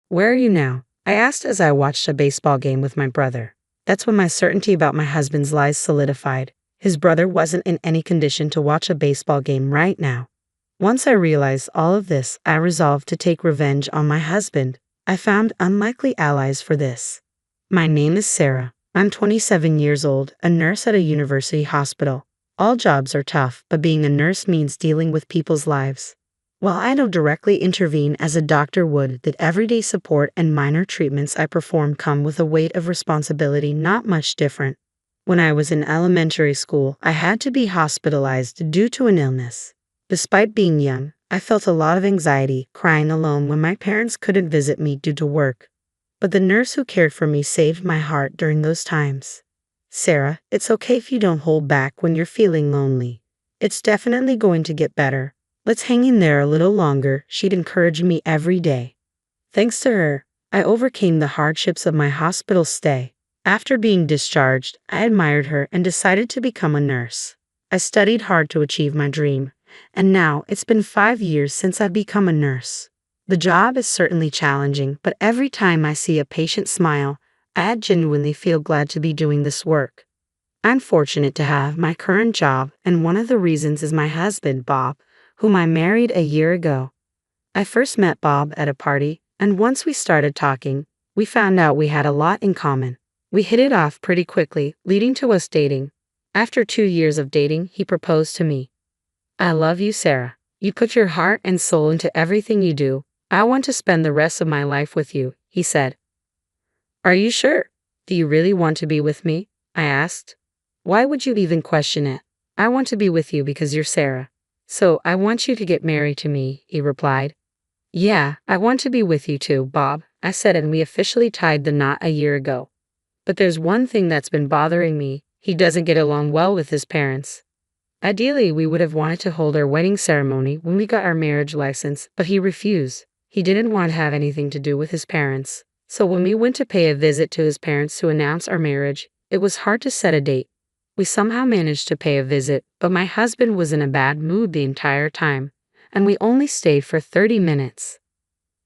"Where are you now?" I asked as I watched a baseball game with my brother. That's when my certainty about my husband's lies solidified. His brother wasn't in any condition to watch a baseball game right now. Once I realized all of this, I resolved to take revenge on my husband. I found unlikely allies for this. My name is Sarah. I'm 27 years old, a nurse at a university hospital. All jobs are tough, but being a nurse means dealing with people's lives. While I don't directly intervene as a doctor would, the everyday support and minor treatments I perform come with a weight of responsibility not much different. When I was in elementary school, I had to be hospitalized due to an illness. Despite being young, I felt a lot of anxiety, crying alone when my parents couldn't visit me due to work. But the nurse who cared for me saved my heart during those times. "Sarah, it's okay if you don't hold back when you're feeling lonely. It's definitely going to get better. Let's hang in there a little longer," she'd encourage me every day. Thanks to her, I overcame the hardships of my hospital stay. After being discharged, I admired her and decided to become a nurse. I studied hard to achieve my dream, and now it's been 5 years since I've become a nurse. The job is certainly challenging, but every time I see a patient smile, I genuinely feel glad to be doing this work. I'm fortunate to have my current job, and one of the reasons is my husband, Bob, whom I married a year ago. I first met Bob at a party, and once we started talking, we found out we had a lot in common. We hit it off pretty quickly, leading to us dating. After 2 years of dating, he proposed to me. "I love you, Sarah. You put your heart and soul into everything you do. I want to spend the rest of my life with you," he said. "Are you sure? Do you really want to be with me?" I asked. "Why would you even question it? I want to be with you because you're Sarah. So I want you to get married to me," he replied. "Yeah, I want to be with you too, Bob," I said, and we officially tied the knot a year ago. But there's one thing that's been bothering me. He doesn't get along well with his parents. Ideally, we would have wanted to hold our wedding ceremony when we got our marriage license, but he refused. He didn't want to have anything to do with his parents. So when we went to pay a visit to his parents to announce our marriage, it was hard to set a date. We somehow managed to pay a visit, but my husband was in a bad mood the entire time, and we only stayed for 30 minutes.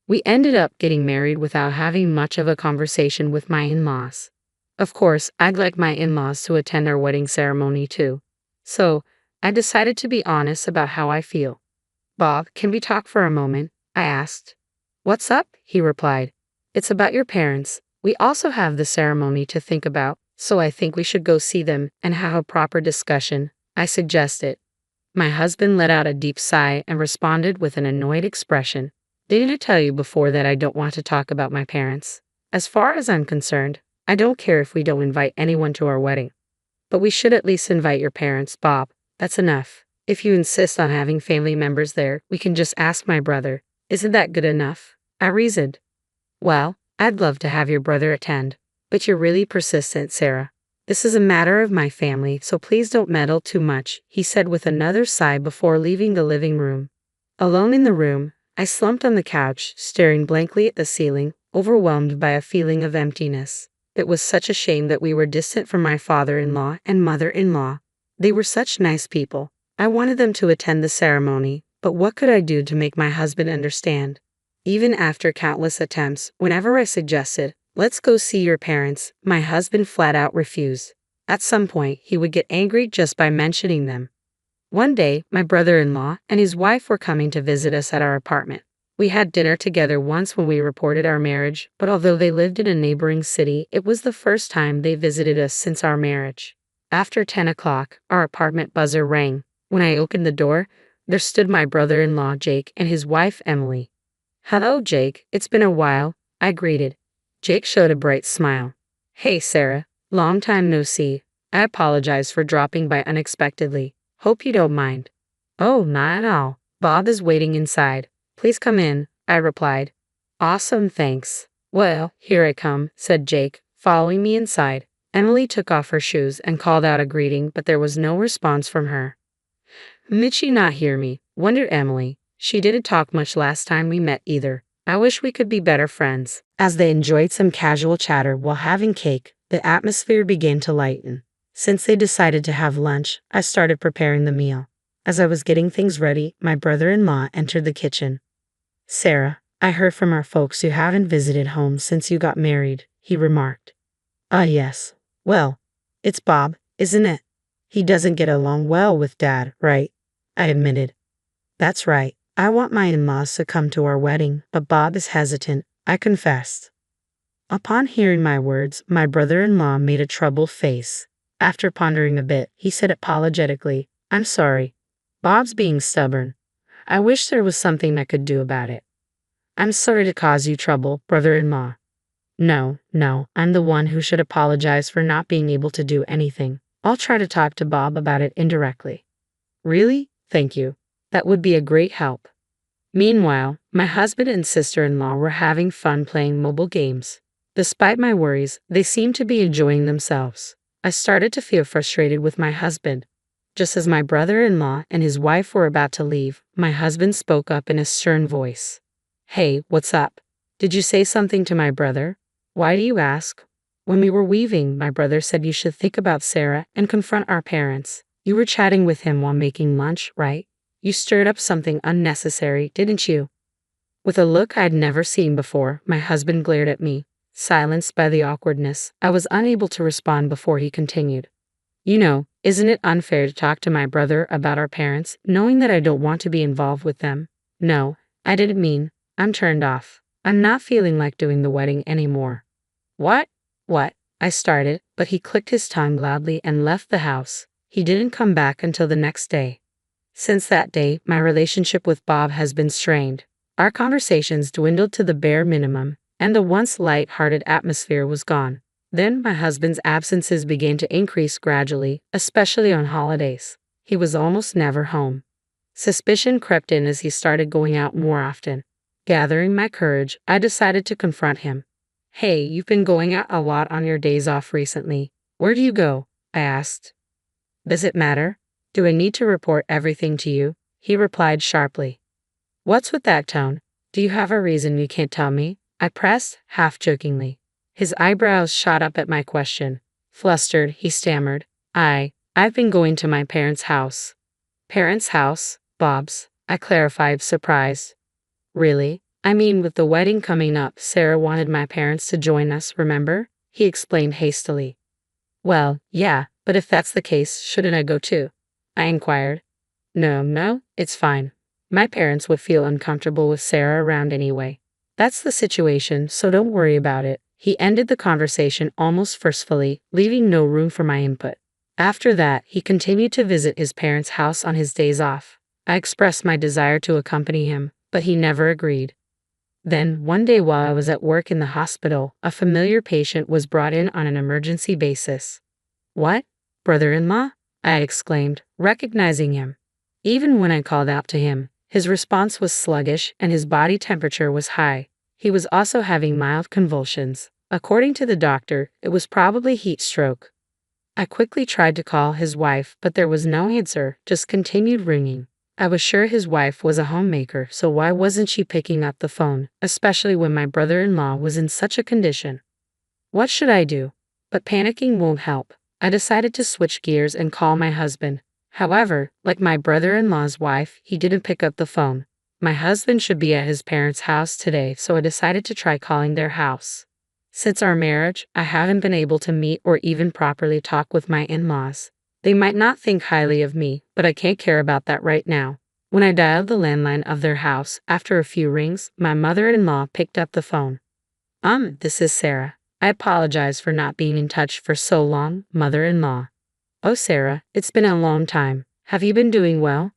We ended up getting married without having much of a conversation with my in-laws. Of course, I'd like my in-laws to attend our wedding ceremony too. So, I decided to be honest about how I feel. "Bob, can we talk for a moment?" I asked. "What's up?" he replied. "It's about your parents. We also have the ceremony to think about, so I think we should go see them and have a proper discussion," I suggested. My husband let out a deep sigh and responded with an annoyed expression. "Didn't I tell you before that I don't want to talk about my parents? As far as I'm concerned, I don't care if we don't invite anyone to our wedding. But we should at least invite your parents, Bob. That's enough. If you insist on having family members there, we can just ask my brother. Isn't that good enough?" I reasoned. "Well, I'd love to have your brother attend. But you're really persistent, Sarah. This is a matter of my family, so please don't meddle too much," he said with another sigh before leaving the living room. Alone in the room, I slumped on the couch, staring blankly at the ceiling, overwhelmed by a feeling of emptiness. It was such a shame that we were distant from my father-in-law and mother-in-law. They were such nice people. I wanted them to attend the ceremony, but what could I do to make my husband understand? Even after countless attempts, whenever I suggested, "Let's go see your parents," my husband flat out refused. At some point, he would get angry just by mentioning them. One day, my brother-in-law and his wife were coming to visit us at our apartment. We had dinner together once when we reported our marriage, but although they lived in a neighboring city, it was the first time they visited us since our marriage. After 10 o'clock, our apartment buzzer rang. When I opened the door, there stood my brother-in-law, Jake, and his wife, Emily. "Hello, Jake. It's been a while," I greeted. Jake showed a bright smile. "Hey, Sarah. Long time no see. I apologize for dropping by unexpectedly. Hope you don't mind." "Oh, not at all. Bob is waiting inside. Please come in," I replied. "Awesome, thanks." "Well, here I come," said Jake, following me inside. Emily took off her shoes and called out a greeting, but there was no response from her. "Did she not hear me?" wondered Emily. "She didn't talk much last time we met either. I wish we could be better friends." As they enjoyed some casual chatter while having cake, the atmosphere began to lighten. Since they decided to have lunch, I started preparing the meal. As I was getting things ready, my brother-in-law entered the kitchen. "Sarah, I heard from our folks you haven't visited home since you got married, he remarked. Ah, yes. Well, it's Bob, isn't it? He doesn't get along well with Dad, right? I admitted. That's right. I want my in-laws to come to our wedding, but Bob is hesitant, I confessed. Upon hearing my words, my brother-in-law made a troubled face. After pondering a bit, he said apologetically, I'm sorry. Bob's being stubborn. I wish there was something I could do about it. I'm sorry to cause you trouble, brother-in-law. No, I'm the one who should apologize for not being able to do anything. I'll try to talk to Bob about it indirectly. Really? Thank you. That would be a great help. Meanwhile, my husband and sister-in-law were having fun playing mobile games. Despite my worries, they seemed to be enjoying themselves. I started to feel frustrated with my husband. Just as my brother-in-law and his wife were about to leave, my husband spoke up in a stern voice. Hey, what's up? Did you say something to my brother? Why do you ask? When we were weaving, my brother said you should think about Sarah and confront our parents. You were chatting with him while making lunch, right? You stirred up something unnecessary, didn't you? With a look I'd never seen before, my husband glared at me. Silenced by the awkwardness, I was unable to respond before he continued. You know, isn't it unfair to talk to my brother about our parents, knowing that I don't want to be involved with them? No, I didn't mean. I'm turned off. I'm not feeling like doing the wedding anymore. What? I started, but he clicked his tongue loudly and left the house. He didn't come back until the next day. Since that day, my relationship with Bob has been strained. Our conversations dwindled to the bare minimum, and the once light-hearted atmosphere was gone. Then my husband's absences began to increase gradually, especially on holidays. He was almost never home. Suspicion crept in as he started going out more often. Gathering my courage, I decided to confront him. Hey, you've been going out a lot on your days off recently. Where do you go? I asked. Does it matter? Do I need to report everything to you? He replied sharply. What's with that tone? Do you have a reason you can't tell me? I pressed, half-jokingly. His eyebrows shot up at my question. Flustered, he stammered. I've been going to my parents' house. Parents' house? Bob's, I clarified, surprised. Really? I mean, with the wedding coming up, Sarah wanted my parents to join us, remember? He explained hastily. Well, yeah, but if that's the case, shouldn't I go too? I inquired. No, it's fine. My parents would feel uncomfortable with Sarah around anyway. That's the situation, so don't worry about it. He ended the conversation almost forcefully, leaving no room for my input. After that, he continued to visit his parents' house on his days off. I expressed my desire to accompany him, but he never agreed. Then, one day while I was at work in the hospital, a familiar patient was brought in on an emergency basis. What? Brother-in-law? I exclaimed, recognizing him. Even when I called out to him, his response was sluggish and his body temperature was high. He was also having mild convulsions. According to the doctor, it was probably heat stroke. I quickly tried to call his wife, but there was no answer, just continued ringing. I was sure his wife was a homemaker, so why wasn't she picking up the phone, especially when my brother-in-law was in such a condition? What should I do? But panicking won't help. I decided to switch gears and call my husband. However, like my brother-in-law's wife, he didn't pick up the phone. My husband should be at his parents' house today, so I decided to try calling their house. Since our marriage, I haven't been able to meet or even properly talk with my in-laws. They might not think highly of me, but I can't care about that right now. When I dialed the landline of their house, after a few rings, my mother-in-law picked up the phone. This is Sarah. I apologize for not being in touch for so long, mother-in-law. Oh, Sarah, it's been a long time. Have you been doing well?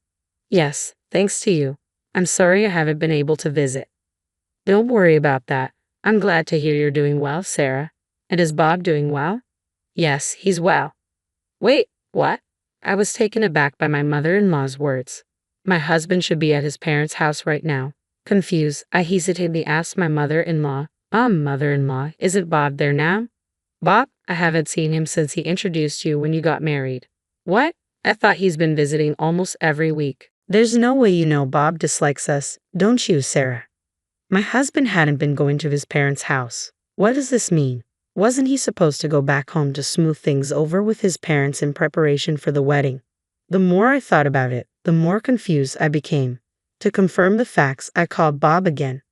Yes, thanks to you. I'm sorry I haven't been able to visit. Don't worry about that. I'm glad to hear you're doing well, Sarah. And is Bob doing well? Yes, he's well. Wait, what? I was taken aback by my mother-in-law's words. My husband should be at his parents' house right now. Confused, I hesitantly asked my mother-in-law, Mother-in-law, isn't Bob there now? Bob? I haven't seen him since he introduced you when you got married. What? I thought he's been visiting almost every week. There's no way you know Bob dislikes us, don't you, Sarah? My husband hadn't been going to his parents' house. What does this mean? Wasn't he supposed to go back home to smooth things over with his parents in preparation for the wedding? The more I thought about it, the more confused I became. To confirm the facts, I called Bob again.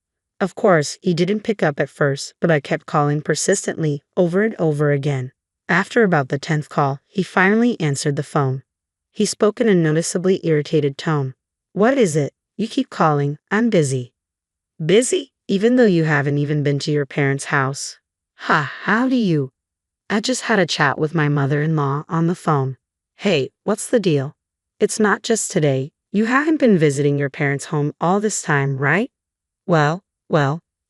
Of course, he didn't pick up at first, but I kept calling persistently, over and over again. After about the 10th call, he finally answered the phone. He spoke in a noticeably irritated tone. What is it? You keep calling. I'm busy. Busy? Even though you haven't even been to your parents' house? Ha, how do you? I just had a chat with my mother-in-law on the phone. Hey, what's the deal? It's not just today. You haven't been visiting your parents' home all this time, right? Well,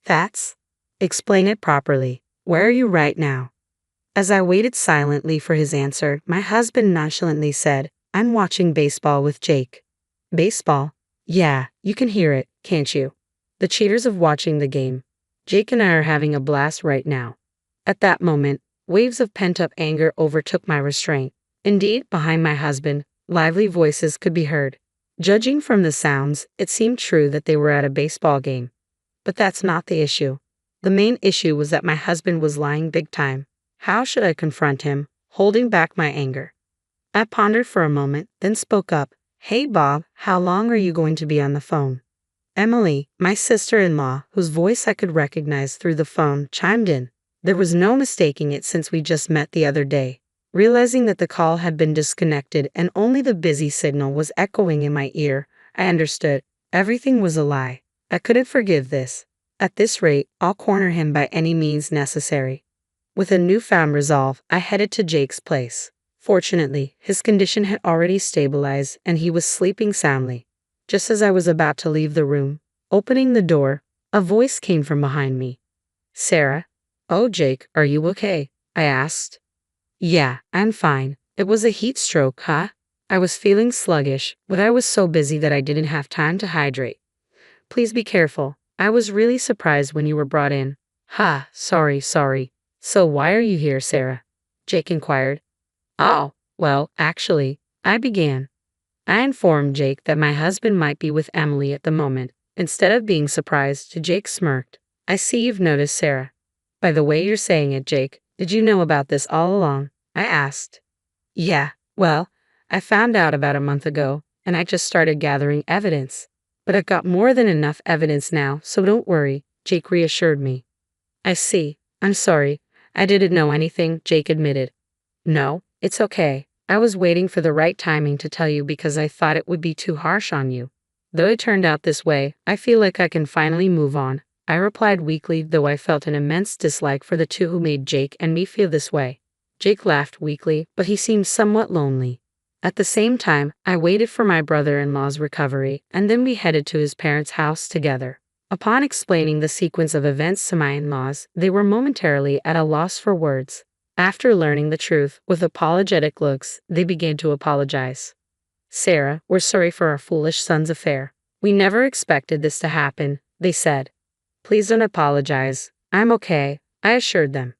that's. Explain it properly. Where are you right now? As I waited silently for his answer, my husband nonchalantly said, I'm watching baseball with Jake. Baseball? Yeah, you can hear it, can't you? The cheaters of watching the game. Jake and I are having a blast right now. At that moment, waves of pent-up anger overtook my restraint. Indeed, behind my husband, lively voices could be heard. Judging from the sounds, it seemed true that they were at a baseball game. But that's not the issue. The main issue was that my husband was lying big time. How should I confront him, holding back my anger? I pondered for a moment, then spoke up. Hey Bob, how long are you going to be on the phone? Emily, my sister-in-law, whose voice I could recognize through the phone, chimed in. There was no mistaking it since we just met the other day. Realizing that the call had been disconnected and only the busy signal was echoing in my ear, I understood. Everything was a lie. I couldn't forgive this. At this rate, I'll corner him by any means necessary. With a newfound resolve, I headed to Jake's place. Fortunately, his condition had already stabilized and he was sleeping soundly. Just as I was about to leave the room, opening the door, a voice came from behind me. Sarah? Oh, Jake, are you okay? I asked. Yeah, I'm fine. It was a heat stroke, huh? I was feeling sluggish, but I was so busy that I didn't have time to hydrate. Please be careful. I was really surprised when you were brought in. Ha, sorry. So why are you here, Sarah? Jake inquired. Oh, well, actually, I began. I informed Jake that my husband might be with Emily at the moment. Instead of being surprised, Jake smirked. I see you've noticed Sarah. By the way you're saying it, Jake, did you know about this all along? I asked. Yeah, well, I found out about a month ago, and I just started gathering evidence. But I've got more than enough evidence now, so don't worry, Jake reassured me. I see. I'm sorry. I didn't know anything, Jake admitted. No, it's okay. I was waiting for the right timing to tell you because I thought it would be too harsh on you. Though it turned out this way, I feel like I can finally move on. I replied weakly, though I felt an immense dislike for the two who made Jake and me feel this way. Jake laughed weakly, but he seemed somewhat lonely. At the same time, I waited for my brother-in-law's recovery, and then we headed to his parents' house together. Upon explaining the sequence of events to my in-laws, they were momentarily at a loss for words. After learning the truth, with apologetic looks, they began to apologize. Sarah, we're sorry for our foolish son's affair. We never expected this to happen, they said. Please don't apologize. I'm okay, I assured them.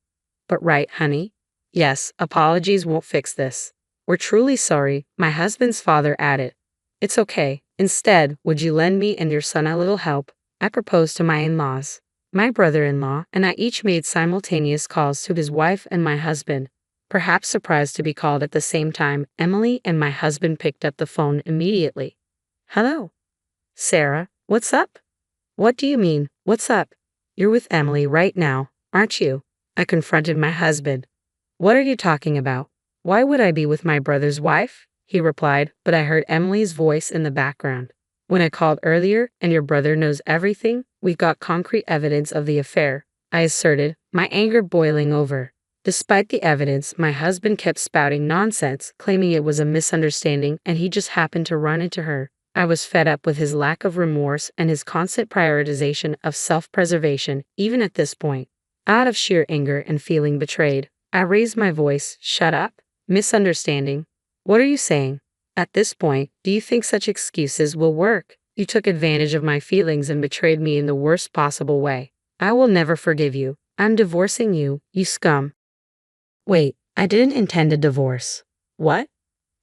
But right, honey? Yes, apologies won't fix this. We're truly sorry, my husband's father added. It's okay. Instead, would you lend me and your son a little help? I proposed to my in-laws. My brother-in-law and I each made simultaneous calls to his wife and my husband. Perhaps surprised to be called at the same time, Emily and my husband picked up the phone immediately. Hello? Sarah, what's up? What do you mean, what's up? You're with Emily right now, aren't you? I confronted my husband. What are you talking about? Why would I be with my brother's wife? He replied, but I heard Emily's voice in the background. When I called earlier and your brother knows everything, we've got concrete evidence of the affair, I asserted, my anger boiling over. Despite the evidence, my husband kept spouting nonsense, claiming it was a misunderstanding and he just happened to run into her. I was fed up with his lack of remorse and his constant prioritization of self-preservation, even at this point. Out of sheer anger and feeling betrayed, I raised my voice. Shut up. Misunderstanding. What are you saying? At this point, do you think such excuses will work? You took advantage of my feelings and betrayed me in the worst possible way. I will never forgive you. I'm divorcing you, you scum. Wait, I didn't intend a divorce. What?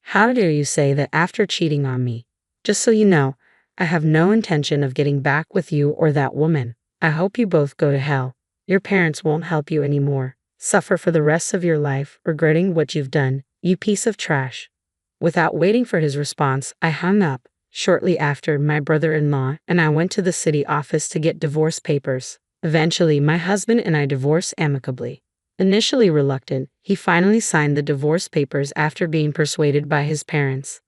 How dare you say that after cheating on me? Just so you know, I have no intention of getting back with you or that woman. I hope you both go to hell. Your parents won't help you anymore. Suffer for the rest of your life, regretting what you've done, you piece of trash. Without waiting for his response, I hung up. Shortly after, my brother-in-law and I went to the city office to get divorce papers. Eventually, my husband and I divorced amicably. Initially reluctant, he finally signed the divorce papers after being persuaded by his parents.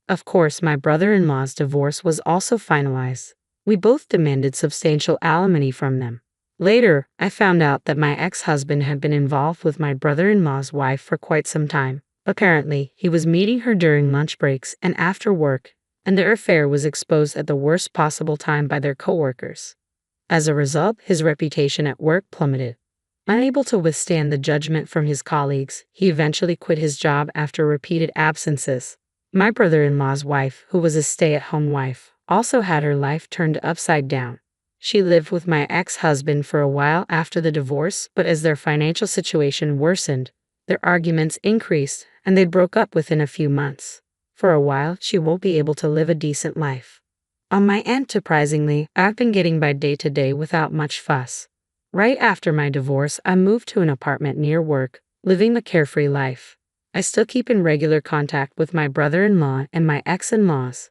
Of course, my brother-in-law's divorce was also finalized. We both demanded substantial alimony from them. Later, I found out that my ex-husband had been involved with my brother-in-law's wife for quite some time. Apparently, he was meeting her during lunch breaks and after work, and their affair was exposed at the worst possible time by their coworkers. As a result, his reputation at work plummeted. Unable to withstand the judgment from his colleagues, he eventually quit his job after repeated absences. My brother-in-law's wife, who was a stay-at-home wife, also had her life turned upside down. She lived with my ex-husband for a while after the divorce, but as their financial situation worsened, their arguments increased, and they broke up within a few months. For a while, she won't be able to live a decent life. On my end, surprisingly, I've been getting by day to day without much fuss. Right after my divorce, I moved to an apartment near work, living the carefree life. I still keep in regular contact with my brother-in-law and my ex-in-laws.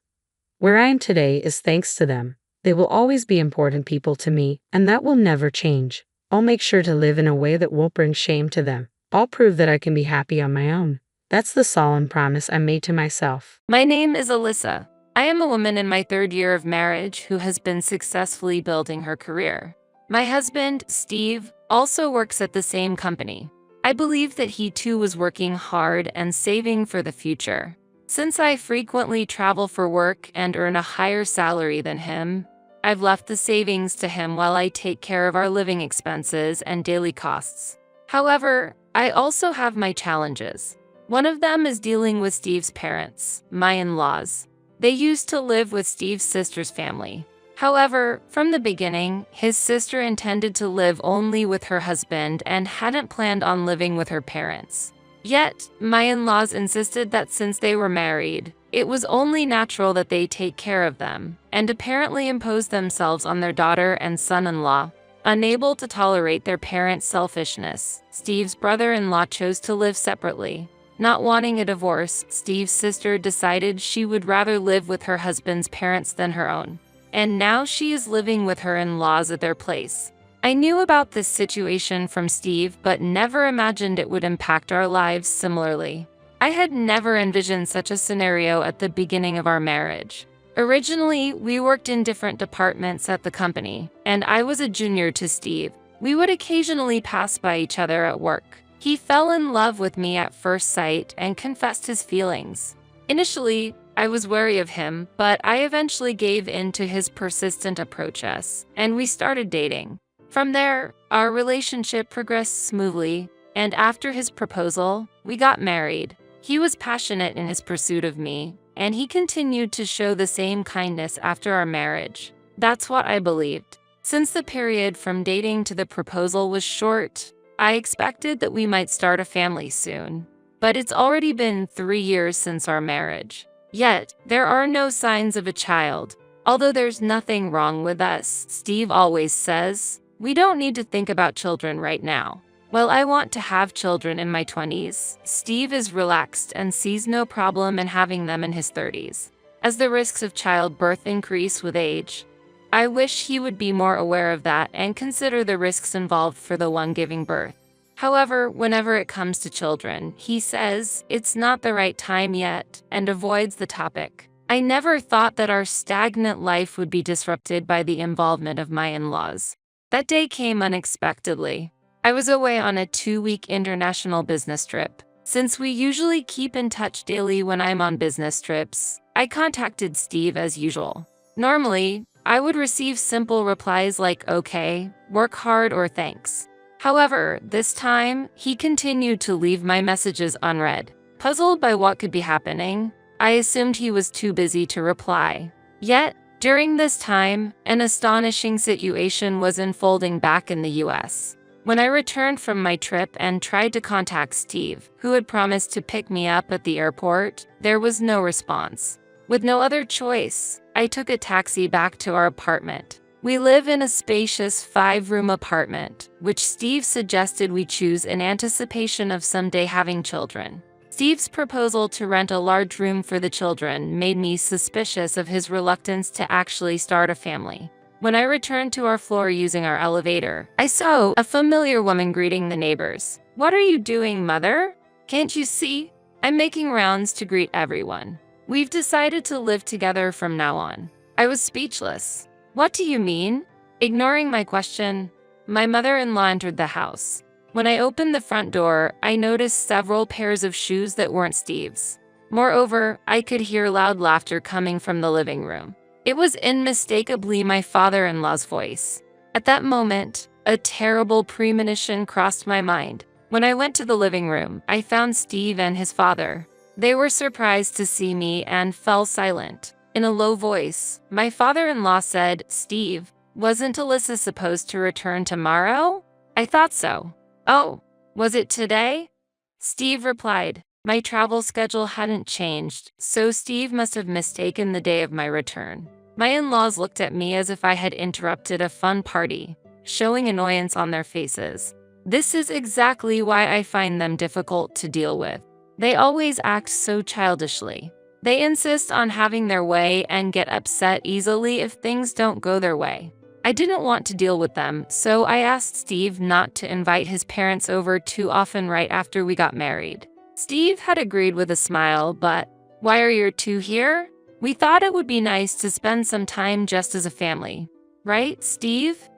Where I am today is thanks to them. They will always be important people to me, and that will never change. I'll make sure to live in a way that won't bring shame to them. I'll prove that I can be happy on my own. That's the solemn promise I made to myself. My name is Alyssa. I am a woman in my 3rd year of marriage who has been successfully building her career. My husband, Steve, also works at the same company. I believe that he too was working hard and saving for the future. Since I frequently travel for work and earn a higher salary than him, I've left the savings to him while I take care of our living expenses and daily costs. However, I also have my challenges. One of them is dealing with Steve's parents, my in-laws. They used to live with Steve's sister's family. However, from the beginning, his sister intended to live only with her husband and hadn't planned on living with her parents. Yet, my in-laws insisted that since they were married, it was only natural that they take care of them, and apparently imposed themselves on their daughter and son-in-law. Unable to tolerate their parents' selfishness, Steve's brother-in-law chose to live separately. Not wanting a divorce, Steve's sister decided she would rather live with her husband's parents than her own. And now she is living with her in-laws at their place. I knew about this situation from Steve, but never imagined it would impact our lives similarly. I had never envisioned such a scenario at the beginning of our marriage. Originally, we worked in different departments at the company, and I was a junior to Steve. We would occasionally pass by each other at work. He fell in love with me at first sight and confessed his feelings. Initially, I was wary of him, but I eventually gave in to his persistent approaches, and we started dating. From there, our relationship progressed smoothly, and after his proposal, we got married. He was passionate in his pursuit of me, and he continued to show the same kindness after our marriage. That's what I believed. Since the period from dating to the proposal was short, I expected that we might start a family soon. But it's already been 3 years since our marriage. Yet, there are no signs of a child. Although there's nothing wrong with us, Steve always says, we don't need to think about children right now. While I want to have children in my 20s, Steve is relaxed and sees no problem in having them in his 30s. As the risks of childbirth increase with age, I wish he would be more aware of that and consider the risks involved for the one giving birth. However, whenever it comes to children, he says it's not the right time yet and avoids the topic. I never thought that our stagnant life would be disrupted by the involvement of my in-laws. That day came unexpectedly. I was away on a 2-week international business trip. Since we usually keep in touch daily when I'm on business trips, I contacted Steve as usual. Normally, I would receive simple replies like okay, work hard, or thanks. However, this time, he continued to leave my messages unread. Puzzled by what could be happening, I assumed he was too busy to reply. Yet, during this time, an astonishing situation was unfolding back in the US. When I returned from my trip and tried to contact Steve, who had promised to pick me up at the airport, there was no response. With no other choice, I took a taxi back to our apartment. We live in a spacious 5-room apartment, which Steve suggested we choose in anticipation of someday having children. Steve's proposal to rent a large room for the children made me suspicious of his reluctance to actually start a family. When I returned to our floor using our elevator, I saw a familiar woman greeting the neighbors. "What are you doing, Mother? Can't you see? I'm making rounds to greet everyone. We've decided to live together from now on." I was speechless. "What do you mean?" Ignoring my question, my mother-in-law entered the house. When I opened the front door, I noticed several pairs of shoes that weren't Steve's. Moreover, I could hear loud laughter coming from the living room. It was unmistakably my father-in-law's voice. At that moment, a terrible premonition crossed my mind. When I went to the living room, I found Steve and his father. They were surprised to see me and fell silent. In a low voice, my father-in-law said, "Steve, wasn't Alyssa supposed to return tomorrow?" "I thought so." "Oh, was it today?" Steve replied. My travel schedule hadn't changed, so Steve must have mistaken the day of my return. My in-laws looked at me as if I had interrupted a fun party, showing annoyance on their faces. This is exactly why I find them difficult to deal with. They always act so childishly. They insist on having their way and get upset easily if things don't go their way. I didn't want to deal with them, so I asked Steve not to invite his parents over too often right after we got married. Steve had agreed with a smile, but "Why are you two here? We thought it would be nice to spend some time just as a family. Right, Steve?"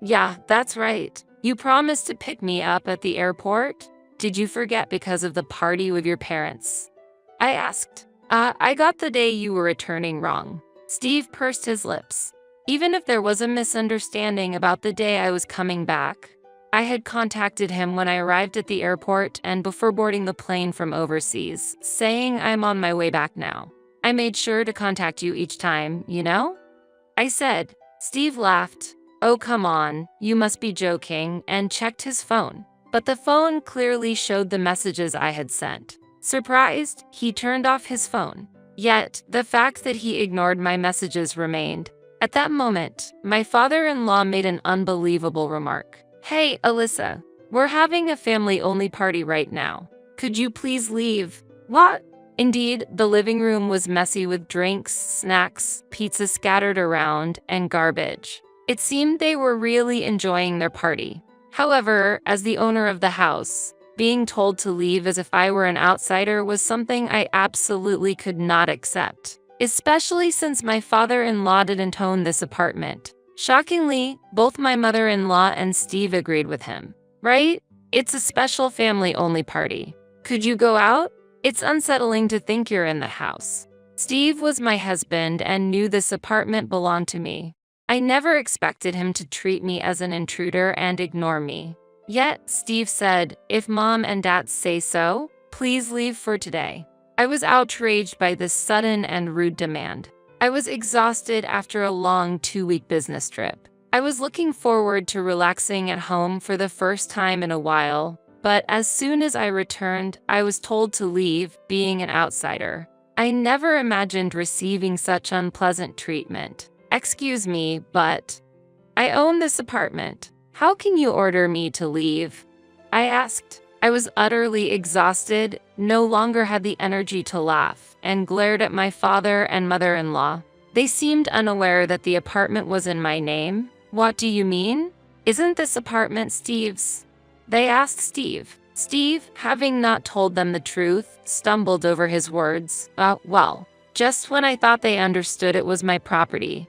Yeah, that's right. You promised to pick me up at the airport? Did you forget because of the party with your parents?" I asked. I got the day you were returning wrong." Steve pursed his lips. Even if there was a misunderstanding about the day I was coming back, I had contacted him when I arrived at the airport and before boarding the plane from overseas, saying I'm on my way back now. "I made sure to contact you each time, you know?" I said. Steve laughed. "Oh, come on, you must be joking," and checked his phone. But the phone clearly showed the messages I had sent. Surprised, he turned off his phone. Yet, the fact that he ignored my messages remained. At that moment, my father-in-law made an unbelievable remark. "Hey, Alyssa, we're having a family-only party right now. Could you please leave?" "What?" Indeed, the living room was messy with drinks, snacks, pizza scattered around, and garbage. It seemed they were really enjoying their party. However, as the owner of the house, being told to leave as if I were an outsider was something I absolutely could not accept. Especially since my father-in-law didn't own this apartment. Shockingly, both my mother-in-law and Steve agreed with him. "Right? It's a special family-only party. Could you go out? It's unsettling to think you're in the house." Steve was my husband and knew this apartment belonged to me. I never expected him to treat me as an intruder and ignore me. Yet, Steve said, "If Mom and Dad say so, please leave for today." I was outraged by this sudden and rude demand. I was exhausted after a long 2-week business trip. I was looking forward to relaxing at home for the first time in a while, but as soon as I returned, I was told to leave, being an outsider. I never imagined receiving such unpleasant treatment. "Excuse me, but I own this apartment. How can you order me to leave?" I asked. I was utterly exhausted, no longer had the energy to laugh, and glared at my father and mother-in-law. They seemed unaware that the apartment was in my name. "What do you mean? Isn't this apartment Steve's?" They asked Steve. Steve, having not told them the truth, stumbled over his words. Well, just when I thought they understood it was my property.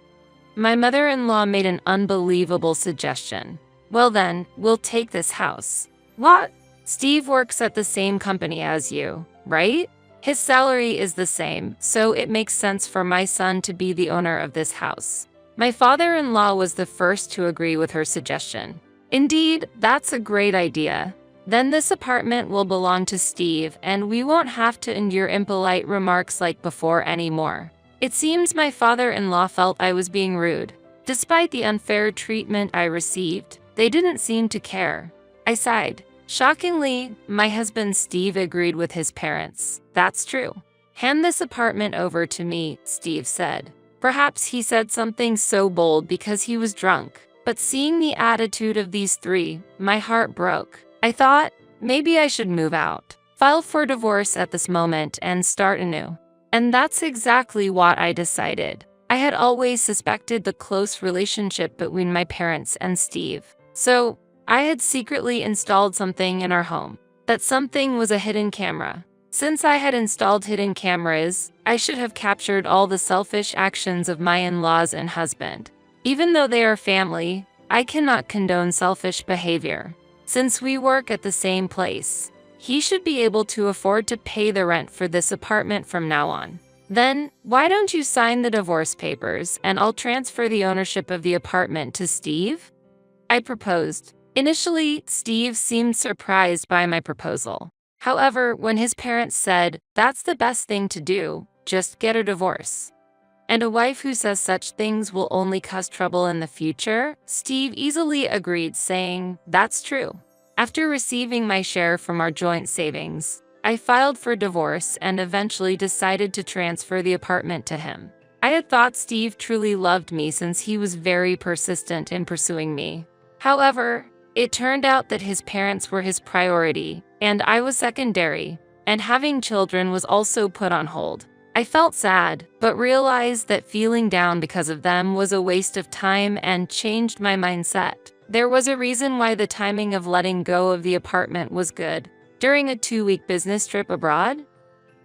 My mother-in-law made an unbelievable suggestion. "Well then, we'll take this house." "What? Steve works at the same company as you, right? His salary is the same, so it makes sense for my son to be the owner of this house." My father-in-law was the first to agree with her suggestion. "Indeed, that's a great idea. Then this apartment will belong to Steve, and we won't have to endure impolite remarks like before anymore." It seems my father-in-law felt I was being rude. Despite the unfair treatment I received, they didn't seem to care. I sighed. Shockingly, my husband Steve agreed with his parents. "That's true. Hand this apartment over to me," Steve said. Perhaps he said something so bold because he was drunk, but seeing the attitude of these three, my heart broke. I thought, maybe I should move out. file for divorce at this moment and start anew. And that's exactly what I decided. I had always suspected the close relationship between my parents and Steve. So, I had secretly installed something in our home. That something was a hidden camera. Since I had installed hidden cameras, I should have captured all the selfish actions of my in-laws and husband. Even though they are family, I cannot condone selfish behavior. Since we work at the same place, he should be able to afford to pay the rent for this apartment from now on. Then, why don't you sign the divorce papers and I'll transfer the ownership of the apartment to Steve? I proposed. Initially, Steve seemed surprised by my proposal. However, when his parents said, "That's the best thing to do, just get a divorce," and a wife who says such things will only cause trouble in the future, Steve easily agreed, saying, "That's true." After receiving my share from our joint savings, I filed for divorce and eventually decided to transfer the apartment to him. I had thought Steve truly loved me since he was very persistent in pursuing me. However, it turned out that his parents were his priority, and I was secondary, and having children was also put on hold. I felt sad, but realized that feeling down because of them was a waste of time and changed my mindset. There was a reason why the timing of letting go of the apartment was good. During a 2-week business trip abroad,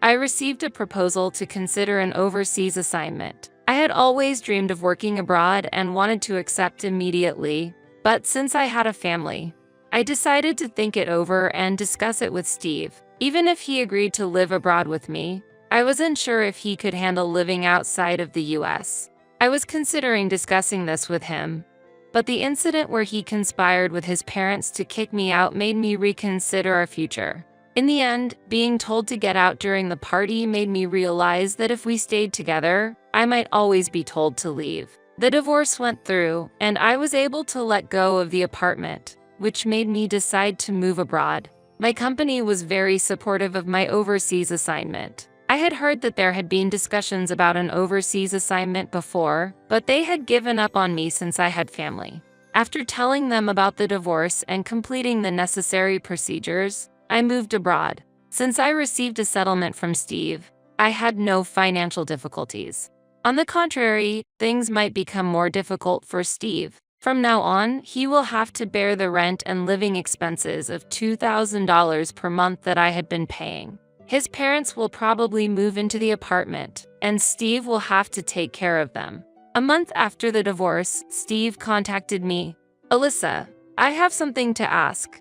I received a proposal to consider an overseas assignment. I had always dreamed of working abroad and wanted to accept immediately, but since I had a family, I decided to think it over and discuss it with Steve. Even if he agreed to live abroad with me, I wasn't sure if he could handle living outside of the US. I was considering discussing this with him, but the incident where he conspired with his parents to kick me out made me reconsider our future. In the end, being told to get out during the party made me realize that if we stayed together, I might always be told to leave. The divorce went through, and I was able to let go of the apartment, which made me decide to move abroad. My company was very supportive of my overseas assignment. I had heard that there had been discussions about an overseas assignment before, but they had given up on me since I had family. After telling them about the divorce and completing the necessary procedures, I moved abroad. Since I received a settlement from Steve, I had no financial difficulties. On the contrary, things might become more difficult for Steve. From now on, he will have to bear the rent and living expenses of $2,000 per month that I had been paying. His parents will probably move into the apartment, and Steve will have to take care of them. A month after the divorce, Steve contacted me. "Alyssa, I have something to ask.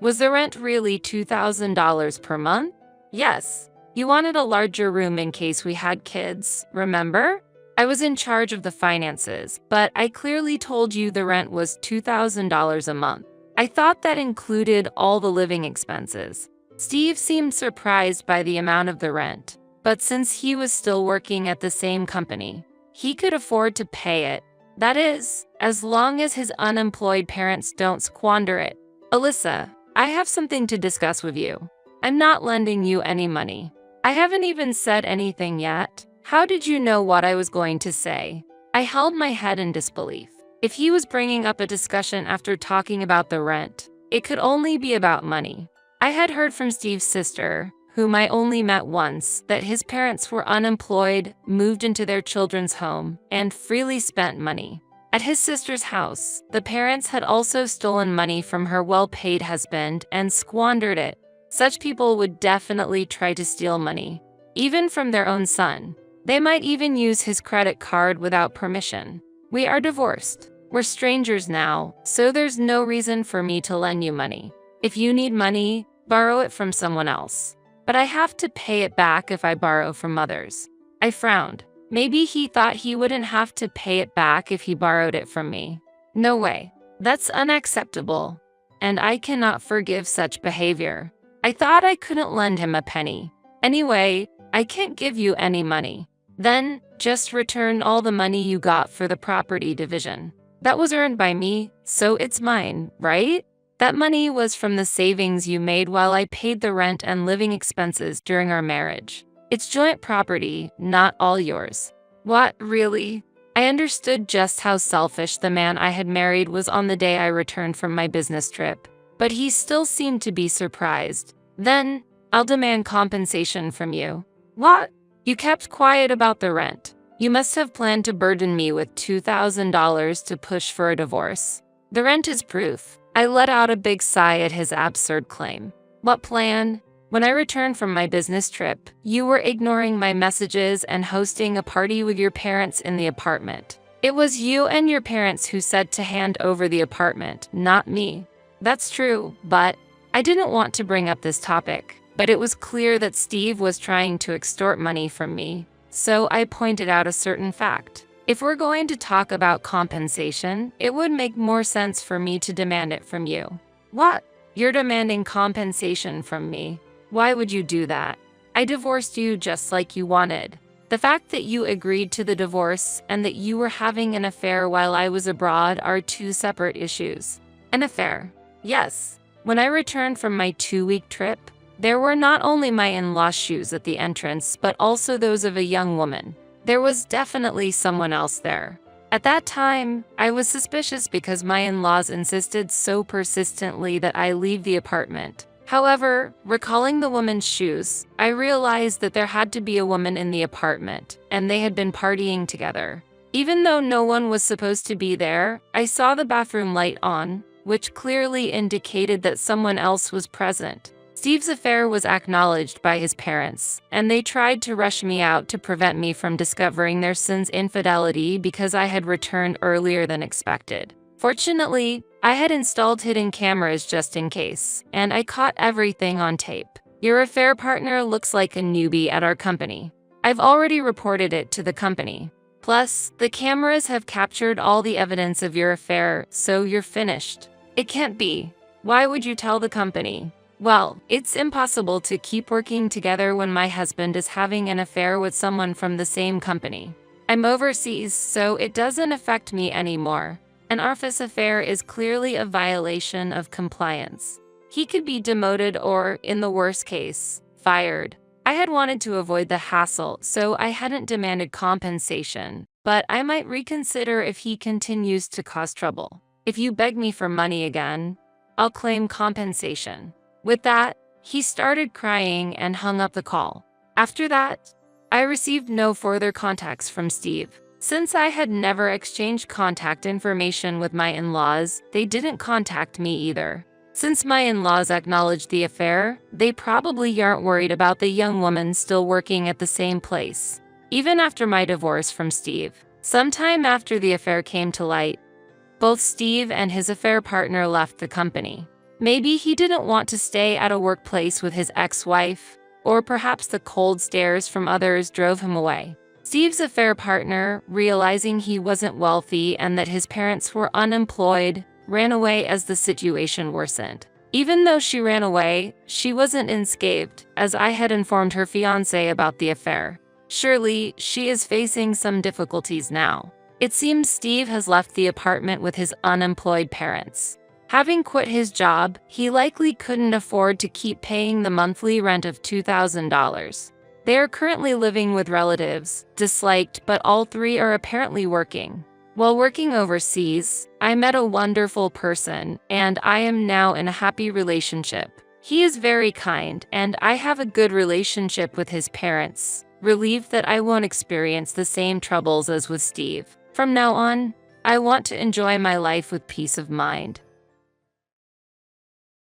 Was the rent really $2,000 per month?" "Yes. You wanted a larger room in case we had kids, remember?" I was in charge of the finances, but I clearly told you the rent was $2,000 a month. I thought that included all the living expenses. Steve seemed surprised by the amount of the rent, but since he was still working at the same company, he could afford to pay it. That is, as long as his unemployed parents don't squander it. "Alyssa, I have something to discuss with you. I'm not lending you any money. I haven't even said anything yet. How did you know what I was going to say?" I held my head in disbelief. If he was bringing up a discussion after talking about the rent, it could only be about money. I had heard from Steve's sister, whom I only met once, that his parents were unemployed, moved into their children's home, and freely spent money. At his sister's house, the parents had also stolen money from her well-paid husband and squandered it. Such people would definitely try to steal money, even from their own son. They might even use his credit card without permission. We are divorced. We're strangers now, so there's no reason for me to lend you money. If you need money, borrow it from someone else. But I have to pay it back if I borrow from others. I frowned. Maybe he thought he wouldn't have to pay it back if he borrowed it from me. No way. That's unacceptable, and I cannot forgive such behavior. I thought I couldn't lend him a penny. Anyway, I can't give you any money. Then, just return all the money you got for the property division. That was earned by me, so it's mine, right? That money was from the savings you made while I paid the rent and living expenses during our marriage. It's joint property, not all yours." "What, really?" I understood just how selfish the man I had married was on the day I returned from my business trip, but he still seemed to be surprised. Then, I'll demand compensation from you. What? You kept quiet about the rent. You must have planned to burden me with $2,000 to push for a divorce. The rent is proof. I let out a big sigh at his absurd claim. What plan? When I returned from my business trip, you were ignoring my messages and hosting a party with your parents in the apartment. It was you and your parents who said to hand over the apartment, not me. That's true, but I didn't want to bring up this topic, but it was clear that Steve was trying to extort money from me, so I pointed out a certain fact. If we're going to talk about compensation, it would make more sense for me to demand it from you. What? You're demanding compensation from me? Why would you do that? I divorced you just like you wanted. The fact that you agreed to the divorce and that you were having an affair while I was abroad are two separate issues. An affair? Yes. When I returned from my 2-week trip, there were not only my in-laws' shoes at the entrance, but also those of a young woman. There was definitely someone else there. At that time, I was suspicious because my in-laws insisted so persistently that I leave the apartment. However, recalling the woman's shoes, I realized that there had to be a woman in the apartment, and they had been partying together. Even though no one was supposed to be there, I saw the bathroom light on, which clearly indicated that someone else was present. Steve's affair was acknowledged by his parents, and they tried to rush me out to prevent me from discovering their son's infidelity because I had returned earlier than expected. Fortunately, I had installed hidden cameras just in case, and I caught everything on tape. Your affair partner looks like a newbie at our company. I've already reported it to the company. Plus, the cameras have captured all the evidence of your affair, so you're finished. It can't be. Why would you tell the company? Well, it's impossible to keep working together when my husband is having an affair with someone from the same company. I'm overseas, so it doesn't affect me anymore. An office affair is clearly a violation of compliance. He could be demoted or, in the worst case, fired. I had wanted to avoid the hassle, so I hadn't demanded compensation, but I might reconsider if he continues to cause trouble. If you beg me for money again, I'll claim compensation. With that, he started crying and hung up the call. After that, I received no further contacts from Steve. Since I had never exchanged contact information with my in-laws, they didn't contact me either. Since my in-laws acknowledged the affair, they probably aren't worried about the young woman still working at the same place. Even after my divorce from Steve, sometime after the affair came to light, both Steve and his affair partner left the company. Maybe he didn't want to stay at a workplace with his ex-wife, or perhaps the cold stares from others drove him away. Steve's affair partner, realizing he wasn't wealthy and that his parents were unemployed, ran away as the situation worsened. Even though she ran away, she wasn't unscathed, as I had informed her fiancé about the affair. Surely, she is facing some difficulties now. It seems Steve has left the apartment with his unemployed parents. Having quit his job, he likely couldn't afford to keep paying the monthly rent of $2,000. They are currently living with relatives, disliked, but all three are apparently working. While working overseas, I met a wonderful person, and I am now in a happy relationship. He is very kind, and I have a good relationship with his parents, relieved that I won't experience the same troubles as with Steve. From now on, I want to enjoy my life with peace of mind.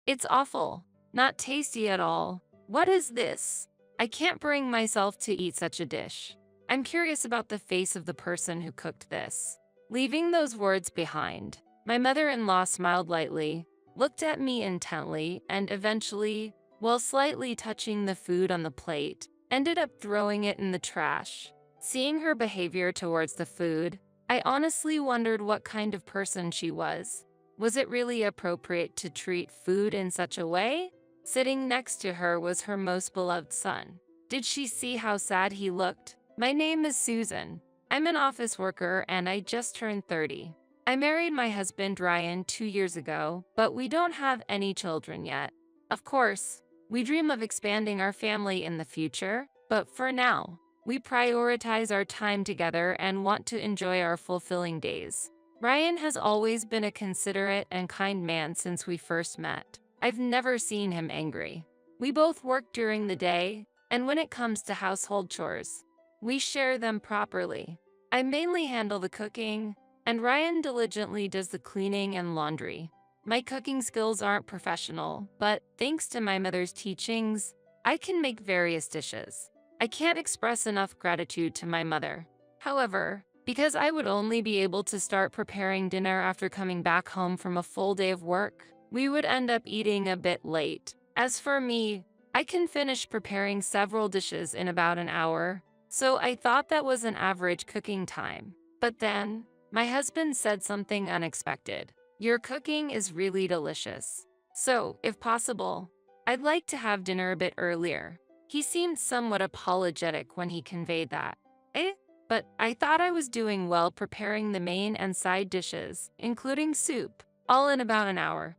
It's awful. Not tasty at all. What is this? I can't bring myself to eat such a dish. I'm curious about the face of the person who cooked this. Leaving those words behind, my mother-in-law smiled lightly, looked at me intently, and eventually, while slightly touching the food on the plate, ended up throwing it in the trash. Seeing her behavior towards the food, I honestly wondered what kind of person she was. Was it really appropriate to treat food in such a way? Sitting next to her was her most beloved son. Did she see how sad he looked? My name is Susan. I'm an office worker and I just turned 30. I married my husband Ryan 2 years ago, but we don't have any children yet. Of course, we dream of expanding our family in the future, but for now, we prioritize our time together and want to enjoy our fulfilling days. Ryan has always been a considerate and kind man since we first met. I've never seen him angry. We both work during the day, and when it comes to household chores, we share them properly. I mainly handle the cooking, and Ryan diligently does the cleaning and laundry. My cooking skills aren't professional, but thanks to my mother's teachings, I can make various dishes. I can't express enough gratitude to my mother. However, because I would only be able to start preparing dinner after coming back home from a full day of work, we would end up eating a bit late. As for me, I can finish preparing several dishes in about an hour, so I thought that was an average cooking time. But then, my husband said something unexpected. Your cooking is really delicious. So, if possible, I'd like to have dinner a bit earlier. He seemed somewhat apologetic when he conveyed that. But I thought I was doing well preparing the main and side dishes, including soup, all in about an hour.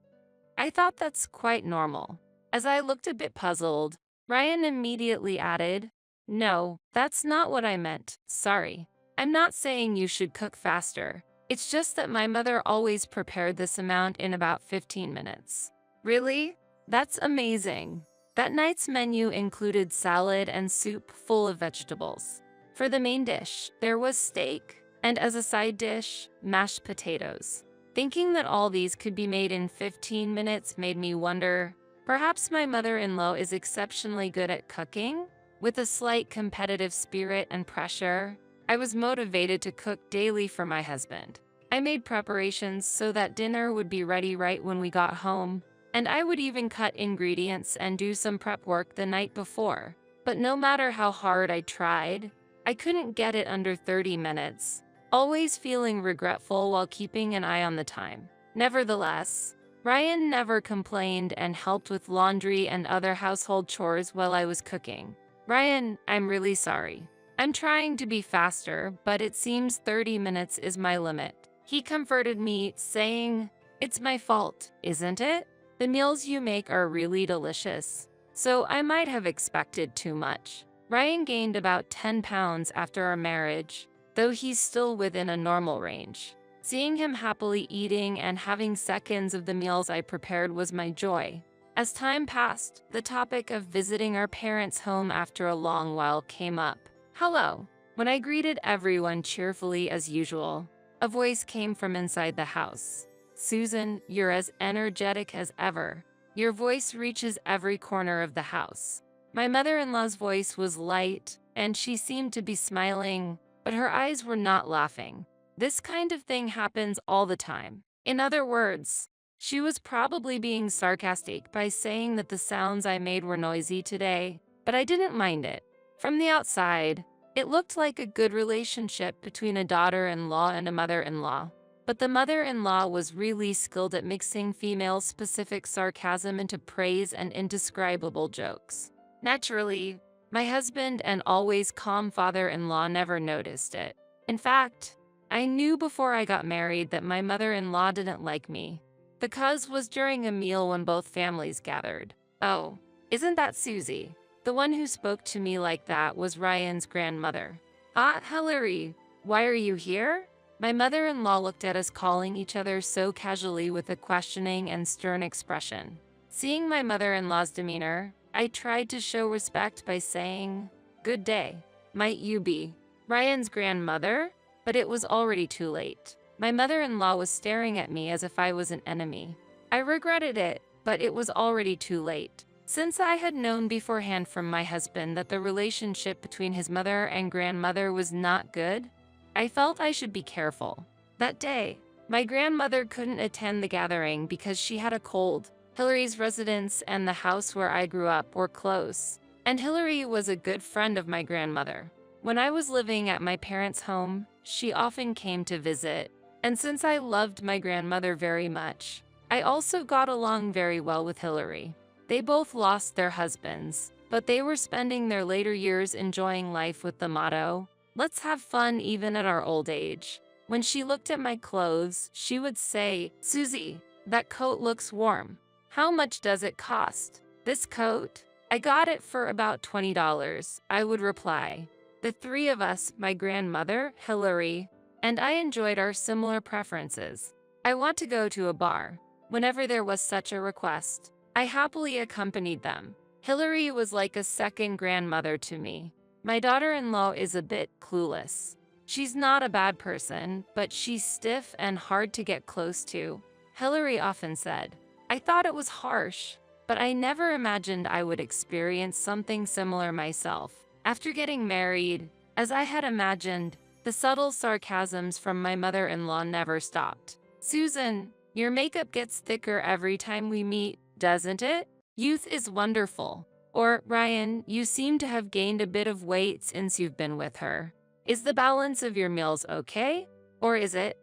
I thought that's quite normal. As I looked a bit puzzled, Ryan immediately added, "No, that's not what I meant, sorry. I'm not saying you should cook faster. It's just that my mother always prepared this amount in about 15 minutes. Really? That's amazing. That night's menu included salad and soup full of vegetables. For the main dish, there was steak, and as a side dish, mashed potatoes. Thinking that all these could be made in 15 minutes made me wonder, perhaps my mother-in-law is exceptionally good at cooking? With a slight competitive spirit and pressure, I was motivated to cook daily for my husband. I made preparations so that dinner would be ready right when we got home, and I would even cut ingredients and do some prep work the night before. But no matter how hard I tried, I couldn't get it under 30 minutes, always feeling regretful while keeping an eye on the time. Nevertheless, Ryan never complained and helped with laundry and other household chores while I was cooking. Ryan, I'm really sorry. I'm trying to be faster, but it seems 30 minutes is my limit. He comforted me, saying, "It's my fault, isn't it? The meals you make are really delicious, so I might have expected too much." Ryan gained about 10 pounds after our marriage, though he's still within a normal range. Seeing him happily eating and having seconds of the meals I prepared was my joy. As time passed, the topic of visiting our parents' home after a long while came up. "Hello." When I greeted everyone cheerfully as usual, a voice came from inside the house. "Susan, you're as energetic as ever. Your voice reaches every corner of the house." My mother-in-law's voice was light, and she seemed to be smiling, but her eyes were not laughing. This kind of thing happens all the time. In other words, she was probably being sarcastic by saying that the sounds I made were noisy today, but I didn't mind it. From the outside, it looked like a good relationship between a daughter-in-law and a mother-in-law. But the mother-in-law was really skilled at mixing female-specific sarcasm into praise and indescribable jokes. Naturally, my husband and always calm father-in-law never noticed it. In fact, I knew before I got married that my mother-in-law didn't like me. The cause was during a meal when both families gathered. "Oh, isn't that Susie?" The one who spoke to me like that was Ryan's grandmother. "Ah, Hillary, why are you here?" My mother-in-law looked at us calling each other so casually with a questioning and stern expression. Seeing my mother-in-law's demeanor, I tried to show respect by saying, "Good day. Might you be Ryan's grandmother?" But it was already too late. My mother-in-law was staring at me as if I was an enemy. I regretted it, but it was already too late. Since I had known beforehand from my husband that the relationship between his mother and grandmother was not good, I felt I should be careful. That day, my grandmother couldn't attend the gathering because she had a cold. Hillary's residence and the house where I grew up were close, and Hillary was a good friend of my grandmother. When I was living at my parents' home, she often came to visit, and since I loved my grandmother very much, I also got along very well with Hillary. They both lost their husbands, but they were spending their later years enjoying life with the motto, "Let's have fun even at our old age." When she looked at my clothes, she would say, "Susie, that coat looks warm. How much does it cost?" "This coat? I got it for about $20, I would reply. The three of us, my grandmother, Hillary, and I enjoyed our similar preferences. I want to go to a bar. Whenever there was such a request, I happily accompanied them. Hillary was like a second grandmother to me. My daughter-in-law is a bit clueless. She's not a bad person, but she's stiff and hard to get close to. Hillary often said, I thought it was harsh, but I never imagined I would experience something similar myself. After getting married, as I had imagined, the subtle sarcasms from my mother-in-law never stopped. Susan, your makeup gets thicker every time we meet, doesn't it? Youth is wonderful. Or, Ryan, you seem to have gained a bit of weight since you've been with her. Is the balance of your meals okay? Or is it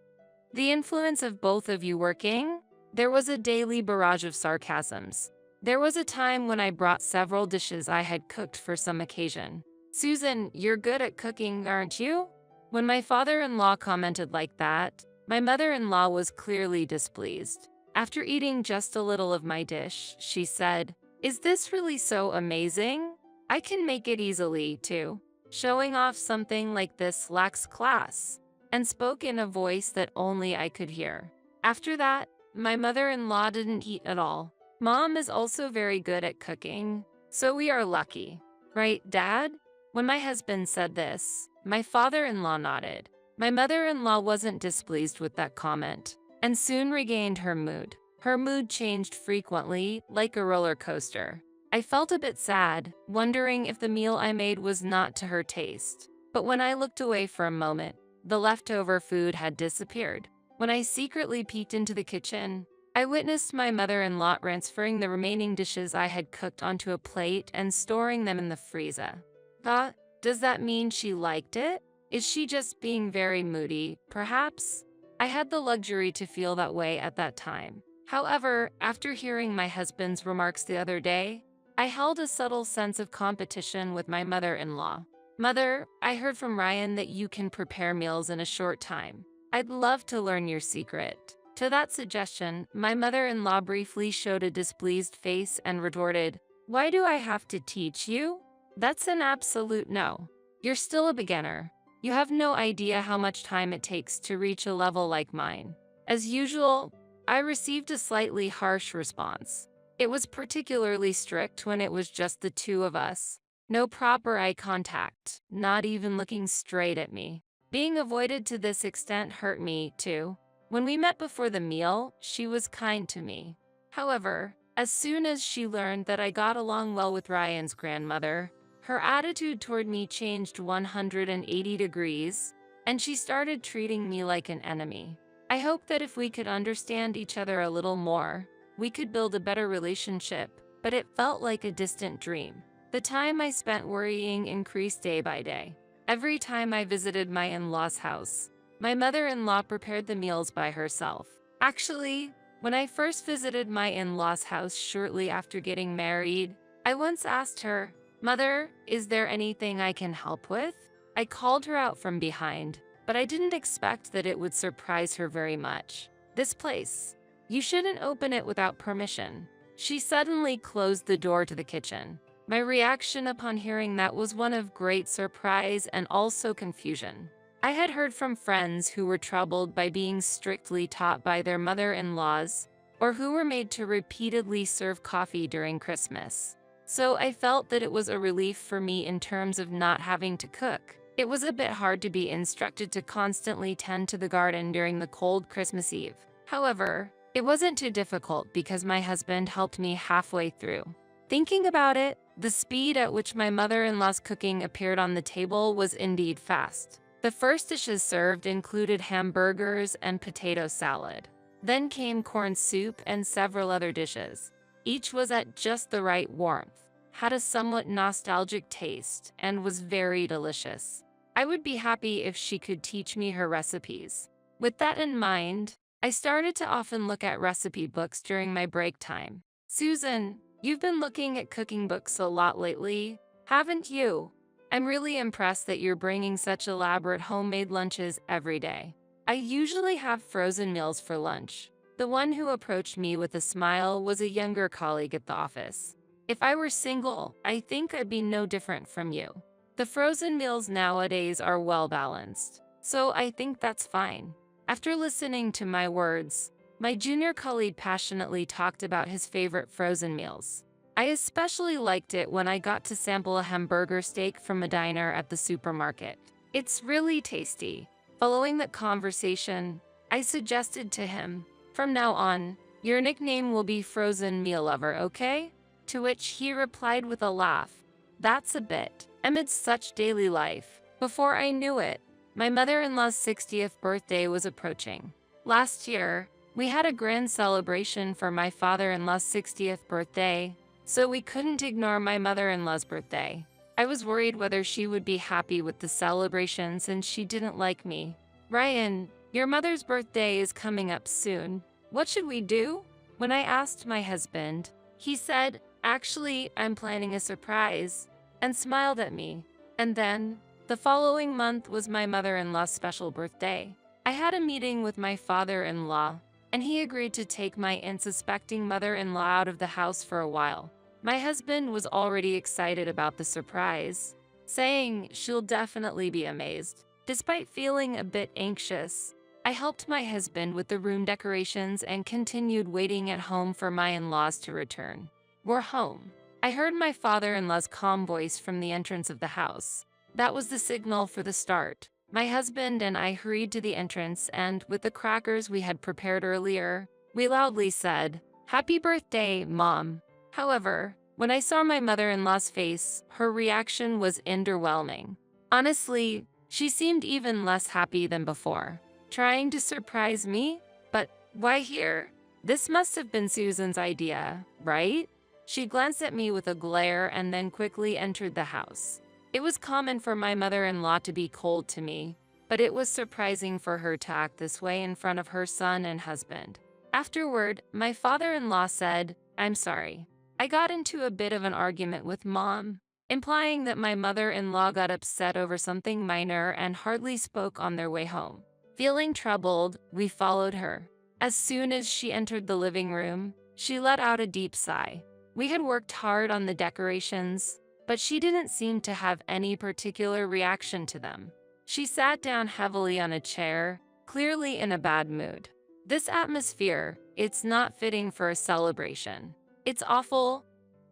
the influence of both of you working? There was a daily barrage of sarcasms. There was a time when I brought several dishes I had cooked for some occasion. Susan, you're good at cooking, aren't you? When my father-in-law commented like that, my mother-in-law was clearly displeased. After eating just a little of my dish, she said, Is this really so amazing? I can make it easily, too. Showing off something like this lacks class, and spoke in a voice that only I could hear. After that, my mother-in-law didn't eat at all. Mom is also very good at cooking, so we are lucky. Right, Dad? When my husband said this, my father-in-law nodded. My mother-in-law wasn't displeased with that comment, and soon regained her mood. Her mood changed frequently, like a roller coaster. I felt a bit sad, wondering if the meal I made was not to her taste. But when I looked away for a moment, the leftover food had disappeared. When I secretly peeked into the kitchen, I witnessed my mother-in-law transferring the remaining dishes I had cooked onto a plate and storing them in the freezer. Does that mean she liked it? Is she just being very moody, perhaps? I had the luxury to feel that way at that time. However, after hearing my husband's remarks the other day, I held a subtle sense of competition with my mother-in-law. Mother, I heard from Ryan that you can prepare meals in a short time. I'd love to learn your secret. To that suggestion, my mother-in-law briefly showed a displeased face and retorted, Why do I have to teach you? That's an absolute no. You're still a beginner. You have no idea how much time it takes to reach a level like mine. As usual, I received a slightly harsh response. It was particularly strict when it was just the two of us. No proper eye contact, not even looking straight at me. Being avoided to this extent hurt me, too. When we met before the meal, she was kind to me. However, as soon as she learned that I got along well with Ryan's grandmother, her attitude toward me changed 180 degrees, and she started treating me like an enemy. I hope that if we could understand each other a little more, we could build a better relationship, but it felt like a distant dream. The time I spent worrying increased day by day. Every time I visited my in-laws' house, my mother-in-law prepared the meals by herself. Actually, when I first visited my in-laws' house shortly after getting married, I once asked her, Mother, is there anything I can help with? I called her out from behind, but I didn't expect that it would surprise her very much. This place. You shouldn't open it without permission. She suddenly closed the door to the kitchen. My reaction upon hearing that was one of great surprise and also confusion. I had heard from friends who were troubled by being strictly taught by their mother-in-laws, or who were made to repeatedly serve coffee during Christmas. So I felt that it was a relief for me in terms of not having to cook. It was a bit hard to be instructed to constantly tend to the garden during the cold Christmas Eve. However, it wasn't too difficult because my husband helped me halfway through. Thinking about it, the speed at which my mother-in-law's cooking appeared on the table was indeed fast. The first dishes served included hamburgers and potato salad. Then came corn soup and several other dishes. Each was at just the right warmth, had a somewhat nostalgic taste, and was very delicious. I would be happy if she could teach me her recipes. With that in mind, I started to often look at recipe books during my break time. Susan, you've been looking at cooking books a lot lately, haven't you? I'm really impressed that you're bringing such elaborate homemade lunches every day. I usually have frozen meals for lunch. The one who approached me with a smile was a younger colleague at the office. If I were single, I think I'd be no different from you. The frozen meals nowadays are well balanced, so I think that's fine. After listening to my words, my junior colleague passionately talked about his favorite frozen meals. I especially liked it when I got to sample a hamburger steak from a diner at the supermarket. It's really tasty. Following that conversation, I suggested to him, "From now on, your nickname will be Frozen Meal Lover, okay?" To which he replied with a laugh, "That's a bit." Amidst such daily life, before I knew it, my mother-in-law's 60th birthday was approaching. Last year, we had a grand celebration for my father-in-law's 60th birthday, so we couldn't ignore my mother-in-law's birthday. I was worried whether she would be happy with the celebration since she didn't like me. "Ryan, your mother's birthday is coming up soon. What should we do?" When I asked my husband, he said, "Actually, I'm planning a surprise," and smiled at me. And then, the following month was my mother-in-law's special birthday. I had a meeting with my father-in-law, and he agreed to take my unsuspecting mother-in-law out of the house for a while. My husband was already excited about the surprise, saying she'll definitely be amazed. Despite feeling a bit anxious, I helped my husband with the room decorations and continued waiting at home for my in-laws to return. "We're home." I heard my father-in-law's calm voice from the entrance of the house. That was the signal for the start. My husband and I hurried to the entrance and, with the crackers we had prepared earlier, we loudly said, "Happy birthday, Mom." However, when I saw my mother-in-law's face, her reaction was underwhelming. Honestly, she seemed even less happy than before. Trying to surprise me? But why here? This must have been Susan's idea, right? She glanced at me with a glare and then quickly entered the house. It was common for my mother-in-law to be cold to me, but it was surprising for her to act this way in front of her son and husband. Afterward, my father-in-law said, "I'm sorry. I got into a bit of an argument with Mom," implying that my mother-in-law got upset over something minor and hardly spoke on their way home. Feeling troubled, we followed her. As soon as she entered the living room, she let out a deep sigh. We had worked hard on the decorations, but she didn't seem to have any particular reaction to them. She sat down heavily on a chair, clearly in a bad mood. This atmosphere, it's not fitting for a celebration. It's awful.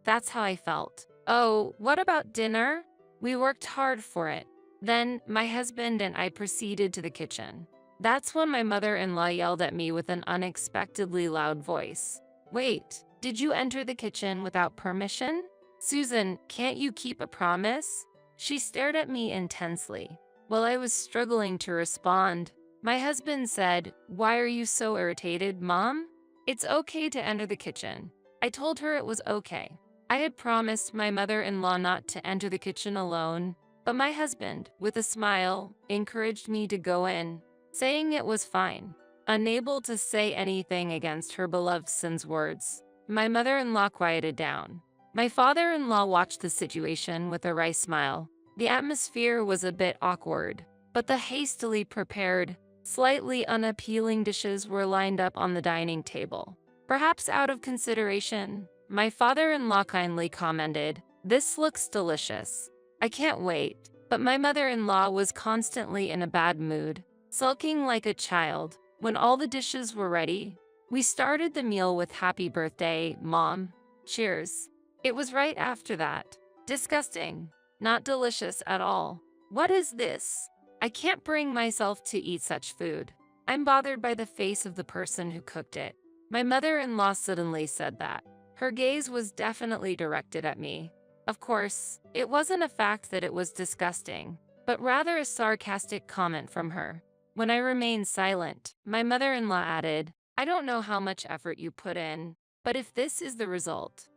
That's how I felt. "Oh, what about dinner?" We worked hard for it. Then, my husband and I proceeded to the kitchen. That's when my mother-in-law yelled at me with an unexpectedly loud voice. "Wait, did you enter the kitchen without permission? Susan, can't you keep a promise?" She stared at me intensely. While I was struggling to respond, my husband said, "Why are you so irritated, Mom? It's okay to enter the kitchen." I told her it was okay. I had promised my mother-in-law not to enter the kitchen alone, but my husband, with a smile, encouraged me to go in, saying it was fine. Unable to say anything against her beloved son's words, my mother-in-law quieted down. My father-in-law watched the situation with a wry smile. The atmosphere was a bit awkward, but the hastily prepared, slightly unappealing dishes were lined up on the dining table. Perhaps out of consideration, my father-in-law kindly commented, "This looks delicious. I can't wait." But my mother-in-law was constantly in a bad mood, sulking like a child. When all the dishes were ready, we started the meal with "Happy birthday, Mom. Cheers." It was right after that. Disgusting. Not delicious at all. What is this? I can't bring myself to eat such food. I'm bothered by the face of the person who cooked it. My mother-in-law suddenly said that. Her gaze was definitely directed at me. Of course, it wasn't a fact that it was disgusting, but rather a sarcastic comment from her. When I remained silent, my mother-in-law added, "I don't know how much effort you put in, but if this is the result,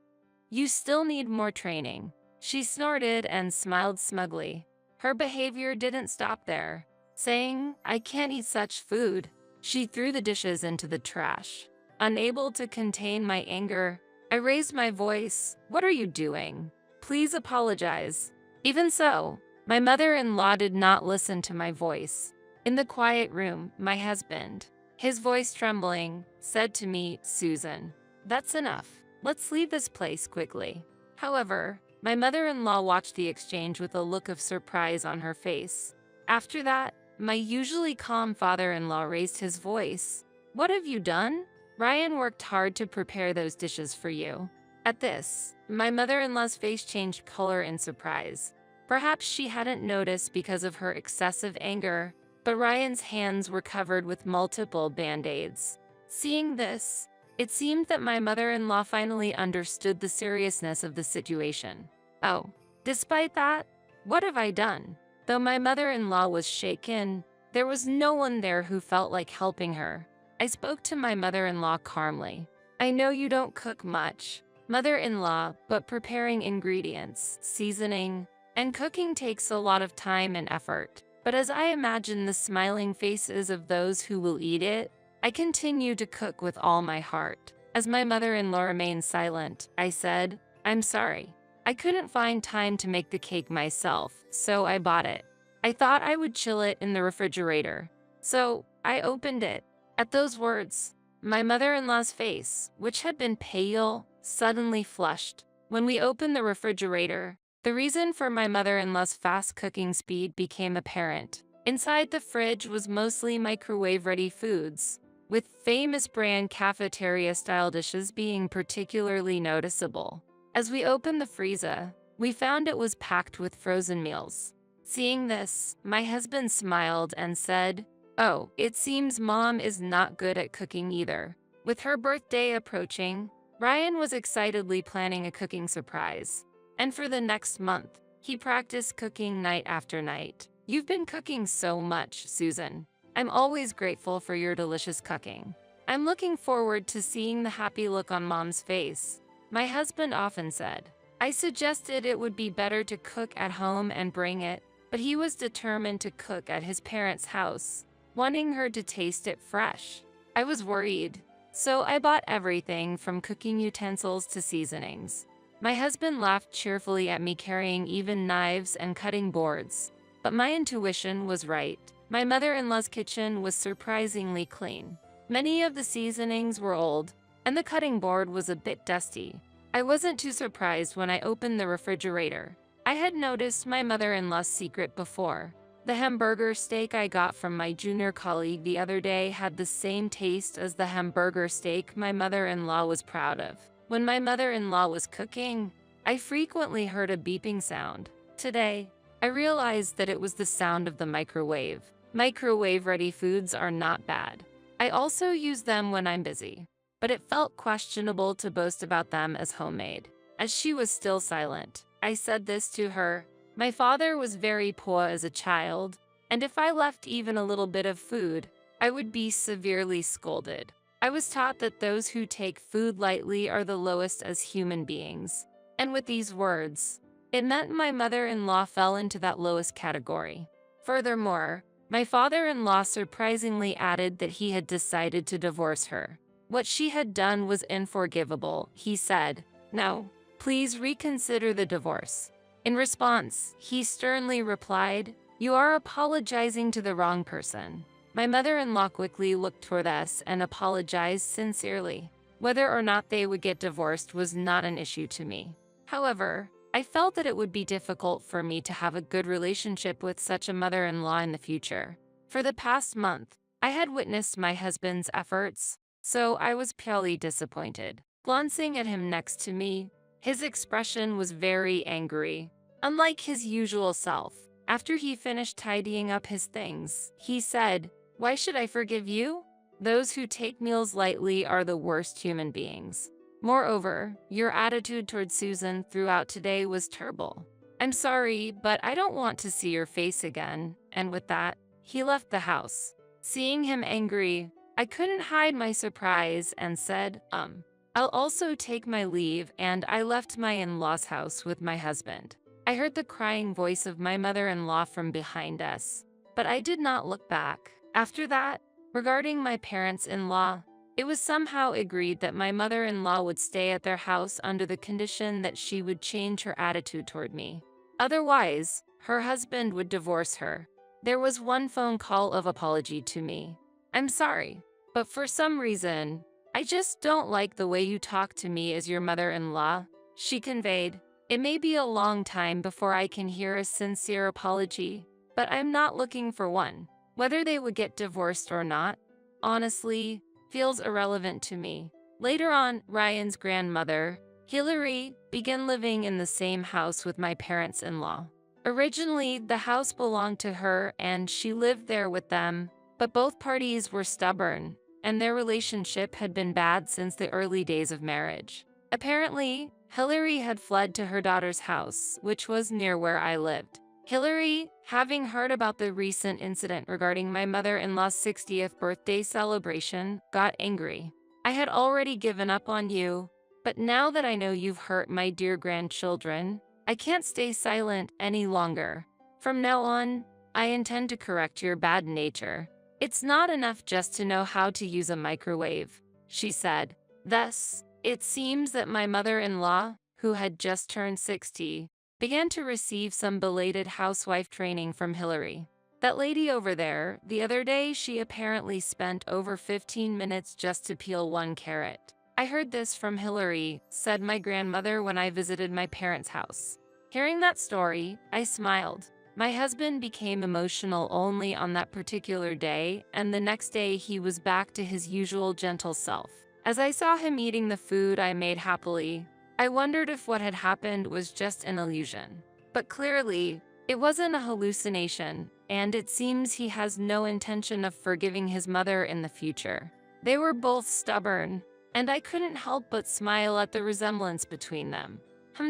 you still need more training." She snorted and smiled smugly. Her behavior didn't stop there. Saying, "I can't eat such food," she threw the dishes into the trash. Unable to contain my anger, I raised my voice. "What are you doing? Please apologize." Even so, my mother-in-law did not listen to my voice. In the quiet room, my husband, his voice trembling, said to me, "Susan, that's enough. Let's leave this place quickly." However, my mother-in-law watched the exchange with a look of surprise on her face. After that, my usually calm father-in-law raised his voice. "What have you done? Ryan worked hard to prepare those dishes for you. At this, my mother-in-law's face changed color in surprise. Perhaps she hadn't noticed because of her excessive anger, but Ryan's hands were covered with multiple band-aids. Seeing this, it seemed that my mother-in-law finally understood the seriousness of the situation. Oh, despite that, what have I done? Though my mother-in-law was shaken, there was no one there who felt like helping her. I spoke to my mother-in-law calmly. I know you don't cook much, mother-in-law, but preparing ingredients, seasoning, and cooking takes a lot of time and effort. But as I imagine the smiling faces of those who will eat it, I continue to cook with all my heart. As my mother-in-law remained silent, I said, I'm sorry. I couldn't find time to make the cake myself, so I bought it. I thought I would chill it in the refrigerator. So I opened it. At those words, my mother-in-law's face, which had been pale, suddenly flushed. When we opened the refrigerator, the reason for my mother-in-law's fast cooking speed became apparent. Inside the fridge was mostly microwave-ready foods, with famous brand cafeteria-style dishes being particularly noticeable. As we opened the freezer, we found it was packed with frozen meals. Seeing this, my husband smiled and said, "Oh, it seems Mom is not good at cooking either." With her birthday approaching, Ryan was excitedly planning a cooking surprise. And for the next month, he practiced cooking night after night. You've been cooking so much, Susan. I'm always grateful for your delicious cooking. I'm looking forward to seeing the happy look on Mom's face. My husband often said, I suggested it would be better to cook at home and bring it, but he was determined to cook at his parents' house, wanting her to taste it fresh. I was worried, so I bought everything from cooking utensils to seasonings. My husband laughed cheerfully at me carrying even knives and cutting boards, but my intuition was right. My mother-in-law's kitchen was surprisingly clean. Many of the seasonings were old, and the cutting board was a bit dusty. I wasn't too surprised when I opened the refrigerator. I had noticed my mother-in-law's secret before. The hamburger steak I got from my junior colleague the other day had the same taste as the hamburger steak my mother-in-law was proud of. When my mother-in-law was cooking, I frequently heard a beeping sound. Today, I realized that it was the sound of the microwave. Microwave-ready foods are not bad. I also use them when I'm busy, but it felt questionable to boast about them as homemade. As she was still silent, I said this to her. My father was very poor as a child, and if I left even a little bit of food, I would be severely scolded. I was taught that those who take food lightly are the lowest as human beings. And with these words, it meant my mother-in-law fell into that lowest category. Furthermore, my father-in-law surprisingly added that he had decided to divorce her. What she had done was unforgivable, he said. No, please reconsider the divorce. In response, he sternly replied, You are apologizing to the wrong person. My mother-in-law quickly looked toward us and apologized sincerely. Whether or not they would get divorced was not an issue to me. However, I felt that it would be difficult for me to have a good relationship with such a mother-in-law in the future. For the past month, I had witnessed my husband's efforts, so I was purely disappointed. Glancing at him next to me, his expression was very angry. Unlike his usual self, after he finished tidying up his things, he said, Why should I forgive you? Those who take meals lightly are the worst human beings. Moreover, your attitude towards Susan throughout today was terrible. I'm sorry, but I don't want to see your face again. And with that, he left the house. Seeing him angry, I couldn't hide my surprise and said, I'll also take my leave, and I left my in-laws' house with my husband. I heard the crying voice of my mother-in-law from behind us, but I did not look back. After that, regarding my parents-in-law, it was somehow agreed that my mother-in-law would stay at their house under the condition that she would change her attitude toward me. Otherwise, her husband would divorce her. There was one phone call of apology to me. I'm sorry, but for some reason, I just don't like the way you talk to me as your mother-in-law, she conveyed. It may be a long time before I can hear a sincere apology, but I'm not looking for one. Whether they would get divorced or not, honestly, feels irrelevant to me. Later on, Ryan's grandmother, Hillary began living in the same house with my parents-in-law. Originally, the house belonged to her and she lived there with them, but both parties were stubborn, and their relationship had been bad since the early days of marriage. Apparently, Hillary had fled to her daughter's house, which was near where I lived. Hillary, having heard about the recent incident regarding my mother-in-law's 60th birthday celebration, got angry. "I had already given up on you, but now that I know you've hurt my dear grandchildren, I can't stay silent any longer. From now on, I intend to correct your bad nature. It's not enough just to know how to use a microwave," she said. Thus, it seems that my mother-in-law, who had just turned 60, began to receive some belated housewife training from Hillary. That lady over there, the other day she apparently spent over 15 minutes just to peel one carrot. "I heard this from Hillary," said my grandmother when I visited my parents' house. Hearing that story, I smiled. My husband became emotional only on that particular day, and the next day he was back to his usual gentle self. As I saw him eating the food I made happily, I wondered if what had happened was just an illusion. But clearly, it wasn't a hallucination, and it seems he has no intention of forgiving his mother in the future. They were both stubborn, and I couldn't help but smile at the resemblance between them.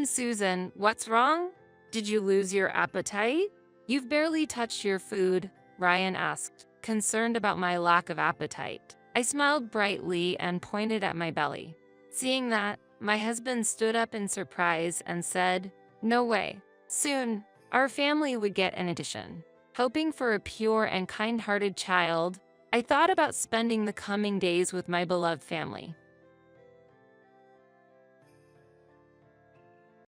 Susan, what's wrong? Did you lose your appetite? You've barely touched your food," Ryan asked, concerned about my lack of appetite. I smiled brightly and pointed at my belly. Seeing that, my husband stood up in surprise and said, "No way. Soon, our family would get an addition." Hoping for a pure and kind-hearted child, I thought about spending the coming days with my beloved family.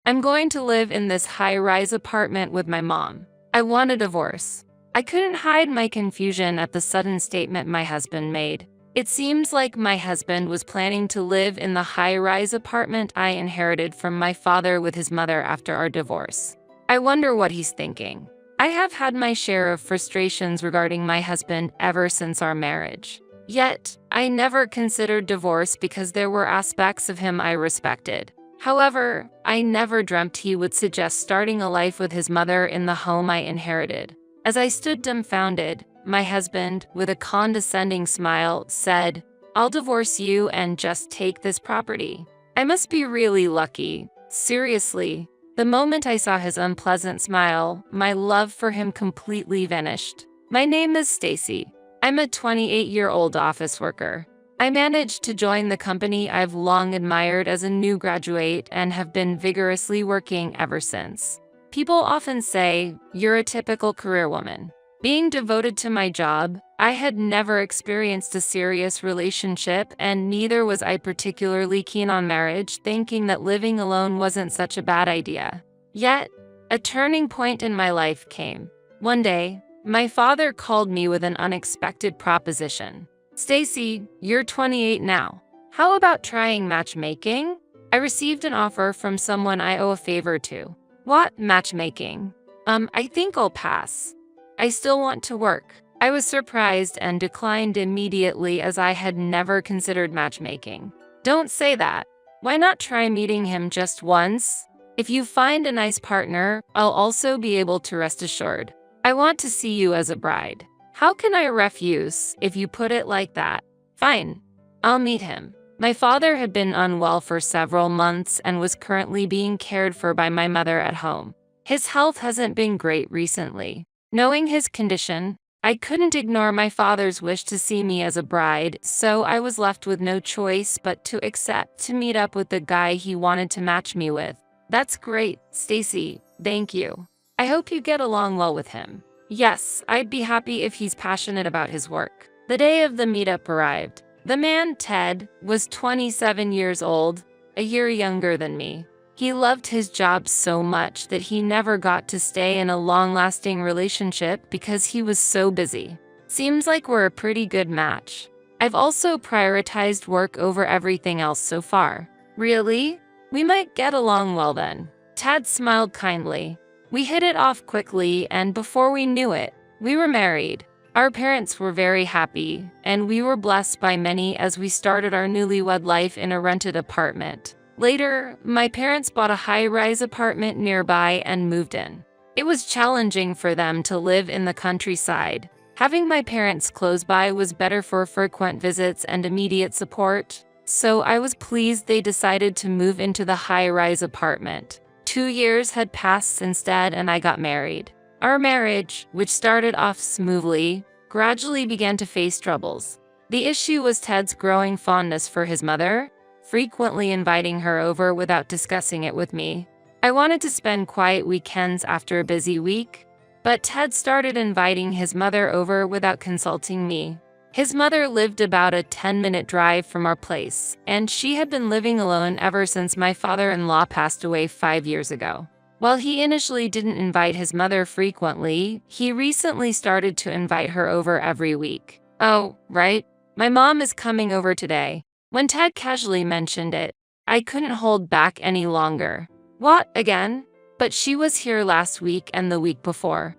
"I'm going to live in this high-rise apartment with my mom. I want a divorce." I couldn't hide my confusion at the sudden statement my husband made. It seems like my husband was planning to live in the high-rise apartment I inherited from my father with his mother after our divorce. I wonder what he's thinking. I have had my share of frustrations regarding my husband ever since our marriage. Yet, I never considered divorce because there were aspects of him I respected. However, I never dreamt he would suggest starting a life with his mother in the home I inherited. As I stood dumbfounded, my husband, with a condescending smile, said, "I'll divorce you and just take this property." I must be really lucky. Seriously. The moment I saw his unpleasant smile, my love for him completely vanished. "My name is Stacy. I'm a 28-year-old office worker. I managed to join the company I've long admired as a new graduate and have been vigorously working ever since. People often say, 'You're a typical career woman.' Being devoted to my job, I had never experienced a serious relationship, and neither was I particularly keen on marriage, thinking that living alone wasn't such a bad idea. Yet, a turning point in my life came. One day, my father called me with an unexpected proposition. "Stacy, you're 28 now. How about trying matchmaking?" I received an offer from someone I owe a favor to. "What, matchmaking? I think I'll pass. I still want to work." I was surprised and declined immediately as I had never considered matchmaking. "Don't say that. Why not try meeting him just once? If you find a nice partner, I'll also be able to rest assured. I want to see you as a bride." How can I refuse if you put it like that? Fine, I'll meet him. My father had been unwell for several months and was currently being cared for by my mother at home. His health hasn't been great recently. Knowing his condition, I couldn't ignore my father's wish to see me as a bride, so I was left with no choice but to accept to meet up with the guy he wanted to match me with. "That's great, Stacy. Thank you. I hope you get along well with him." Yes, I'd be happy if he's passionate about his work. The day of the meetup arrived. The man, Ted, was 27 years old, a year younger than me. He loved his job so much that he never got to stay in a long-lasting relationship because he was so busy. Seems like we're a pretty good match. I've also prioritized work over everything else so far. Really? We might get along well then. Ted smiled kindly. We hit it off quickly, and before we knew it, we were married. Our parents were very happy, and we were blessed by many as we started our newlywed life in a rented apartment. Later, my parents bought a high-rise apartment nearby and moved in. It was challenging for them to live in the countryside. Having my parents close by was better for frequent visits and immediate support, so I was pleased they decided to move into the high-rise apartment. 2 years had passed since Dad and I got married. Our marriage, which started off smoothly, gradually began to face troubles. The issue was Ted's growing fondness for his mother, frequently inviting her over without discussing it with me. I wanted to spend quiet weekends after a busy week, but Ted started inviting his mother over without consulting me. His mother lived about a 10-minute drive from our place, and she had been living alone ever since my father-in-law passed away 5 years ago. While he initially didn't invite his mother frequently, he recently started to invite her over every week. "Oh, right. My mom is coming over today." When Ted casually mentioned it, I couldn't hold back any longer. "What, again?" "But she was here last week and the week before.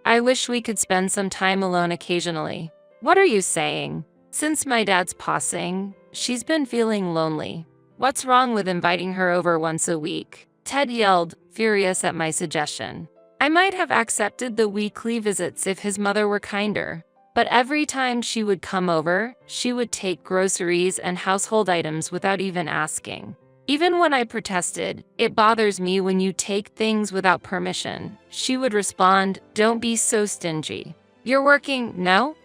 I wish we could spend some time alone occasionally." "What are you saying?" "Since my dad's passing, she's been feeling lonely." "What's wrong with inviting her over once a week?" Ted yelled, furious at my suggestion. I might have accepted the weekly visits if his mother were kinder, but every time she would come over, she would take groceries and household items without even asking. Even when I protested, "It bothers me when you take things without permission," she would respond, "Don't be so stingy. You're working, no?"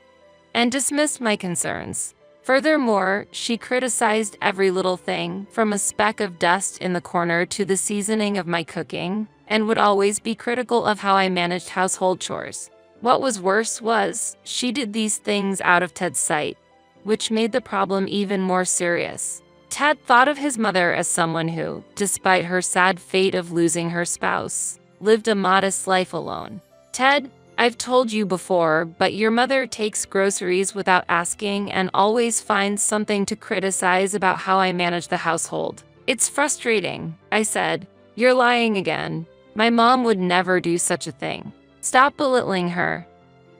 and dismissed my concerns. Furthermore, she criticized every little thing, from a speck of dust in the corner to the seasoning of my cooking, and would always be critical of how I managed household chores. What was worse was, she did these things out of Ted's sight, which made the problem even more serious. Ted thought of his mother as someone who, despite her sad fate of losing her spouse, lived a modest life alone. "Ted, I've told you before, but your mother takes groceries without asking and always finds something to criticize about how I manage the household. It's frustrating," I said. "You're lying again. My mom would never do such a thing. Stop belittling her."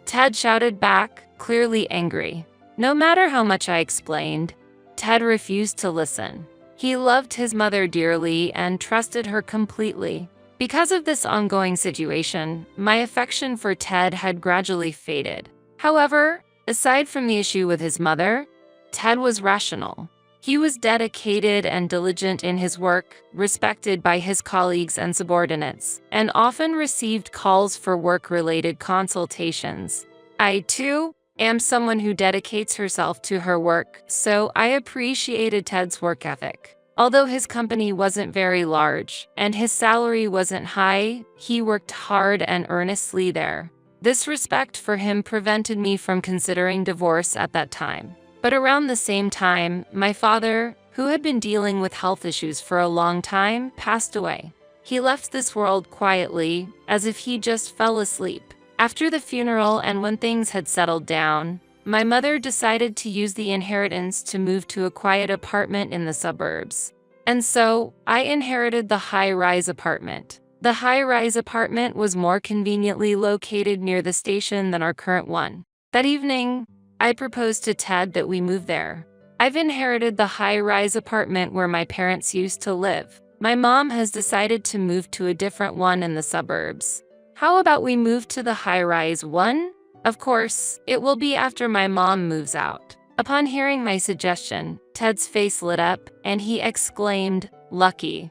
Ted shouted back, clearly angry. No matter how much I explained, Ted refused to listen. He loved his mother dearly and trusted her completely. Because of this ongoing situation, my affection for Ted had gradually faded. However, aside from the issue with his mother, Ted was rational. He was dedicated and diligent in his work, respected by his colleagues and subordinates, and often received calls for work-related consultations. I, too, am someone who dedicates herself to her work, so I appreciated Ted's work ethic. Although his company wasn't very large, and his salary wasn't high, he worked hard and earnestly there. This respect for him prevented me from considering divorce at that time. But around the same time, my father, who had been dealing with health issues for a long time, passed away. He left this world quietly, as if he just fell asleep. After the funeral and when things had settled down, my mother decided to use the inheritance to move to a quiet apartment in the suburbs. And so, I inherited the high-rise apartment. The high-rise apartment was more conveniently located near the station than our current one. That evening, I proposed to Ted that we move there. "I've inherited the high-rise apartment where my parents used to live. My mom has decided to move to a different one in the suburbs. How about we move to the high-rise one? Of course, it will be after my mom moves out." Upon hearing my suggestion, Ted's face lit up, and he exclaimed, "Lucky,"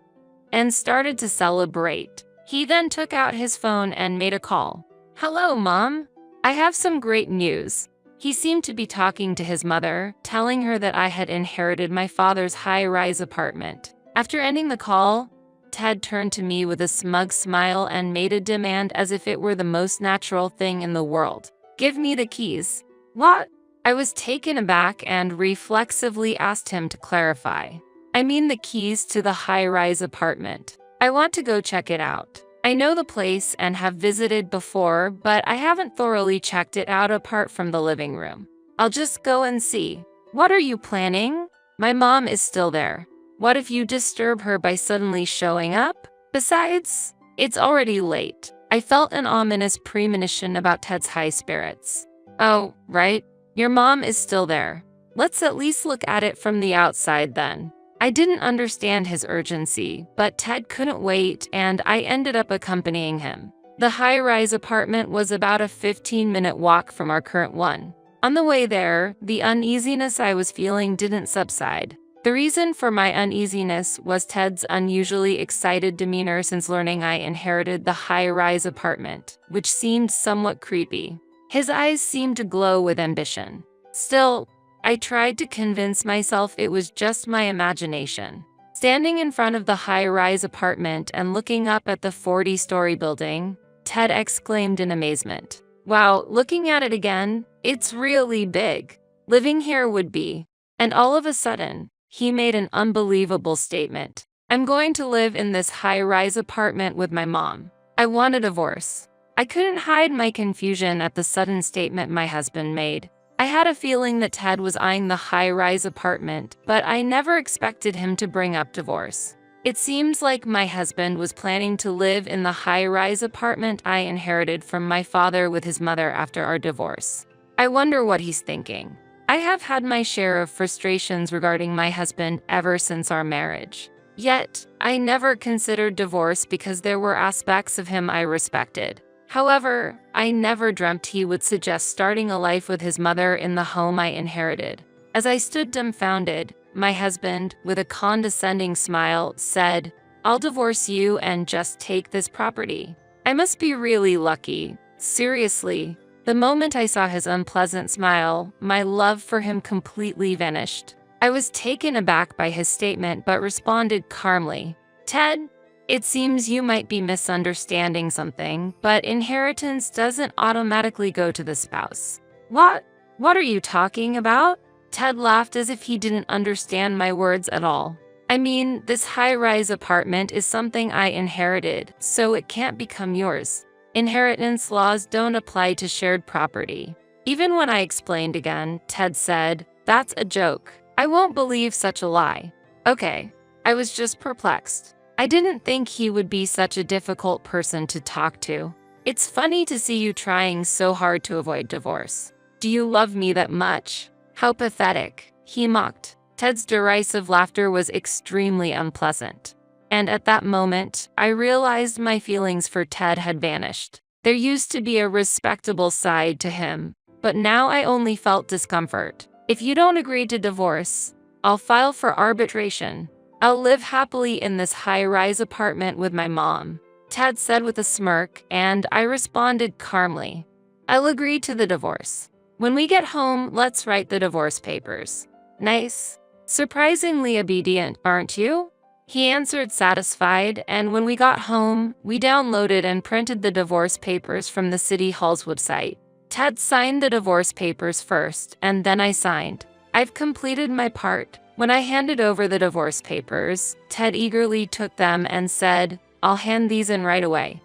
and started to celebrate. He then took out his phone and made a call. "Hello, Mom. I have some great news." He seemed to be talking to his mother, telling her that I had inherited my father's high-rise apartment. After ending the call, Ted turned to me with a smug smile and made a demand as if it were the most natural thing in the world. "Give me the keys." "What?" I was taken aback and reflexively asked him to clarify. "I mean the keys to the high-rise apartment. I want to go check it out. I know the place and have visited before, but I haven't thoroughly checked it out apart from the living room. I'll just go and see." "What are you planning?" "My mom is still there. What if you disturb her by suddenly showing up? Besides, it's already late." I felt an ominous premonition about Ted's high spirits. "Oh, right. Your mom is still there. Let's at least look at it from the outside then." I didn't understand his urgency, but Ted couldn't wait and I ended up accompanying him. The high-rise apartment was about a 15-minute walk from our current one. On the way there, the uneasiness I was feeling didn't subside. The reason for my uneasiness was Ted's unusually excited demeanor since learning I inherited the high-rise apartment, which seemed somewhat creepy. His eyes seemed to glow with ambition. Still, I tried to convince myself it was just my imagination. Standing in front of the high-rise apartment and looking up at the 40-story building, Ted exclaimed in amazement. "Wow, looking at it again, it's really big. Living here would be." And all of a sudden, he made an unbelievable statement. "I'm going to live in this high-rise apartment with my mom. I want a divorce." I couldn't hide my confusion at the sudden statement my husband made. I had a feeling that Ted was eyeing the high-rise apartment, but I never expected him to bring up divorce. It seems like my husband was planning to live in the high-rise apartment I inherited from my father with his mother after our divorce. I wonder what he's thinking. I have had my share of frustrations regarding my husband ever since our marriage. Yet, I never considered divorce because there were aspects of him I respected. However, I never dreamt he would suggest starting a life with his mother in the home I inherited. As I stood dumbfounded, my husband, with a condescending smile, said, "I'll divorce you and just take this property." I must be really lucky. Seriously. The moment I saw his unpleasant smile, my love for him completely vanished. I was taken aback by his statement but responded calmly, "Ted, it seems you might be misunderstanding something, but inheritance doesn't automatically go to the spouse." What? What are you talking about? Ted laughed as if he didn't understand my words at all. "I mean, this high-rise apartment is something I inherited, so it can't become yours. Inheritance laws don't apply to shared property." Even when I explained again, Ted said, "That's a joke. I won't believe such a lie." Okay, I was just perplexed. I didn't think he would be such a difficult person to talk to. "It's funny to see you trying so hard to avoid divorce. Do you love me that much? How pathetic," he mocked. Ted's derisive laughter was extremely unpleasant. And at that moment, I realized my feelings for Ted had vanished. There used to be a respectable side to him, but now I only felt discomfort. "If you don't agree to divorce, I'll file for arbitration. I'll live happily in this high-rise apartment with my mom," Ted said with a smirk, and I responded calmly, "I'll agree to the divorce. When we get home, let's write the divorce papers." "Nice. Surprisingly obedient, aren't you?" He answered satisfied, and when we got home, we downloaded and printed the divorce papers from the City Hall's website. Ted signed the divorce papers first, and then I signed. I've completed my part. When I handed over the divorce papers, Ted eagerly took them and said, "I'll hand these in right away,"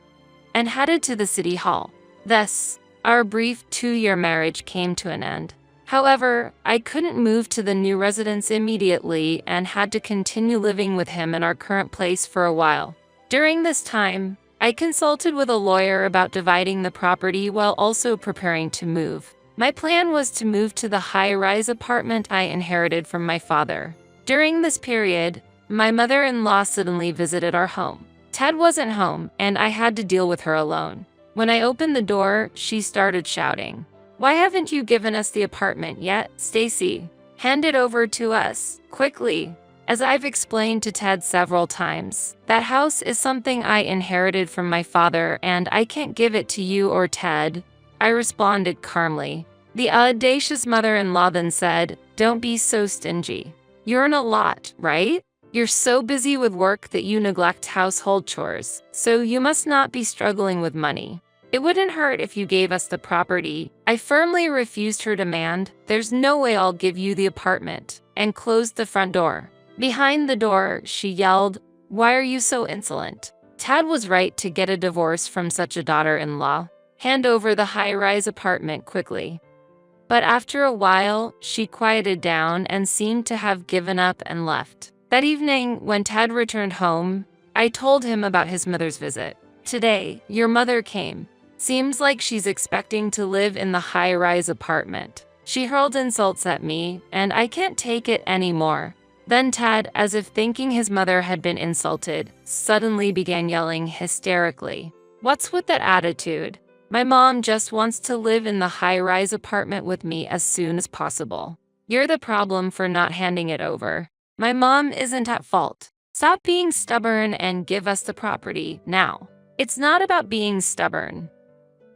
and headed to the City Hall. Thus, our brief 2-year marriage came to an end. However, I couldn't move to the new residence immediately and had to continue living with him in our current place for a while. During this time, I consulted with a lawyer about dividing the property while also preparing to move. My plan was to move to the high-rise apartment I inherited from my father. During this period, my mother-in-law suddenly visited our home. Ted wasn't home, and I had to deal with her alone. When I opened the door, she started shouting, "Why haven't you given us the apartment yet, Stacy? Hand it over to us, quickly." As I've explained to Ted several times, that house is something I inherited from my father and I can't give it to you or Ted, I responded calmly. The audacious mother-in-law then said, "Don't be so stingy. You earn a lot, right? You're so busy with work that you neglect household chores, so you must not be struggling with money. It wouldn't hurt if you gave us the property." I firmly refused her demand. "There's no way I'll give you the apartment," and closed the front door. Behind the door, she yelled, "Why are you so insolent? Ted was right to get a divorce from such a daughter-in-law. Hand over the high-rise apartment quickly." But after a while, she quieted down and seemed to have given up and left. That evening, when Ted returned home, I told him about his mother's visit. "Today, your mother came. Seems like she's expecting to live in the high-rise apartment. She hurled insults at me, and I can't take it anymore. Then Ted, as if thinking his mother had been insulted, suddenly began yelling hysterically. "What's with that attitude? My mom just wants to live in the high-rise apartment with me as soon as possible. You're the problem for not handing it over. My mom isn't at fault. Stop being stubborn and give us the property now." It's not about being stubborn.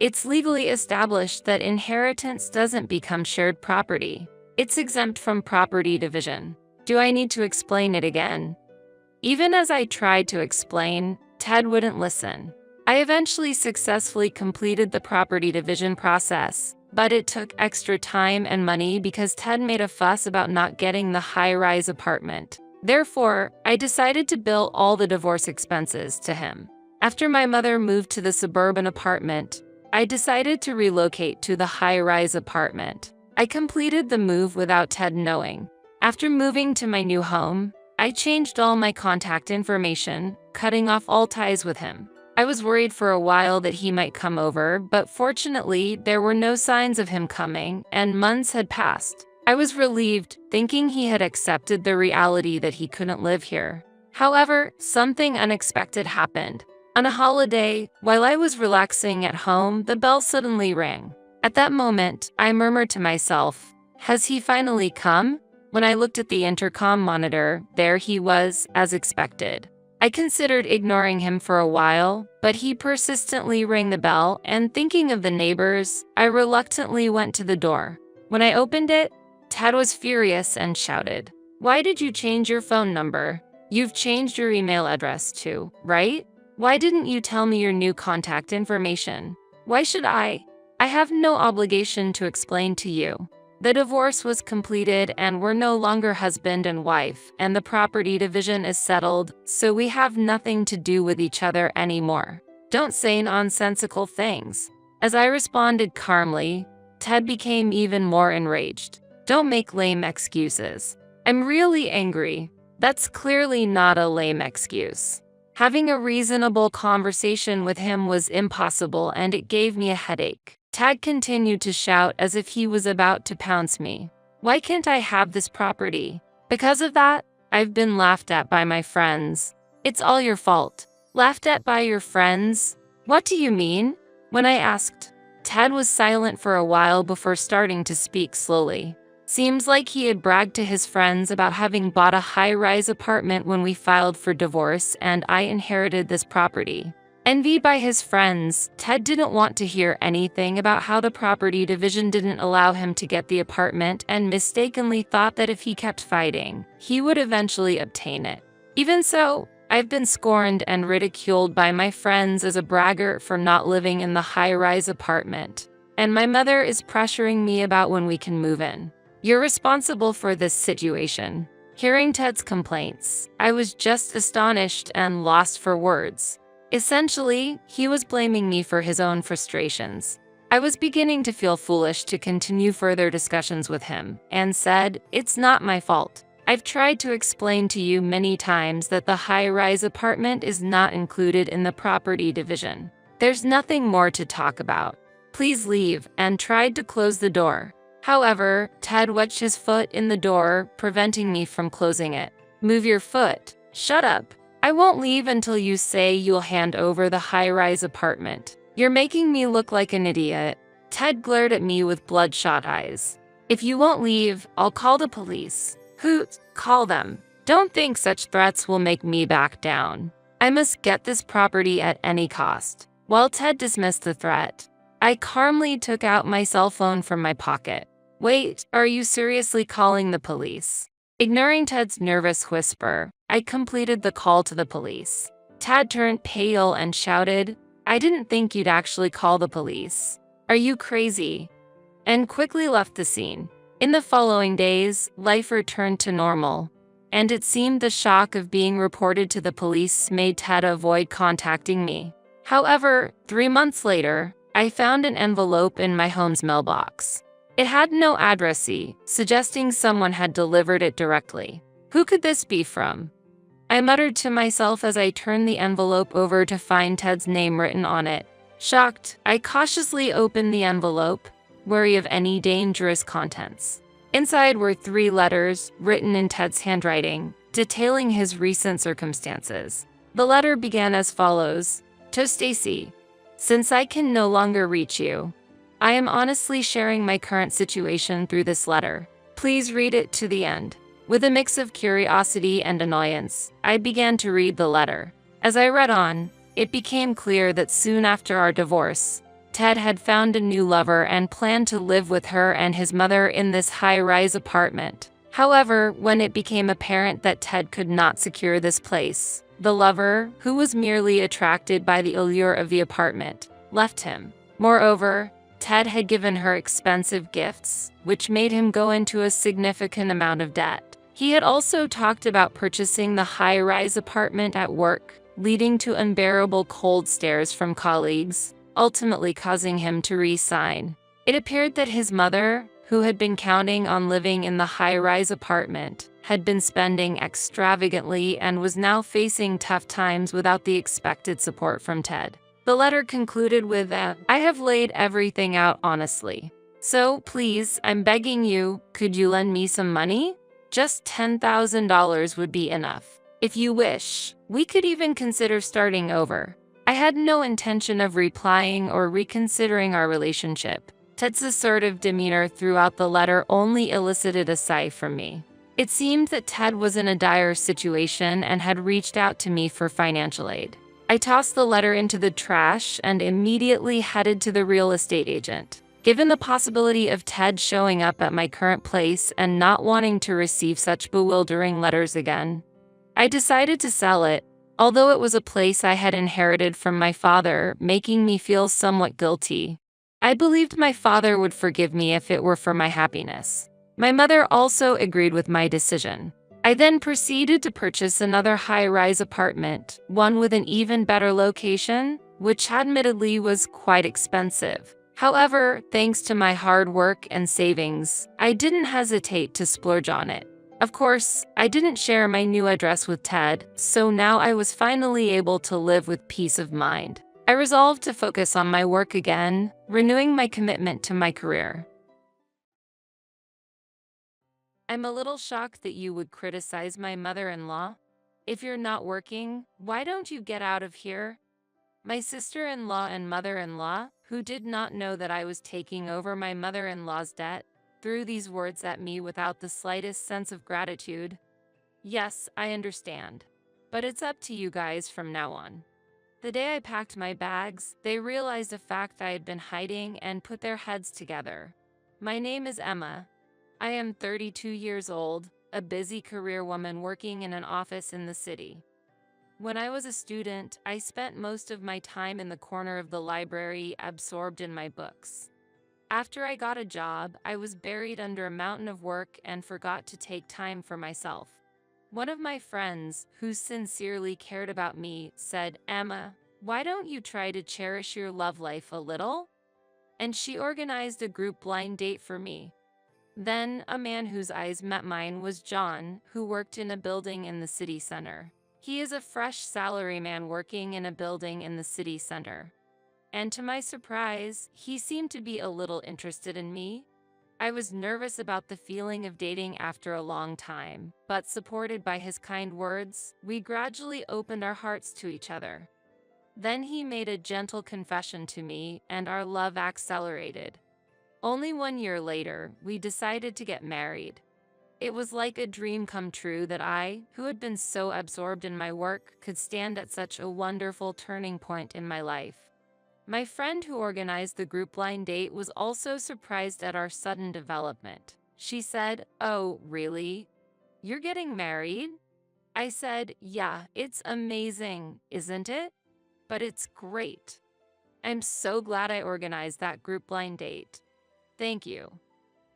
It's legally established that inheritance doesn't become shared property. It's exempt from property division. Do I need to explain it again? Even as I tried to explain, Ted wouldn't listen. I eventually successfully completed the property division process, but it took extra time and money because Ted made a fuss about not getting the high-rise apartment. Therefore, I decided to bill all the divorce expenses to him. After my mother moved to the suburban apartment, I decided to relocate to the high-rise apartment. I completed the move without Ted knowing. After moving to my new home, I changed all my contact information, cutting off all ties with him. I was worried for a while that he might come over, but fortunately, there were no signs of him coming, and months had passed. I was relieved, thinking he had accepted the reality that he couldn't live here. However, something unexpected happened. On a holiday, while I was relaxing at home, the bell suddenly rang. At that moment, I murmured to myself, "Has he finally come?" When I looked at the intercom monitor, there he was, as expected. I considered ignoring him for a while, but he persistently rang the bell, and thinking of the neighbors, I reluctantly went to the door. When I opened it, Ted was furious and shouted, "Why did you change your phone number? You've changed your email address too, right? Why didn't you tell me your new contact information? Why should I? I have no obligation to explain to you." The divorce was completed and we're no longer husband and wife, and the property division is settled, so we have nothing to do with each other anymore. Don't say nonsensical things. As I responded calmly, Ted became even more enraged. "Don't make lame excuses." "I'm really angry." "That's clearly not a lame excuse." Having a reasonable conversation with him was impossible, and it gave me a headache. Ted continued to shout as if he was about to pounce me. "Why can't I have this property? Because of that, I've been laughed at by my friends." "It's all your fault." "Laughed at by your friends? What do you mean?" When I asked, Ted was silent for a while before starting to speak slowly. Seems like he had bragged to his friends about having bought a high-rise apartment when we filed for divorce and I inherited this property. Envied by his friends, Ted didn't want to hear anything about how the property division didn't allow him to get the apartment and mistakenly thought that if he kept fighting, he would eventually obtain it. Even so, I've been scorned and ridiculed by my friends as a braggart for not living in the high-rise apartment, and my mother is pressuring me about when we can move in. "You're responsible for this situation." Hearing Ted's complaints, I was just astonished and lost for words. Essentially, he was blaming me for his own frustrations. I was beginning to feel foolish to continue further discussions with him, and said, "It's not my fault. I've tried to explain to you many times that the high-rise apartment is not included in the property division. There's nothing more to talk about. Please leave," and tried to close the door. However, Ted wedged his foot in the door, preventing me from closing it. "Move your foot." "Shut up. I won't leave until you say you'll hand over the high-rise apartment. You're making me look like an idiot." Ted glared at me with bloodshot eyes. "If you won't leave, I'll call the police." "Hoot, call them. Don't think such threats will make me back down. I must get this property at any cost." While Ted dismissed the threat, I calmly took out my cell phone from my pocket. "Wait, are you seriously calling the police?" Ignoring Ted's nervous whisper, I completed the call to the police. Ted turned pale and shouted, "I didn't think you'd actually call the police. Are you crazy?" and quickly left the scene. In the following days, life returned to normal, and it seemed the shock of being reported to the police made Ted avoid contacting me. However, 3 months later, I found an envelope in my home's mailbox. It had no addressee, suggesting someone had delivered it directly. Who could this be from? I muttered to myself as I turned the envelope over to find Ted's name written on it. Shocked, I cautiously opened the envelope, wary of any dangerous contents. Inside were 3 letters written in Ted's handwriting, detailing his recent circumstances. The letter began as follows: To Stacy, since I can no longer reach you, I am honestly sharing my current situation through this letter. Please read it to the end. With a mix of curiosity and annoyance, I began to read the letter. As I read on, it became clear that soon after our divorce, Ted had found a new lover and planned to live with her and his mother in this high-rise apartment. However, when it became apparent that Ted could not secure this place, the lover, who was merely attracted by the allure of the apartment, left him. Moreover, Ted had given her expensive gifts, which made him go into a significant amount of debt. He had also talked about purchasing the high-rise apartment at work, leading to unbearable cold stares from colleagues, ultimately causing him to resign. It appeared that his mother, who had been counting on living in the high-rise apartment, had been spending extravagantly and was now facing tough times without the expected support from Ted. The letter concluded with I have laid everything out honestly. So, please, I'm begging you, could you lend me some money? Just $10,000 would be enough. If you wish, we could even consider starting over. I had no intention of replying or reconsidering our relationship. Ted's assertive demeanor throughout the letter only elicited a sigh from me. It seemed that Ted was in a dire situation and had reached out to me for financial aid. I tossed the letter into the trash and immediately headed to the real estate agent. Given the possibility of Ted showing up at my current place and not wanting to receive such bewildering letters again, I decided to sell it, although it was a place I had inherited from my father, making me feel somewhat guilty. I believed my father would forgive me if it were for my happiness. My mother also agreed with my decision. I then proceeded to purchase another high-rise apartment, one with an even better location, which admittedly was quite expensive. However, thanks to my hard work and savings, I didn't hesitate to splurge on it. Of course, I didn't share my new address with Ted, so now I was finally able to live with peace of mind. I resolved to focus on my work again, renewing my commitment to my career. I'm a little shocked that you would criticize my mother-in-law. If you're not working, why don't you get out of here? My sister-in-law and mother-in-law, who did not know that I was taking over my mother-in-law's debt, threw these words at me without the slightest sense of gratitude. Yes, I understand. But it's up to you guys from now on. The day I packed my bags, they realized a fact I had been hiding and put their heads together. My name is Emma. I am 32 years old, a busy career woman working in an office in the city. When I was a student, I spent most of my time in the corner of the library, absorbed in my books. After I got a job, I was buried under a mountain of work and forgot to take time for myself. One of my friends, who sincerely cared about me, said, "Emma, why don't you try to cherish your love life a little?" And she organized a group blind date for me. Then, a man whose eyes met mine was John, who worked in a building in the city center. He is a fresh salaryman working in a building in the city center. And to my surprise, he seemed to be a little interested in me. I was nervous about the feeling of dating after a long time, but supported by his kind words, we gradually opened our hearts to each other. Then he made a gentle confession to me, and our love accelerated. Only 1 year later, we decided to get married. It was like a dream come true that I, who had been so absorbed in my work, could stand at such a wonderful turning point in my life. My friend who organized the group blind date was also surprised at our sudden development. She said, "Oh, really? You're getting married?" I said, "Yeah, it's amazing, isn't it? But it's great. I'm so glad I organized that group blind date. Thank you.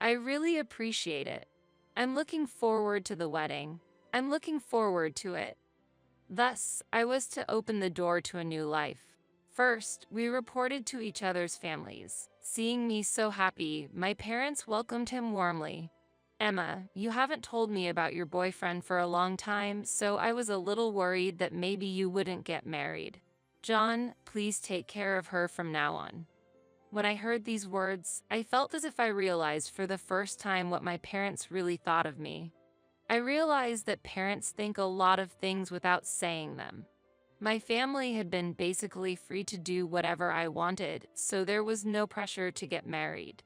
I really appreciate it. I'm looking forward to the wedding. I'm looking forward to it." Thus, I was to open the door to a new life. First, we reported to each other's families. Seeing me so happy, my parents welcomed him warmly. "Emma, you haven't told me about your boyfriend for a long time, so I was a little worried that maybe you wouldn't get married. John, please take care of her from now on." When I heard these words, I felt as if I realized for the first time what my parents really thought of me. I realized that parents think a lot of things without saying them. My family had been basically free to do whatever I wanted, so there was no pressure to get married.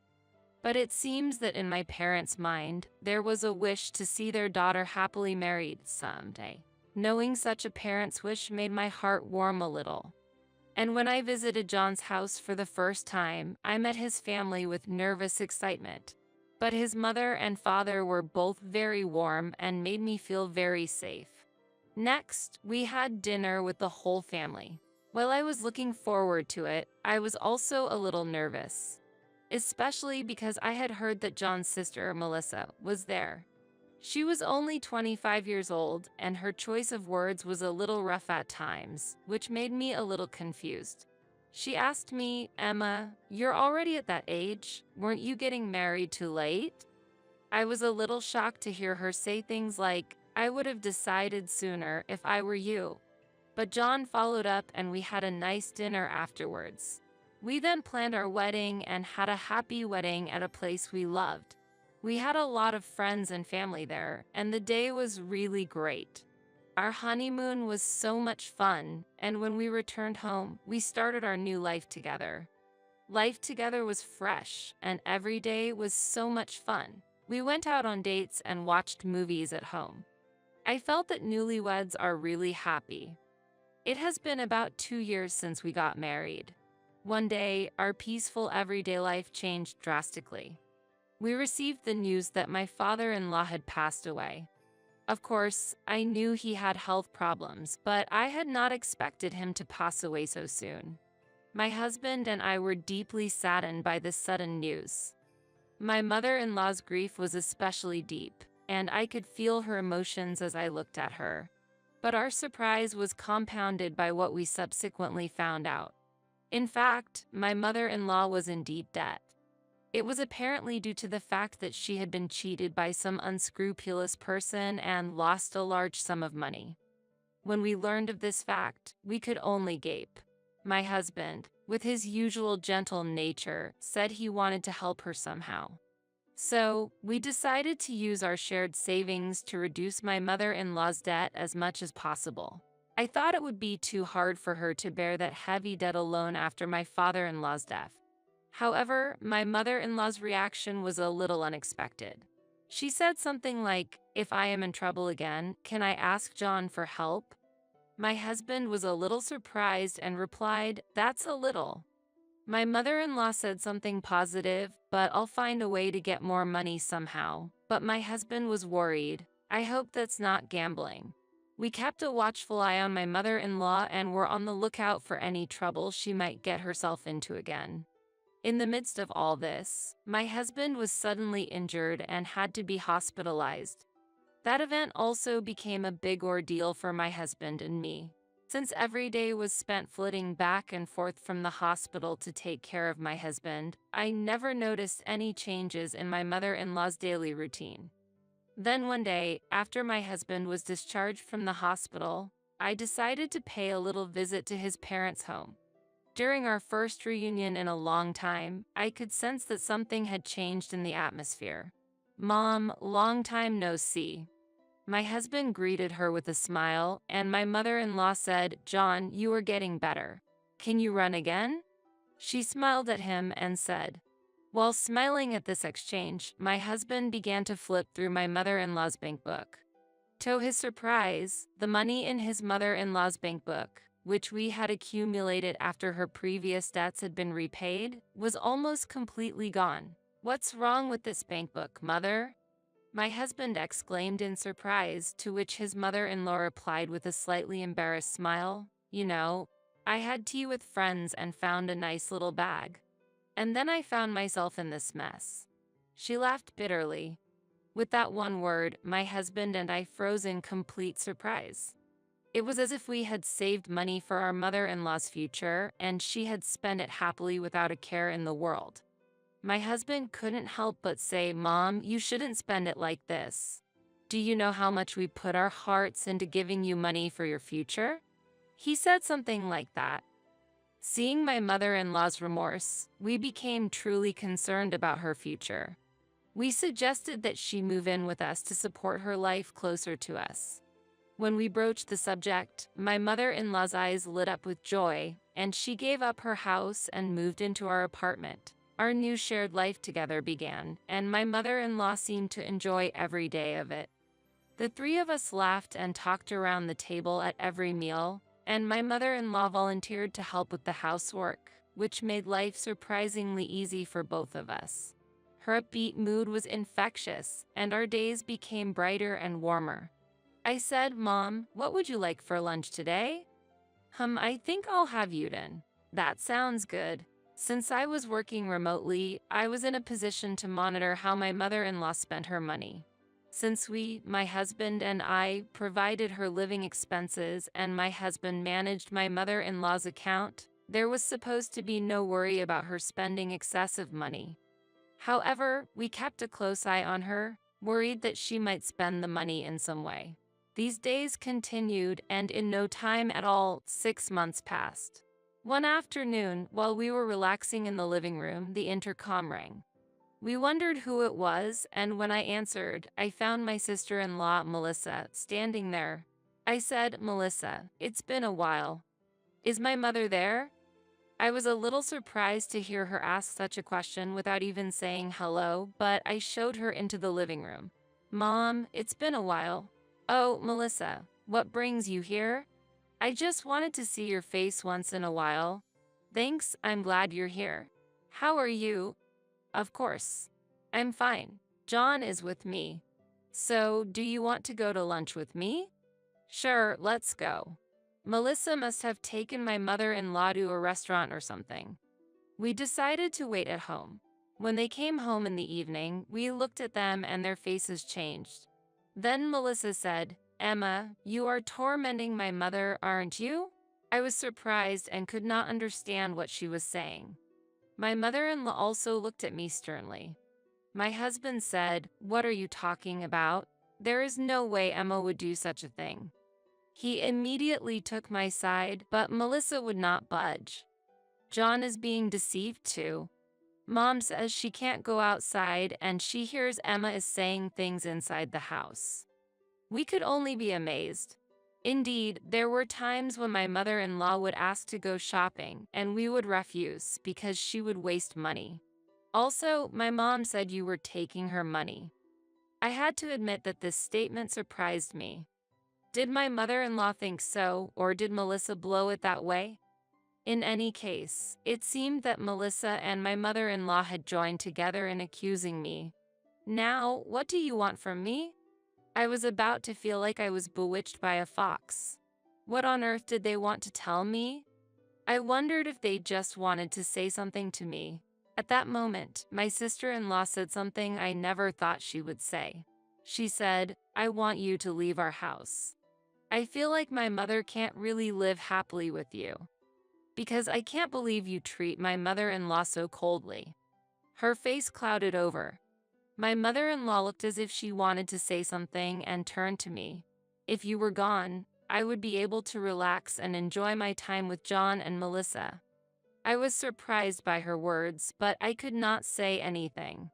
But it seems that in my parents' mind, there was a wish to see their daughter happily married someday. Knowing such a parent's wish made my heart warm a little. And when I visited John's house for the first time, I met his family with nervous excitement. But his mother and father were both very warm and made me feel very safe. Next, we had dinner with the whole family. While I was looking forward to it, I was also a little nervous, especially because I had heard that John's sister, Melissa, was there. She was only 25 years old, and her choice of words was a little rough at times, which made me a little confused. She asked me, "Emma, you're already at that age. Weren't you getting married too late?" I was a little shocked to hear her say things like, "I would have decided sooner if I were you." But John followed up and we had a nice dinner afterwards. We then planned our wedding and had a happy wedding at a place we loved. We had a lot of friends and family there, and the day was really great. Our honeymoon was so much fun, and when we returned home, we started our new life together. Life together was fresh, and every day was so much fun. We went out on dates and watched movies at home. I felt that newlyweds are really happy. It has been about 2 years since we got married. One day, our peaceful everyday life changed drastically. We received the news that my father-in-law had passed away. Of course, I knew he had health problems, but I had not expected him to pass away so soon. My husband and I were deeply saddened by this sudden news. My mother-in-law's grief was especially deep, and I could feel her emotions as I looked at her. But our surprise was compounded by what we subsequently found out. In fact, my mother-in-law was in deep debt. It was apparently due to the fact that she had been cheated by some unscrupulous person and lost a large sum of money. When we learned of this fact, we could only gape. My husband, with his usual gentle nature, said he wanted to help her somehow. So, we decided to use our shared savings to reduce my mother-in-law's debt as much as possible. I thought it would be too hard for her to bear that heavy debt alone after my father-in-law's death. However, my mother-in-law's reaction was a little unexpected. She said something like, "If I am in trouble again, can I ask John for help?" My husband was a little surprised and replied, "That's a little." My mother-in-law said something positive, "But I'll find a way to get more money somehow." But my husband was worried. "I hope that's not gambling." We kept a watchful eye on my mother-in-law and were on the lookout for any trouble she might get herself into again. In the midst of all this, my husband was suddenly injured and had to be hospitalized. That event also became a big ordeal for my husband and me. Since every day was spent flitting back and forth from the hospital to take care of my husband, I never noticed any changes in my mother-in-law's daily routine. Then one day, after my husband was discharged from the hospital, I decided to pay a little visit to his parents' home. During our first reunion in a long time, I could sense that something had changed in the atmosphere. "Mom, long time no see." My husband greeted her with a smile, and my mother-in-law said, "John, you are getting better. Can you run again?" She smiled at him and said. While smiling at this exchange, my husband began to flip through my mother-in-law's bank book. To his surprise, the money in his mother-in-law's bank book, which we had accumulated after her previous debts had been repaid, was almost completely gone. "What's wrong with this bank book, Mother?" my husband exclaimed in surprise, to which his mother-in-law replied with a slightly embarrassed smile, "You know, I had tea with friends and found a nice little bag. And then I found myself in this mess." She laughed bitterly. With that one word, my husband and I froze in complete surprise. It was as if we had saved money for our mother-in-law's future, and she had spent it happily without a care in the world. My husband couldn't help but say, "Mom, you shouldn't spend it like this. Do you know how much we put our hearts into giving you money for your future?" He said something like that. Seeing my mother-in-law's remorse, we became truly concerned about her future. We suggested that she move in with us to support her life closer to us. When we broached the subject, my mother-in-law's eyes lit up with joy, and she gave up her house and moved into our apartment. Our new shared life together began, and my mother-in-law seemed to enjoy every day of it. The three of us laughed and talked around the table at every meal, and my mother-in-law volunteered to help with the housework, which made life surprisingly easy for both of us. Her upbeat mood was infectious, and our days became brighter and warmer. I said, "Mom, what would you like for lunch today?" I think I'll have udon." "That sounds good." Since I was working remotely, I was in a position to monitor how my mother-in-law spent her money. Since my husband and I, provided her living expenses and my husband managed my mother-in-law's account, there was supposed to be no worry about her spending excessive money. However, we kept a close eye on her, worried that she might spend the money in some way. These days continued, and in no time at all, 6 months passed. One afternoon, while we were relaxing in the living room, the intercom rang. We wondered who it was, and when I answered, I found my sister-in-law, Melissa, standing there. I said, "Melissa, it's been a while. Is my mother there?" I was a little surprised to hear her ask such a question without even saying hello, but I showed her into the living room. "Mom, it's been a while." "Oh, Melissa, what brings you here?" "I just wanted to see your face once in a while." "Thanks, I'm glad you're here. How are you?" "Of course. I'm fine. John is with me." "So, do you want to go to lunch with me?" "Sure, let's go." Melissa must have taken my mother-in-law to a restaurant or something. We decided to wait at home. When they came home in the evening, we looked at them and their faces changed. Then Melissa said, "Emma, you are tormenting my mother, aren't you?" I was surprised and could not understand what she was saying. My mother-in-law also looked at me sternly. My husband said, "What are you talking about? There is no way Emma would do such a thing." He immediately took my side, but Melissa would not budge. "John is being deceived too. Mom says she can't go outside and she hears Emma is saying things inside the house." We could only be amazed. Indeed, there were times when my mother-in-law would ask to go shopping and we would refuse because she would waste money. Also, my mom said you were taking her money. I had to admit that this statement surprised me. Did my mother-in-law think so, or did Melissa blow it that way? In any case, it seemed that Melissa and my mother-in-law had joined together in accusing me. "Now, what do you want from me?" I was about to feel like I was bewitched by a fox. What on earth did they want to tell me? I wondered if they just wanted to say something to me. At that moment, my sister-in-law said something I never thought she would say. She said, "I want you to leave our house. I feel like my mother can't really live happily with you. Because I can't believe you treat my mother-in-law so coldly." Her face clouded over. My mother-in-law looked as if she wanted to say something and turned to me. "If you were gone, I would be able to relax and enjoy my time with John and Melissa." I was surprised by her words, but I could not say anything.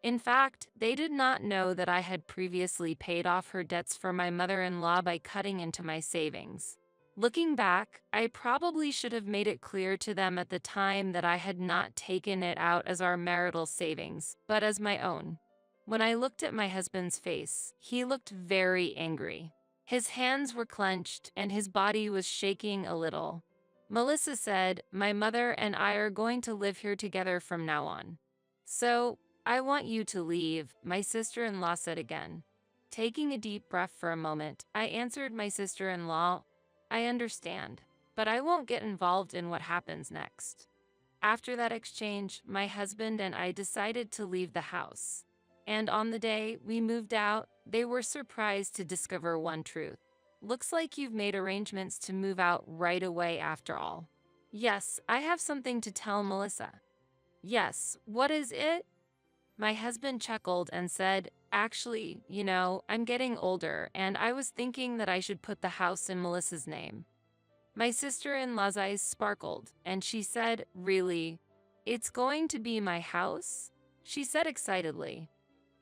In fact, they did not know that I had previously paid off her debts for my mother-in-law by cutting into my savings. Looking back, I probably should have made it clear to them at the time that I had not taken it out as our marital savings, but as my own. When I looked at my husband's face, he looked very angry. His hands were clenched and his body was shaking a little. Melissa said, "My mother and I are going to live here together from now on. So, I want you to leave," my sister-in-law said again. Taking a deep breath for a moment, I answered my sister-in-law, "I understand, but I won't get involved in what happens next." After that exchange, my husband and I decided to leave the house. And on the day we moved out, they were surprised to discover one truth. "Looks like you've made arrangements to move out right away after all." "Yes, I have something to tell Melissa." "Yes, what is it?" My husband chuckled and said, "Actually, I'm getting older and I was thinking that I should put the house in Melissa's name." My sister-in-law's eyes sparkled, and she said, "Really? It's going to be my house?" she said excitedly.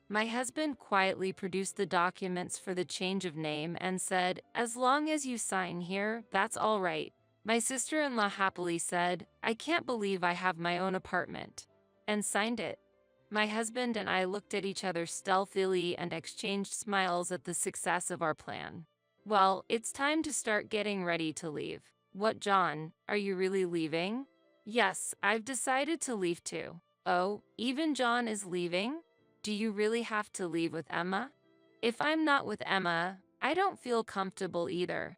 My husband quietly produced the documents for the change of name and said, "As long as you sign here, that's all right." My sister-in-law happily said, "I can't believe I have my own apartment," and signed it. My husband and I looked at each other stealthily and exchanged smiles at the success of our plan. "Well, it's time to start getting ready to leave." "What, John? Are you really leaving?" "Yes, I've decided to leave too." "Oh, even John is leaving? Do you really have to leave with Emma?" "If I'm not with Emma, I don't feel comfortable either.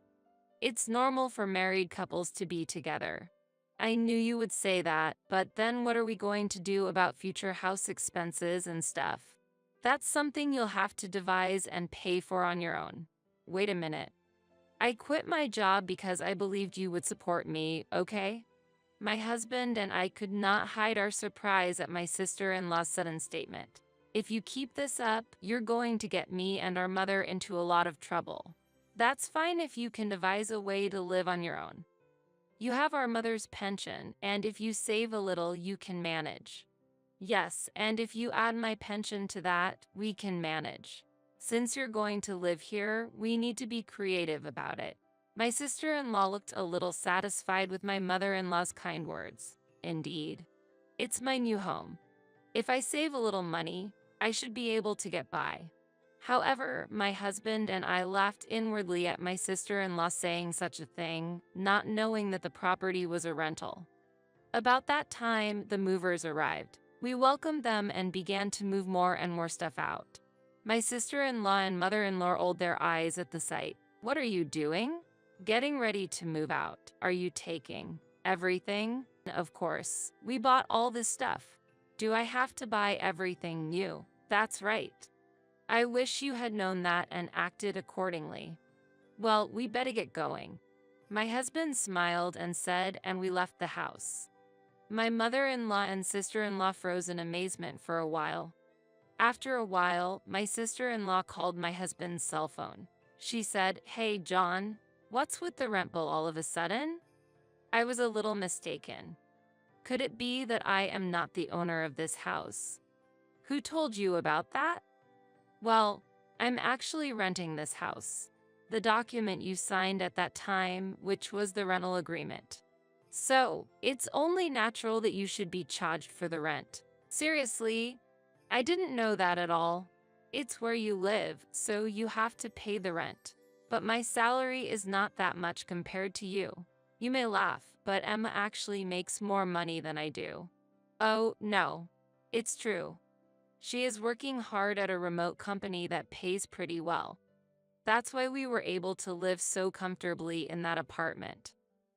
It's normal for married couples to be together." "I knew you would say that, but then what are we going to do about future house expenses and stuff?" "That's something you'll have to devise and pay for on your own." "Wait a minute. I quit my job because I believed you would support me, okay?" My husband and I could not hide our surprise at my sister-in-law's sudden statement. "If you keep this up, you're going to get me and our mother into a lot of trouble." "That's fine if you can devise a way to live on your own. You have our mother's pension, and if you save a little, you can manage." "Yes, and if you add my pension to that, we can manage. Since you're going to live here, we need to be creative about it." My sister-in-law looked a little satisfied with my mother-in-law's kind words. "Indeed. It's my new home. If I save a little money, I should be able to get by." However, my husband and I laughed inwardly at my sister-in-law saying such a thing, not knowing that the property was a rental. About that time, the movers arrived. We welcomed them and began to move more and more stuff out. My sister-in-law and mother-in-law rolled their eyes at the sight. "What are you doing?" "Getting ready to move out." "Are you taking everything?" "Of course. We bought all this stuff." "Do I have to buy everything new?" "That's right. I wish you had known that and acted accordingly." "Well, we better get going." My husband smiled and said, and we left the house. My mother-in-law and sister-in-law froze in amazement for a while. After a while, my sister-in-law called my husband's cell phone. She said, "Hey, John, what's with the rent bill all of a sudden?" I was a little mistaken. "Could it be that I am not the owner of this house?" "Who told you about that?" "Well, I'm actually renting this house. The document you signed at that time, which was the rental agreement. So, it's only natural that you should be charged for the rent." "Seriously? I didn't know that at all." "It's where you live, so you have to pay the rent. But my salary is not that much compared to you. You may laugh, but Emma actually makes more money than I do." "Oh, no. It's true. She is working hard at a remote company that pays pretty well. That's why we were able to live so comfortably in that apartment."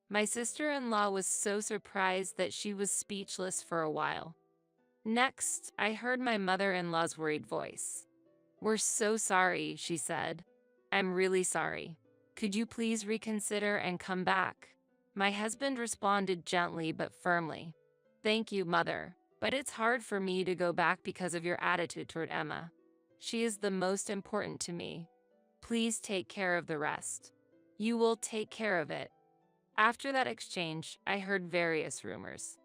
My sister-in-law was so surprised that she was speechless for a while. Next, I heard my mother-in-law's worried voice. "We're so sorry," she said. "I'm really sorry. Could you please reconsider and come back?" My husband responded gently but firmly. "Thank you, Mother, but it's hard for me to go back because of your attitude toward Emma. She is the most important to me. Please take care of the rest." "You will take care of it." After that exchange, I heard various rumors.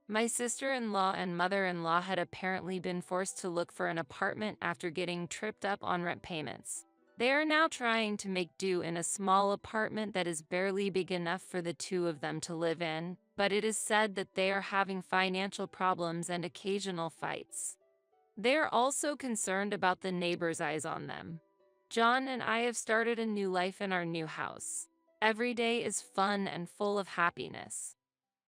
My sister-in-law and mother-in-law had apparently been forced to look for an apartment after getting tripped up on rent payments. They are now trying to make do in a small apartment that is barely big enough for the two of them to live in, but it is said that they are having financial problems and occasional fights. They are also concerned about the neighbors' eyes on them. John and I have started a new life in our new house. Every day is fun and full of happiness.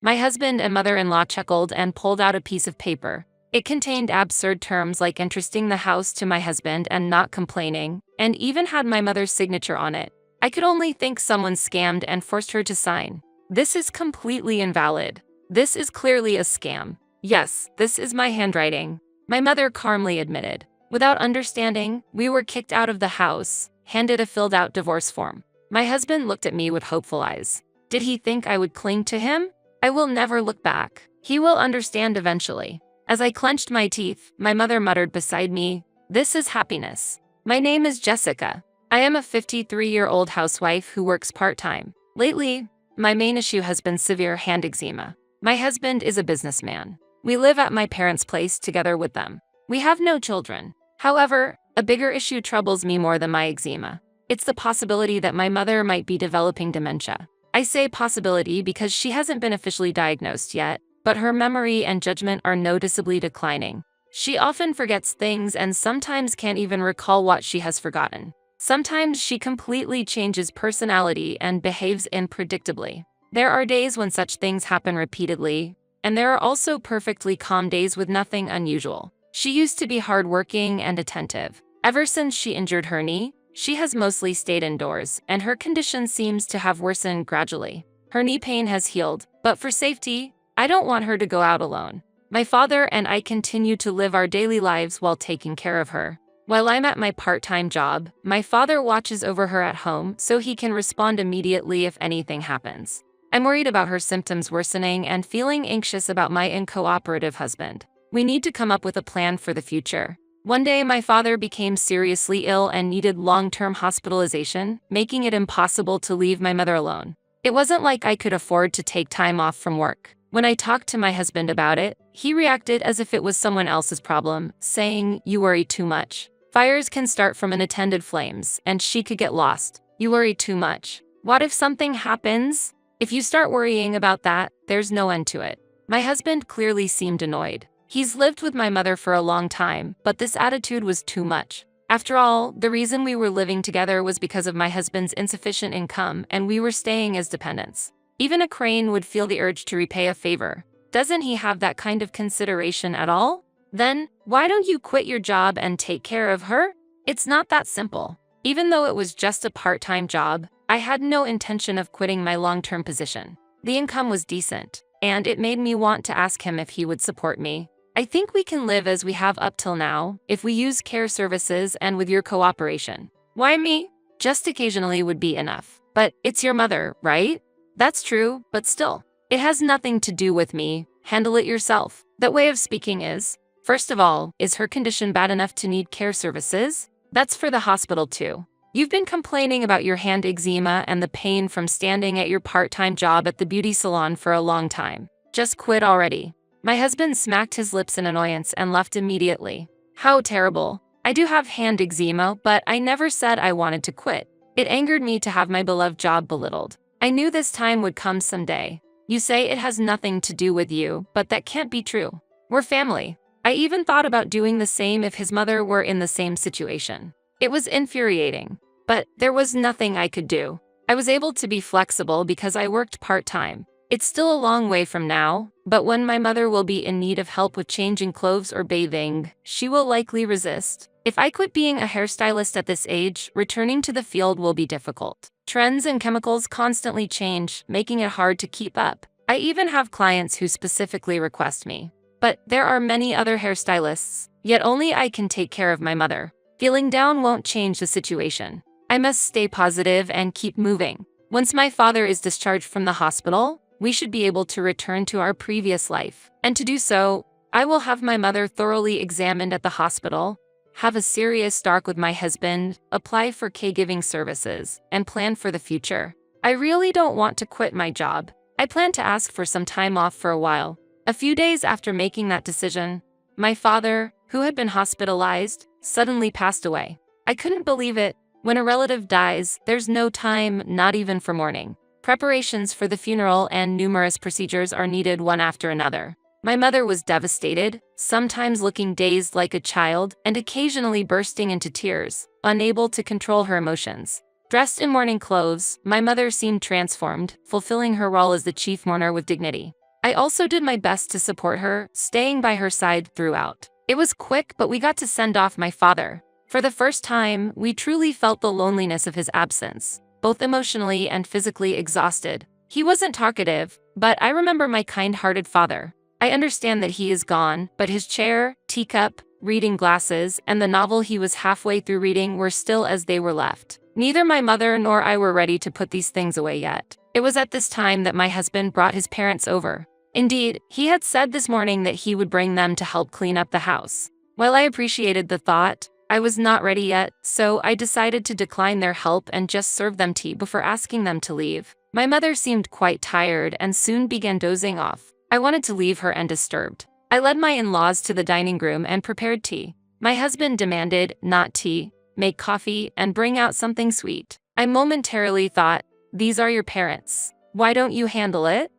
My husband and mother-in-law chuckled and pulled out a piece of paper. It contained absurd terms like entrusting the house to my husband and not complaining, and even had my mother's signature on it. I could only think someone scammed and forced her to sign. "This is completely invalid. This is clearly a scam." "Yes, this is my handwriting," my mother calmly admitted. Without understanding, we were kicked out of the house, handed a filled-out divorce form. My husband looked at me with hopeful eyes. Did he think I would cling to him? "I will never look back. He will understand eventually." As I clenched my teeth, my mother muttered beside me, "This is happiness. My name is Jessica. I am a 53-year-old housewife who works part-time. Lately, my main issue has been severe hand eczema. My husband is a businessman. We live at my parents' place together with them. We have no children. However, a bigger issue troubles me more than my eczema. It's the possibility that my mother might be developing dementia. I say possibility because she hasn't been officially diagnosed yet, but her memory and judgment are noticeably declining. She often forgets things and sometimes can't even recall what she has forgotten. Sometimes she completely changes personality and behaves unpredictably. There are days when such things happen repeatedly, and there are also perfectly calm days with nothing unusual. She used to be hardworking and attentive. Ever since she injured her knee, she has mostly stayed indoors, and her condition seems to have worsened gradually. Her knee pain has healed, but for safety, I don't want her to go out alone. My father and I continue to live our daily lives while taking care of her. While I'm at my part-time job, my father watches over her at home so he can respond immediately if anything happens. I'm worried about her symptoms worsening and feeling anxious about my uncooperative husband. We need to come up with a plan for the future. One day, my father became seriously ill and needed long-term hospitalization, making it impossible to leave my mother alone. It wasn't like I could afford to take time off from work. When I talked to my husband about it, he reacted as if it was someone else's problem, saying, "You worry too much. Fires can start from unattended flames, and she could get lost. You worry too much. What if something happens? If you start worrying about that, there's no end to it." My husband clearly seemed annoyed. He's lived with my mother for a long time, but this attitude was too much. After all, the reason we were living together was because of my husband's insufficient income and we were staying as dependents. Even a crane would feel the urge to repay a favor. Doesn't he have that kind of consideration at all? Then, why don't you quit your job and take care of her? It's not that simple. Even though it was just a part-time job, I had no intention of quitting my long-term position. The income was decent, and it made me want to ask him if he would support me. I think we can live as we have up till now, if we use care services and with your cooperation. Why me? Just occasionally would be enough. But it's your mother, right? That's true, but still. It has nothing to do with me. Handle it yourself. That way of speaking is, first of all, is her condition bad enough to need care services? That's for the hospital too. You've been complaining about your hand eczema and the pain from standing at your part-time job at the beauty salon for a long time. Just quit already. My husband smacked his lips in annoyance and left immediately. How terrible. I do have hand eczema, but I never said I wanted to quit. It angered me to have my beloved job belittled. I knew this time would come someday. You say it has nothing to do with you, but that can't be true. We're family. I even thought about doing the same if his mother were in the same situation. It was infuriating, but there was nothing I could do. I was able to be flexible because I worked part-time. It's still a long way from now, but when my mother will be in need of help with changing clothes or bathing, she will likely resist. If I quit being a hairstylist at this age, returning to the field will be difficult. Trends and chemicals constantly change, making it hard to keep up. I even have clients who specifically request me. But there are many other hairstylists, yet only I can take care of my mother. Feeling down won't change the situation. I must stay positive and keep moving. Once my father is discharged from the hospital, we should be able to return to our previous life. And to do so, I will have my mother thoroughly examined at the hospital, have a serious talk with my husband, apply for caregiving services, and plan for the future. I really don't want to quit my job. I plan to ask for some time off for a while. A few days after making that decision, my father, who had been hospitalized, suddenly passed away. I couldn't believe it. When a relative dies, there's no time, not even for mourning. Preparations for the funeral and numerous procedures are needed one after another. My mother was devastated, sometimes looking dazed like a child and occasionally bursting into tears, unable to control her emotions. Dressed in mourning clothes, my mother seemed transformed, fulfilling her role as the chief mourner with dignity. I also did my best to support her, staying by her side throughout. It was quick, but we got to send off my father. For the first time, we truly felt the loneliness of his absence, both emotionally and physically exhausted. He wasn't talkative, but I remember my kind-hearted father. I understand that he is gone, but his chair, teacup, reading glasses, and the novel he was halfway through reading were still as they were left. Neither my mother nor I were ready to put these things away yet. It was at this time that my husband brought his parents over. Indeed, he had said this morning that he would bring them to help clean up the house. While I appreciated the thought, I was not ready yet, so I decided to decline their help and just serve them tea before asking them to leave. My mother seemed quite tired and soon began dozing off. I wanted to leave her undisturbed. I led my in-laws to the dining room and prepared tea. My husband demanded, not tea, make coffee, and bring out something sweet. I momentarily thought, these are your parents. Why don't you handle it?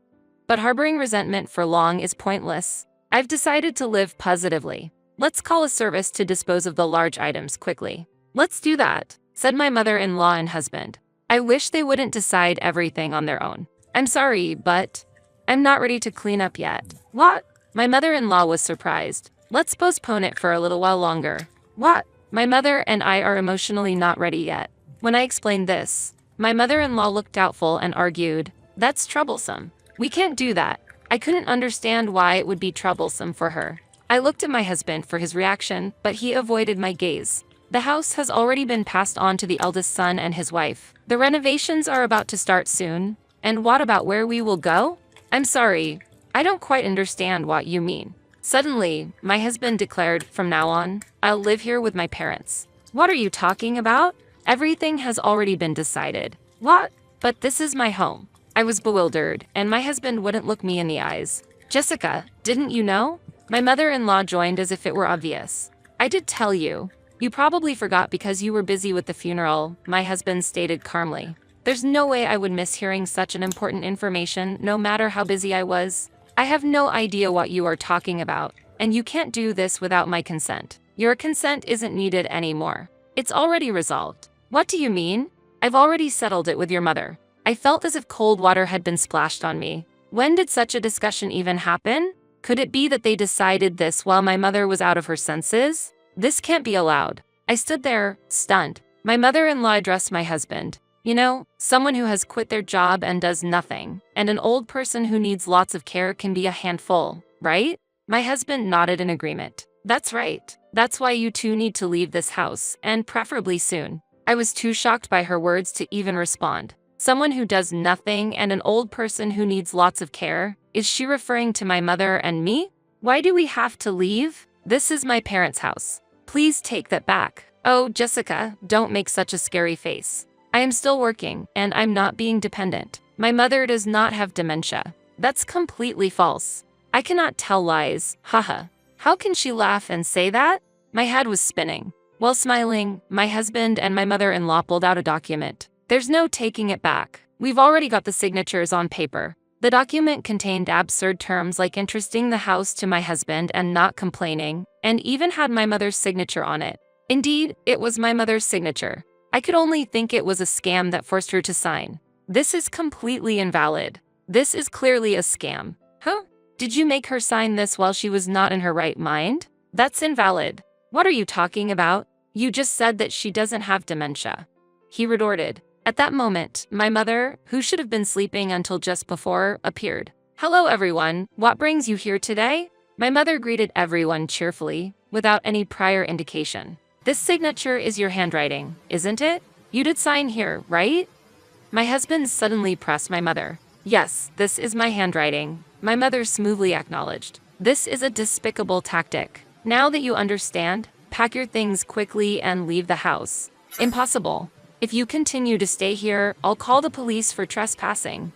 But harboring resentment for long is pointless. I've decided to live positively. Let's call a service to dispose of the large items quickly. Let's do that, said my mother-in-law and husband. I wish they wouldn't decide everything on their own. I'm sorry, but I'm not ready to clean up yet. What? My mother-in-law was surprised. Let's postpone it for a little while longer. What? My mother and I are emotionally not ready yet. When I explained this, my mother-in-law looked doubtful and argued, that's troublesome. We can't do that. I couldn't understand why it would be troublesome for her. I looked at my husband for his reaction, but he avoided my gaze. The house has already been passed on to the eldest son and his wife. The renovations are about to start soon. And what about where we will go? I'm sorry, I don't quite understand what you mean. Suddenly, my husband declared, from now on, I'll live here with my parents. What are you talking about? Everything has already been decided. What? But this is my home. I was bewildered, and my husband wouldn't look me in the eyes. Jessica, didn't you know? My mother-in-law joined as if it were obvious. I did tell you. You probably forgot because you were busy with the funeral, my husband stated calmly. There's no way I would miss hearing such an important information, no matter how busy I was. I have no idea what you are talking about, and you can't do this without my consent. Your consent isn't needed anymore. It's already resolved. What do you mean? I've already settled it with your mother. I felt as if cold water had been splashed on me. When did such a discussion even happen? Could it be that they decided this while my mother was out of her senses? This can't be allowed. I stood there, stunned. My mother-in-law addressed my husband. You know, someone who has quit their job and does nothing, and an old person who needs lots of care can be a handful, right? My husband nodded in agreement. That's right. That's why you two need to leave this house, and preferably soon. I was too shocked by her words to even respond. Someone who does nothing and an old person who needs lots of care? Is she referring to my mother and me? Why do we have to leave? This is my parents' house. Please take that back. Oh, Jessica, don't make such a scary face. I am still working, and I'm not being dependent. My mother does not have dementia. That's completely false. I cannot tell lies, haha. How can she laugh and say that? My head was spinning. While smiling, my husband and my mother-in-law pulled out a document. There's no taking it back. We've already got the signatures on paper. The document contained absurd terms like entrusting the house to my husband and not complaining, and even had my mother's signature on it. Indeed, it was my mother's signature. I could only think it was a scam that forced her to sign. This is completely invalid. This is clearly a scam. Huh? Did you make her sign this while she was not in her right mind? That's invalid. What are you talking about? You just said that she doesn't have dementia. He retorted. At that moment, my mother, who should have been sleeping until just before, appeared. Hello everyone, what brings you here today? My mother greeted everyone cheerfully, without any prior indication. This signature is your handwriting, isn't it? You did sign here, right? My husband suddenly pressed my mother. Yes, this is my handwriting. My mother smoothly acknowledged. This is a despicable tactic. Now that you understand, pack your things quickly and leave the house. Impossible. If you continue to stay here, I'll call the police for trespassing.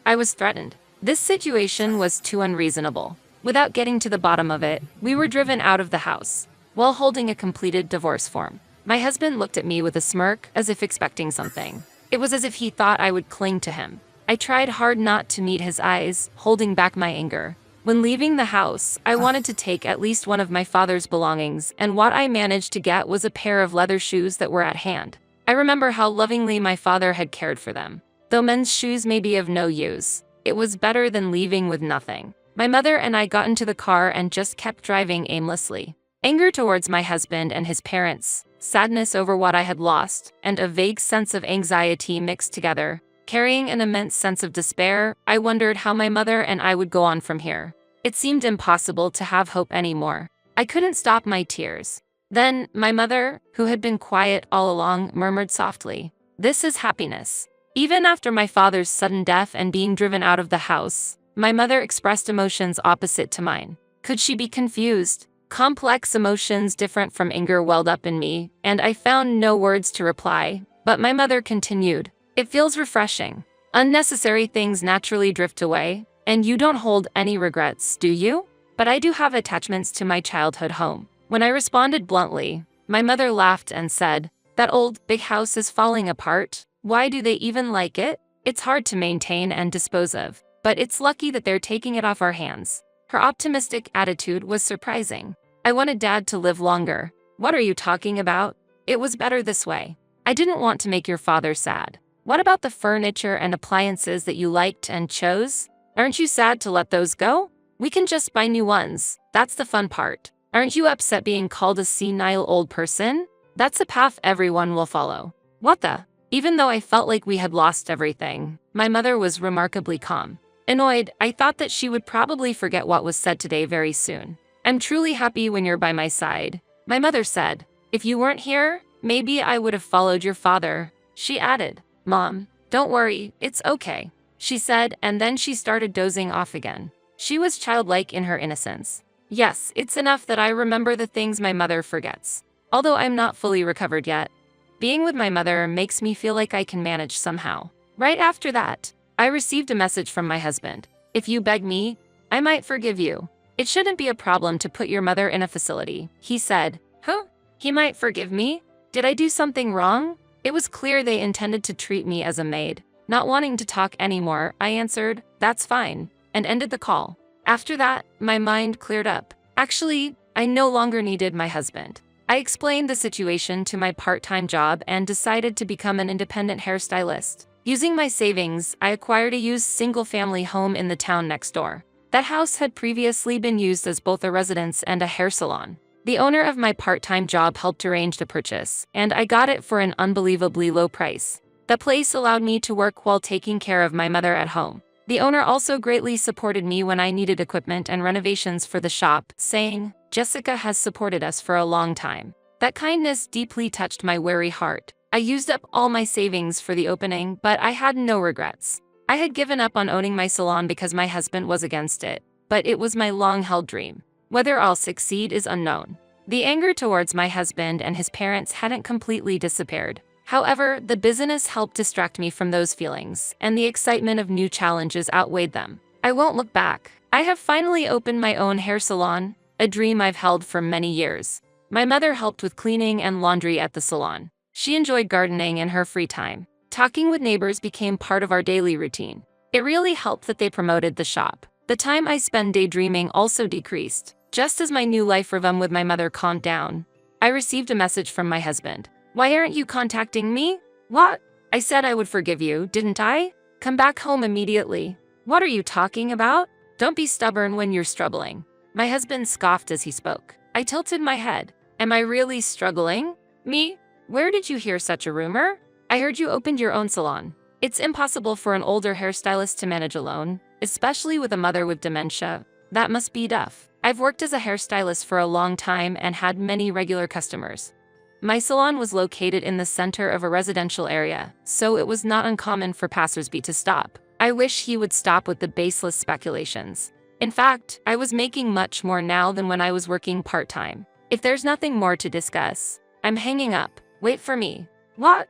I was threatened. This situation was too unreasonable. Without getting to the bottom of it, we were driven out of the house, while holding a completed divorce form. My husband looked at me with a smirk, as if expecting something. It was as if he thought I would cling to him. I tried hard not to meet his eyes, holding back my anger. When leaving the house, I wanted to take at least one of my father's belongings, and what I managed to get was a pair of leather shoes that were at hand. I remember how lovingly my father had cared for them. Though men's shoes may be of no use, it was better than leaving with nothing. My mother and I got into the car and just kept driving aimlessly. Anger towards my husband and his parents, sadness over what I had lost, and a vague sense of anxiety mixed together. Carrying an immense sense of despair, I wondered how my mother and I would go on from here. It seemed impossible to have hope anymore. I couldn't stop my tears. Then, my mother, who had been quiet all along, murmured softly, "This is happiness." Even after my father's sudden death and being driven out of the house, my mother expressed emotions opposite to mine. Could she be confused? Complex emotions different from anger welled up in me, and I found no words to reply. But my mother continued, "It feels refreshing. Unnecessary things naturally drift away, and you don't hold any regrets, do you? But I do have attachments to my childhood home. When I responded bluntly, my mother laughed and said, "That old, big house is falling apart. Why do they even like it? It's hard to maintain and dispose of, but it's lucky that they're taking it off our hands." Her optimistic attitude was surprising. "I wanted Dad to live longer." "What are you talking about? It was better this way." "I didn't want to make your father sad." "What about the furniture and appliances that you liked and chose? Aren't you sad to let those go? We can just buy new ones. That's the fun part. Aren't you upset being called a senile old person? That's a path everyone will follow." "What the?" Even though I felt like we had lost everything, my mother was remarkably calm. Annoyed, I thought that she would probably forget what was said today very soon. "I'm truly happy when you're by my side," my mother said. "If you weren't here, maybe I would have followed your father." She added, "Mom, don't worry, it's okay," she said, and then she started dozing off again. She was childlike in her innocence. Yes, it's enough that I remember the things my mother forgets. Although I'm not fully recovered yet, being with my mother makes me feel like I can manage somehow. Right after that, I received a message from my husband. "If you beg me, I might forgive you. It shouldn't be a problem to put your mother in a facility," he said. Huh? He might forgive me? Did I do something wrong? It was clear they intended to treat me as a maid. Not wanting to talk anymore, I answered, "That's fine," and ended the call. After that, my mind cleared up. Actually, I no longer needed my husband. I explained the situation to my part-time job and decided to become an independent hairstylist. Using my savings, I acquired a used single-family home in the town next door. That house had previously been used as both a residence and a hair salon. The owner of my part-time job helped arrange the purchase, and I got it for an unbelievably low price. The place allowed me to work while taking care of my mother at home. The owner also greatly supported me when I needed equipment and renovations for the shop, saying, "Jessica has supported us for a long time." That kindness deeply touched my weary heart. I used up all my savings for the opening, but I had no regrets. I had given up on owning my salon because my husband was against it, but it was my long-held dream. Whether I'll succeed is unknown. The anger towards my husband and his parents hadn't completely disappeared. However, the business helped distract me from those feelings, and the excitement of new challenges outweighed them. I won't look back. I have finally opened my own hair salon, a dream I've held for many years. My mother helped with cleaning and laundry at the salon. She enjoyed gardening in her free time. Talking with neighbors became part of our daily routine. It really helped that they promoted the shop. The time I spend daydreaming also decreased. Just as my new life rhythm with my mother calmed down, I received a message from my husband. "Why aren't you contacting me?" "What? I said I would forgive you, didn't I? Come back home immediately." "What are you talking about? Don't be stubborn when you're struggling." My husband scoffed as he spoke. I tilted my head. "Am I really struggling? Me? Where did you hear such a rumor? I heard you opened your own salon. It's impossible for an older hairstylist to manage alone, especially with a mother with dementia. That must be tough. I've worked as a hairstylist for a long time and had many regular customers. My salon was located in the center of a residential area, so it was not uncommon for passersby to stop. I wish he would stop with the baseless speculations. In fact, I was making much more now than when I was working part-time. If there's nothing more to discuss, I'm hanging up. Wait for me." "What?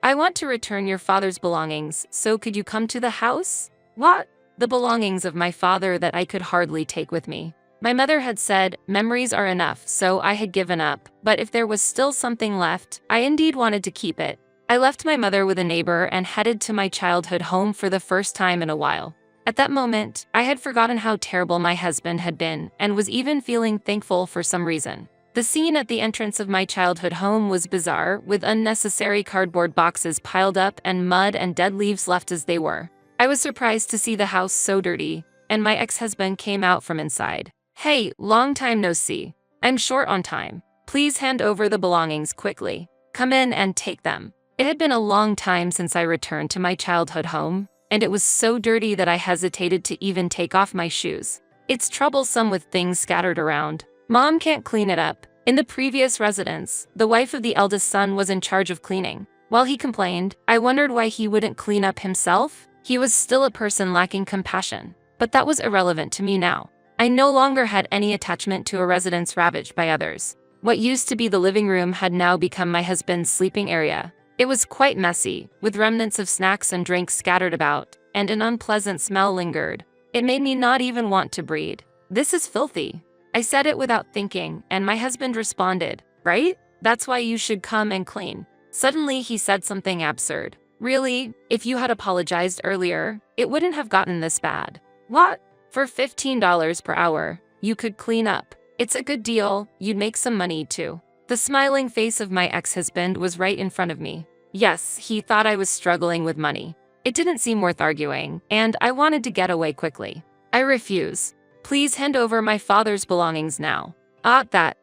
I want to return your father's belongings, so could you come to the house?" "What?" "The belongings of my father that I could hardly take with me." My mother had said, memories are enough, so I had given up, but if there was still something left, I indeed wanted to keep it. I left my mother with a neighbor and headed to my childhood home for the first time in a while. At that moment, I had forgotten how terrible my husband had been and was even feeling thankful for some reason. The scene at the entrance of my childhood home was bizarre, with unnecessary cardboard boxes piled up and mud and dead leaves left as they were. I was surprised to see the house so dirty, and my ex-husband came out from inside. "Hey, long time no see. I'm short on time. Please hand over the belongings quickly. Come in and take them." It had been a long time since I returned to my childhood home, and it was so dirty that I hesitated to even take off my shoes. It's troublesome with things scattered around. Mom can't clean it up. In the previous residence, the wife of the eldest son was in charge of cleaning. While he complained, I wondered why he wouldn't clean up himself. He was still a person lacking compassion. But that was irrelevant to me now. I no longer had any attachment to a residence ravaged by others. What used to be the living room had now become my husband's sleeping area. It was quite messy, with remnants of snacks and drinks scattered about, and an unpleasant smell lingered. It made me not even want to breathe. "This is filthy." I said it without thinking, and my husband responded, "Right? That's why you should come and clean." Suddenly he said something absurd. "Really? If you had apologized earlier, it wouldn't have gotten this bad." "What? For $15 per hour, you could clean up. It's a good deal, you'd make some money too." The smiling face of my ex-husband was right in front of me. Yes, he thought I was struggling with money. It didn't seem worth arguing, and I wanted to get away quickly. "I refuse. Please hand over my father's belongings now." That.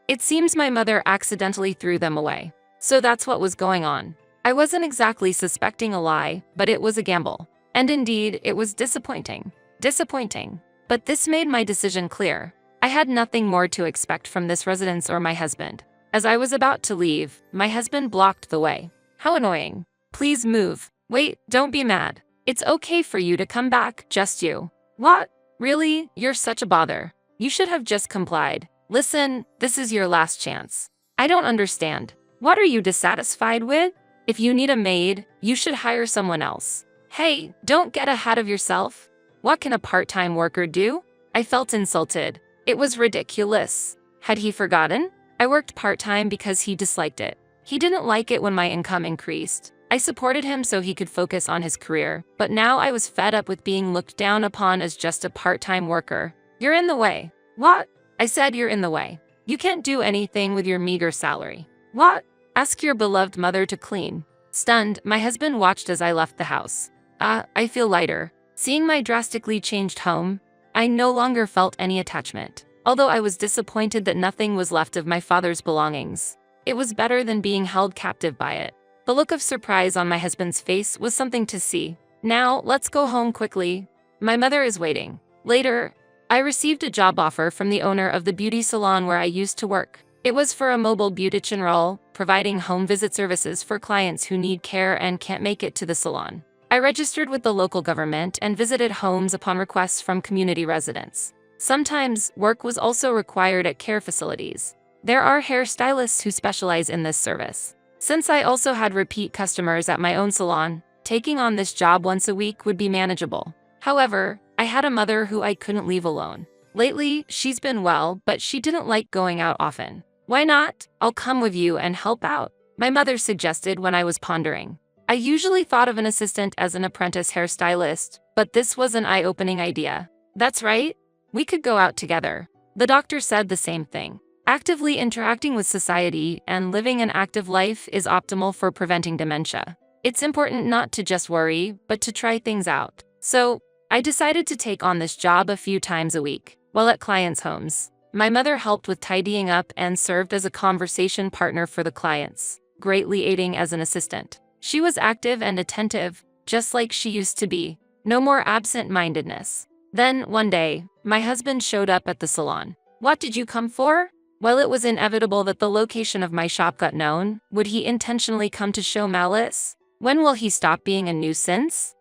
It seems my mother accidentally threw them away. So that's what was going on. I wasn't exactly suspecting a lie, but it was a gamble. And indeed, it was disappointing. Disappointing. But this made my decision clear. I had nothing more to expect from this residence or my husband. As I was about to leave, my husband blocked the way. "How annoying. Please move." "Wait, don't be mad. It's okay for you to come back, just you." "What? Really? You're such a bother. You should have just complied." "Listen, this is your last chance." "I don't understand. What are you dissatisfied with? If you need a maid, you should hire someone else." "Hey, don't get ahead of yourself. What can a part-time worker do?" I felt insulted. It was ridiculous. Had he forgotten? I worked part-time because he disliked it. He didn't like it when my income increased. I supported him so he could focus on his career, but now I was fed up with being looked down upon as just a part-time worker. "You're in the way." "What?" I said, "You're in the way. You can't do anything with your meager salary." "What?" "Ask your beloved mother to clean." Stunned, my husband watched as I left the house. I feel lighter. Seeing my drastically changed home, I no longer felt any attachment. Although I was disappointed that nothing was left of my father's belongings, it was better than being held captive by it. The look of surprise on my husband's face was something to see. "Now, let's go home quickly. My mother is waiting." Later, I received a job offer from the owner of the beauty salon where I used to work. It was for a mobile beautician role, providing home visit services for clients who need care and can't make it to the salon. I registered with the local government and visited homes upon requests from community residents. Sometimes, work was also required at care facilities. There are hairstylists who specialize in this service. Since I also had repeat customers at my own salon, taking on this job once a week would be manageable. However, I had a mother who I couldn't leave alone. Lately, she's been well, but she didn't like going out often. "Why not? I'll come with you and help out," my mother suggested when I was pondering. I usually thought of an assistant as an apprentice hairstylist, but this was an eye-opening idea. "That's right. We could go out together." The doctor said the same thing. Actively interacting with society and living an active life is optimal for preventing dementia. It's important not to just worry, but to try things out. So, I decided to take on this job a few times a week. While at clients' homes, my mother helped with tidying up and served as a conversation partner for the clients, greatly aiding as an assistant. She was active and attentive, just like she used to be. No more absent-mindedness. Then, one day, my husband showed up at the salon. "What did you come for?" While it was inevitable that the location of my shop got known, would he intentionally come to show malice? When will he stop being a nuisance?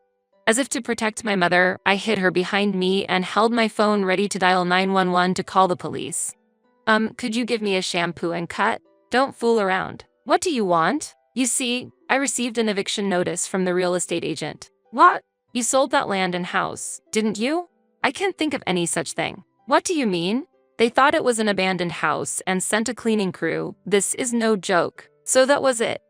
As if to protect my mother, I hid her behind me and held my phone ready to dial 911 to call the police. Could you give me a shampoo and cut? Don't fool around." "What do you want?" "You see, I received an eviction notice from the real estate agent." "What? You sold that land and house, didn't you?" "I can't think of any such thing." "What do you mean?" "They thought it was an abandoned house and sent a cleaning crew. This is no joke." So that was it.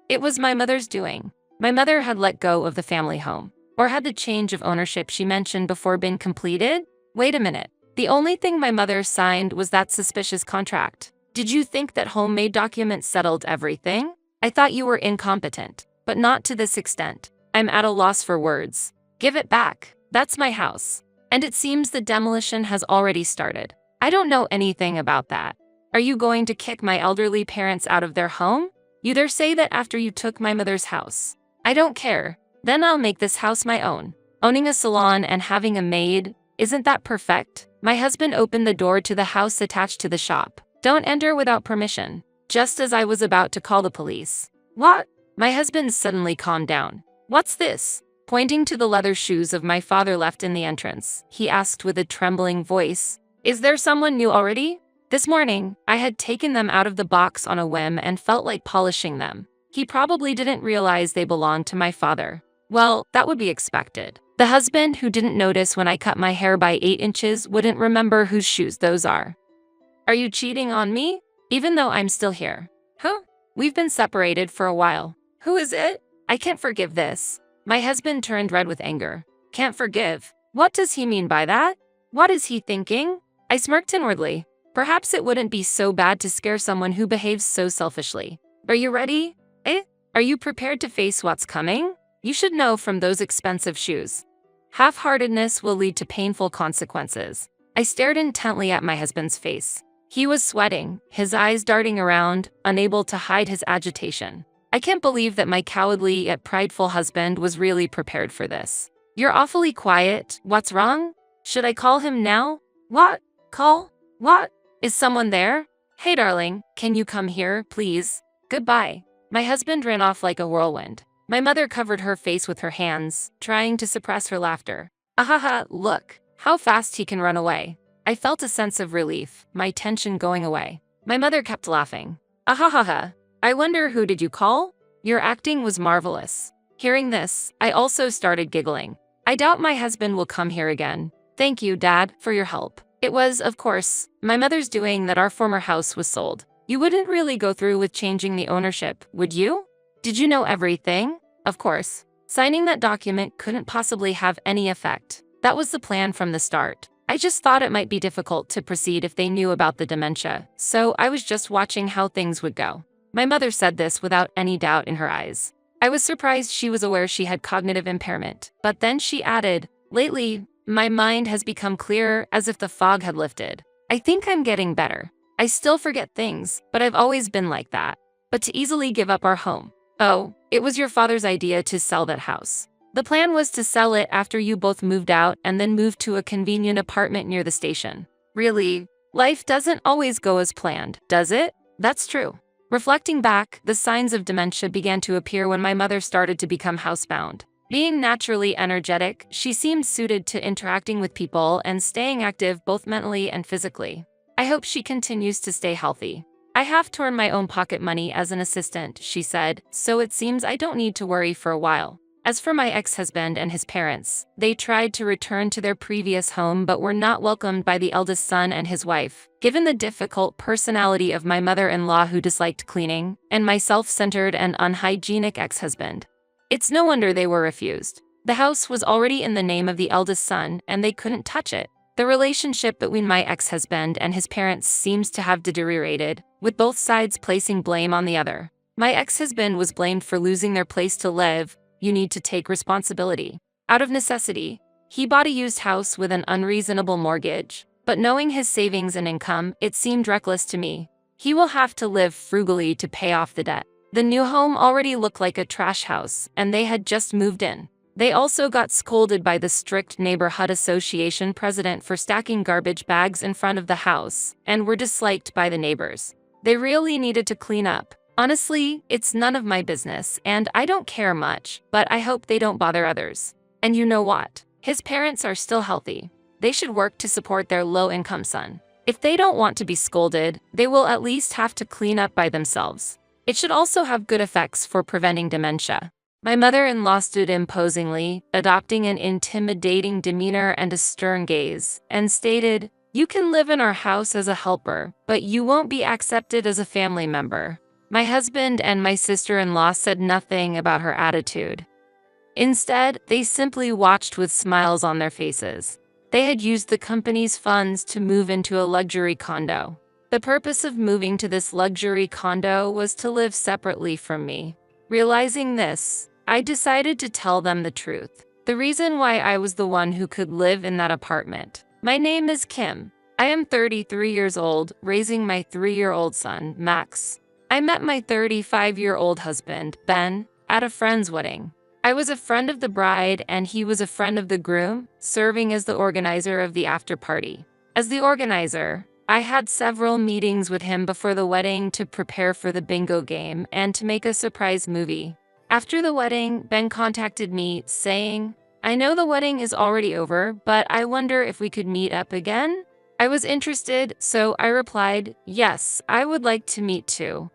It was my mother's doing. My mother had let go of the family home. Or had the change of ownership she mentioned before been completed? Wait a minute. The only thing my mother signed was that suspicious contract. Did you think that homemade documents settled everything? I thought you were incompetent. But not to this extent. I'm at a loss for words. Give it back. That's my house. And it seems the demolition has already started. I don't know anything about that. Are you going to kick my elderly parents out of their home? You dare say that after you took my mother's house. I don't care. Then I'll make this house my own. Owning a salon and having a maid, isn't that perfect? My husband opened the door to the house attached to the shop. Don't enter without permission. Just as I was about to call the police. What? My husband suddenly calmed down. What's this? Pointing to the leather shoes of my father left in the entrance, he asked with a trembling voice. Is there someone new already? This morning, I had taken them out of the box on a whim and felt like polishing them. He probably didn't realize they belonged to my father. Well, that would be expected. The husband who didn't notice when I cut my hair by 8 inches wouldn't remember whose shoes those are. Are you cheating on me? Even though I'm still here. Huh? We've been separated for a while. Who is it? I can't forgive this. My husband turned red with anger. Can't forgive? What does he mean by that? What is he thinking? I smirked inwardly. Perhaps it wouldn't be so bad to scare someone who behaves so selfishly. Are you ready? Are you prepared to face what's coming? You should know from those expensive shoes. Half-heartedness will lead to painful consequences. I stared intently at my husband's face. He was sweating, his eyes darting around, unable to hide his agitation. I can't believe that my cowardly yet prideful husband was really prepared for this. You're awfully quiet. What's wrong? Should I call him now? What? Call? What? Is someone there? Hey darling, can you come here, please? Goodbye. My husband ran off like a whirlwind. My mother covered her face with her hands, trying to suppress her laughter. Ahaha, look, how fast he can run away. I felt a sense of relief, my tension going away. My mother kept laughing. Ahahaha, I wonder who did you call? Your acting was marvelous. Hearing this, I also started giggling. I doubt my husband will come here again. Thank you, Dad, for your help. It was, of course, my mother's doing that our former house was sold. You wouldn't really go through with changing the ownership, would you? Did you know everything? Of course. Signing that document couldn't possibly have any effect. That was the plan from the start. I just thought it might be difficult to proceed if they knew about the dementia, so I was just watching how things would go. My mother said this without any doubt in her eyes. I was surprised she was aware she had cognitive impairment, but then she added, lately, my mind has become clearer as if the fog had lifted. I think I'm getting better. I still forget things, but I've always been like that. But to easily give up our home. Oh, it was your father's idea to sell that house. The plan was to sell it after you both moved out and then move to a convenient apartment near the station. Really, life doesn't always go as planned, does it? That's true. Reflecting back, the signs of dementia began to appear when my mother started to become housebound. Being naturally energetic, she seemed suited to interacting with people and staying active both mentally and physically. I hope she continues to stay healthy. I have to earn my own pocket money as an assistant, she said, so it seems I don't need to worry for a while. As for my ex-husband and his parents, they tried to return to their previous home but were not welcomed by the eldest son and his wife, given the difficult personality of my mother-in-law who disliked cleaning, and my self-centered and unhygienic ex-husband. It's no wonder they were refused. The house was already in the name of the eldest son, and they couldn't touch it. The relationship between my ex-husband and his parents seems to have deteriorated, with both sides placing blame on the other. My ex-husband was blamed for losing their place to live. You need to take responsibility. Out of necessity, he bought a used house with an unreasonable mortgage, but knowing his savings and income, it seemed reckless to me. He will have to live frugally to pay off the debt. The new home already looked like a trash house, and they had just moved in. They also got scolded by the strict neighborhood association president for stacking garbage bags in front of the house, and were disliked by the neighbors. They really needed to clean up. Honestly, it's none of my business, and I don't care much, but I hope they don't bother others. And you know what? His parents are still healthy. They should work to support their low-income son. If they don't want to be scolded, they will at least have to clean up by themselves. It should also have good effects for preventing dementia. My mother-in-law stood imposingly, adopting an intimidating demeanor and a stern gaze, and stated, "You can live in our house as a helper, but you won't be accepted as a family member." My husband and my sister-in-law said nothing about her attitude. Instead, they simply watched with smiles on their faces. They had used the company's funds to move into a luxury condo. The purpose of moving to this luxury condo was to live separately from me. Realizing this, I decided to tell them the truth. The reason why I was the one who could live in that apartment. My name is Kim. I am 33 years old, raising my 3-year-old son, Max. I met my 35-year-old husband, Ben, at a friend's wedding. I was a friend of the bride and he was a friend of the groom, serving as the organizer of the after-party. As the organizer, I had several meetings with him before the wedding to prepare for the bingo game and to make a surprise movie. After the wedding, Ben contacted me, saying, "I know the wedding is already over, but I wonder if we could meet up again?" I was interested, so I replied, "Yes, I would like to meet too."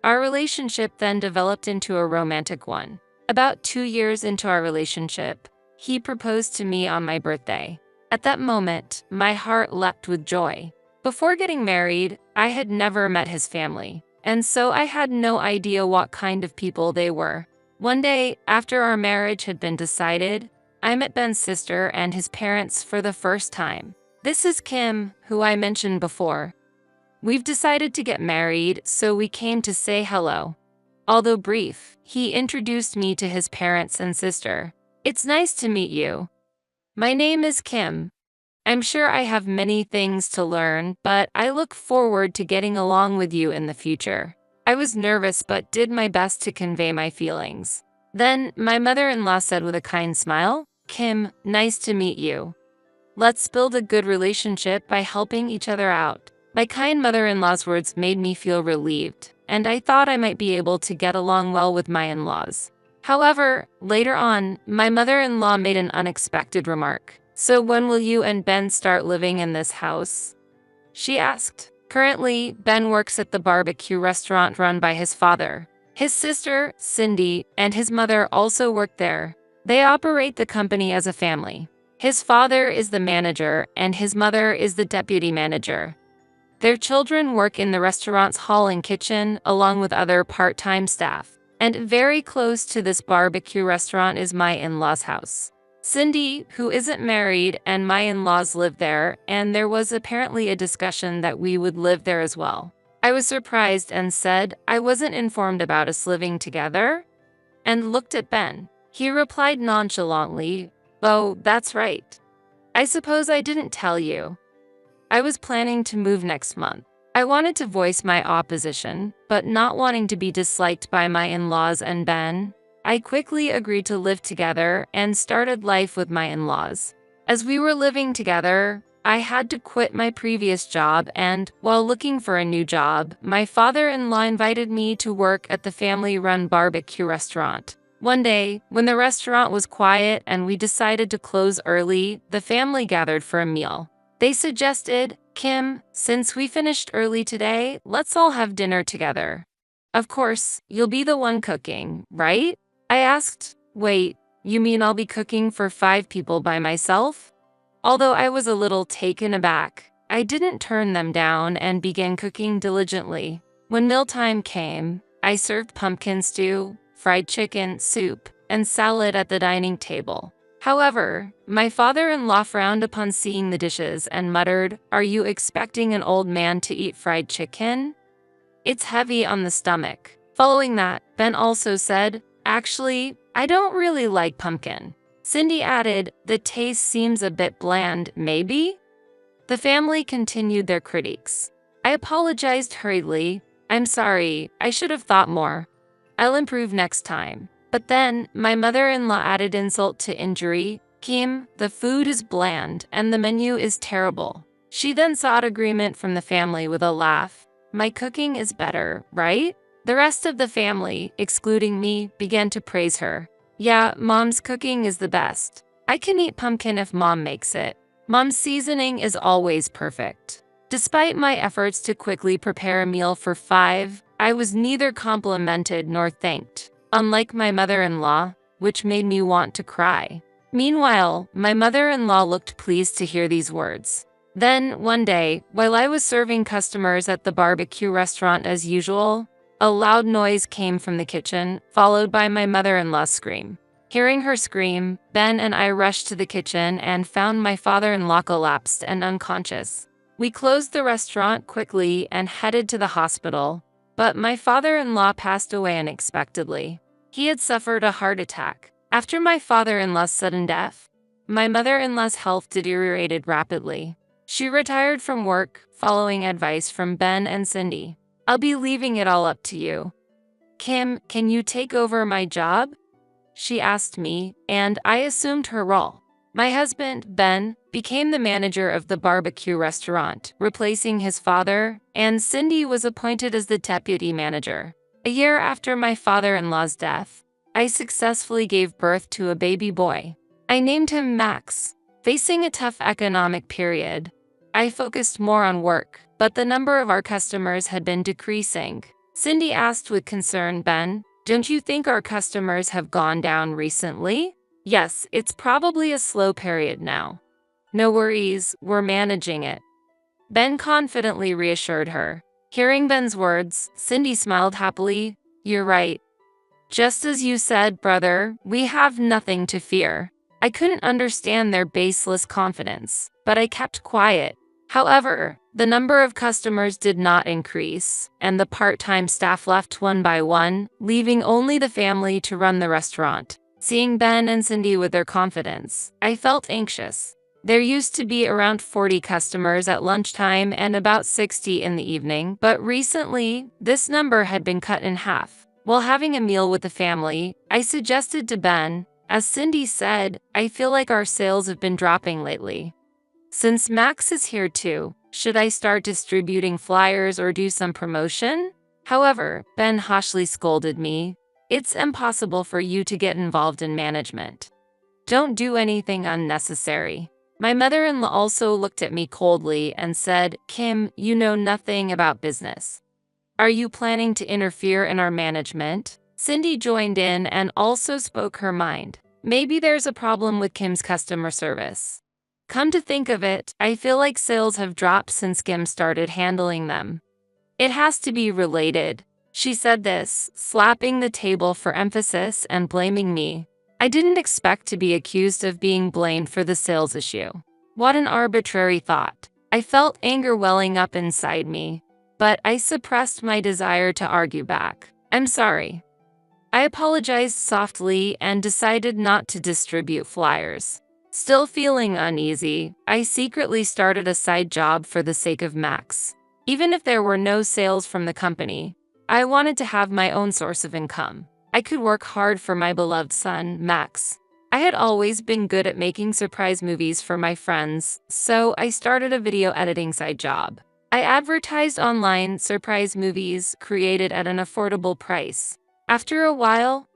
Our relationship then developed into a romantic one. About 2 years into our relationship, he proposed to me on my birthday. At that moment, my heart leapt with joy. Before getting married, I had never met his family, and so I had no idea what kind of people they were. One day, after our marriage had been decided, I met Ben's sister and his parents for the first time. This is Kim, who I mentioned before. We've decided to get married, so we came to say hello. Although brief, he introduced me to his parents and sister. It's nice to meet you. My name is Kim. I'm sure I have many things to learn, but I look forward to getting along with you in the future. I was nervous but did my best to convey my feelings. Then, my mother-in-law said with a kind smile, Kim, nice to meet you. Let's build a good relationship by helping each other out. My kind mother-in-law's words made me feel relieved, and I thought I might be able to get along well with my in-laws. However, later on, my mother-in-law made an unexpected remark. So when will you and Ben start living in this house? She asked. Currently, Ben works at the barbecue restaurant run by his father. His sister, Cindy, and his mother also work there. They operate the company as a family. His father is the manager, and his mother is the deputy manager. Their children work in the restaurant's hall and kitchen, along with other part-time staff. And very close to this barbecue restaurant is my in-laws' house. Cindy, who isn't married, and my in-laws live there, and there was apparently a discussion that we would live there as well. I was surprised and said I wasn't informed about us living together, and looked at Ben. He replied nonchalantly, "Oh, that's right. I suppose I didn't tell you. I was planning to move next month." I wanted to voice my opposition, but not wanting to be disliked by my in-laws and Ben, I quickly agreed to live together and started life with my in-laws. As we were living together, I had to quit my previous job, and while looking for a new job, my father-in-law invited me to work at the family-run barbecue restaurant. One day, when the restaurant was quiet and we decided to close early, the family gathered for a meal. They suggested, Kim, since we finished early today, let's all have dinner together. Of course, you'll be the one cooking, right? I asked. Wait, you mean I'll be cooking for 5 people by myself? Although I was a little taken aback, I didn't turn them down and began cooking diligently. When mealtime came, I served pumpkin stew, fried chicken, soup, and salad at the dining table. However, my father-in-law frowned upon seeing the dishes and muttered, "Are you expecting an old man to eat fried chicken? It's heavy on the stomach." Following that, Ben also said, "Actually, I don't really like pumpkin." Cindy added, "The taste seems a bit bland, maybe?" The family continued their critiques. I apologized hurriedly. "I'm sorry, I should have thought more. I'll improve next time." But then, my mother-in-law added insult to injury, "Kim, the food is bland and the menu is terrible." She then sought agreement from the family with a laugh. "My cooking is better, right?" The rest of the family, excluding me, began to praise her. "Yeah, Mom's cooking is the best. I can eat pumpkin if Mom makes it. Mom's seasoning is always perfect." Despite my efforts to quickly prepare a meal for 5, I was neither complimented nor thanked, unlike my mother-in-law, which made me want to cry. Meanwhile, my mother-in-law looked pleased to hear these words. Then, one day, while I was serving customers at the barbecue restaurant as usual, a loud noise came from the kitchen, followed by my mother-in-law's scream. Hearing her scream, Ben and I rushed to the kitchen and found my father-in-law collapsed and unconscious. We closed the restaurant quickly and headed to the hospital, but my father-in-law passed away unexpectedly. He had suffered a heart attack. After my father-in-law's sudden death, my mother-in-law's health deteriorated rapidly. She retired from work, following advice from Ben and Cindy. "I'll be leaving it all up to you. Kim, can you take over my job?" she asked me, and I assumed her role. My husband, Ben, became the manager of the barbecue restaurant, replacing his father, and Cindy was appointed as the deputy manager. A year after my father-in-law's death, I successfully gave birth to a baby boy. I named him Max. Facing a tough economic period, I focused more on work, but the number of our customers had been decreasing. Cindy asked with concern. Ben, don't you think our customers have gone down recently? Yes, it's probably a slow period now. No worries, we're managing it. Ben confidently reassured her. Hearing Ben's words, Cindy smiled happily. You're right. Just as you said, brother, we have nothing to fear. I couldn't understand their baseless confidence, but I kept quiet. However, the number of customers did not increase, and the part-time staff left one by one, leaving only the family to run the restaurant. Seeing Ben and Cindy with their confidence, I felt anxious. There used to be around 40 customers at lunchtime and about 60 in the evening, but recently, this number had been cut in half. While having a meal with the family, I suggested to Ben, as Cindy said, I feel like our sales have been dropping lately. Since Max is here too, should I start distributing flyers or do some promotion? However, Ben harshly scolded me. It's impossible for you to get involved in management. Don't do anything unnecessary. My mother-in-law also looked at me coldly and said, Kim, you know nothing about business. Are you planning to interfere in our management? Cindy joined in and also spoke her mind. Maybe there's a problem with Kim's customer service. Come to think of it, I feel like sales have dropped since Kim started handling them. It has to be related. She said this, slapping the table for emphasis and blaming me. I didn't expect to be accused of being blamed for the sales issue. What an arbitrary thought. I felt anger welling up inside me, but I suppressed my desire to argue back. I'm sorry. I apologized softly and decided not to distribute flyers. Still feeling uneasy, I secretly started a side job for the sake of Max. Even if there were no sales from the company, I wanted to have my own source of income. I could work hard for my beloved son, Max. I had always been good at making surprise movies for my friends, so I started a video editing side job. I advertised online surprise movies created at an affordable price. After a while,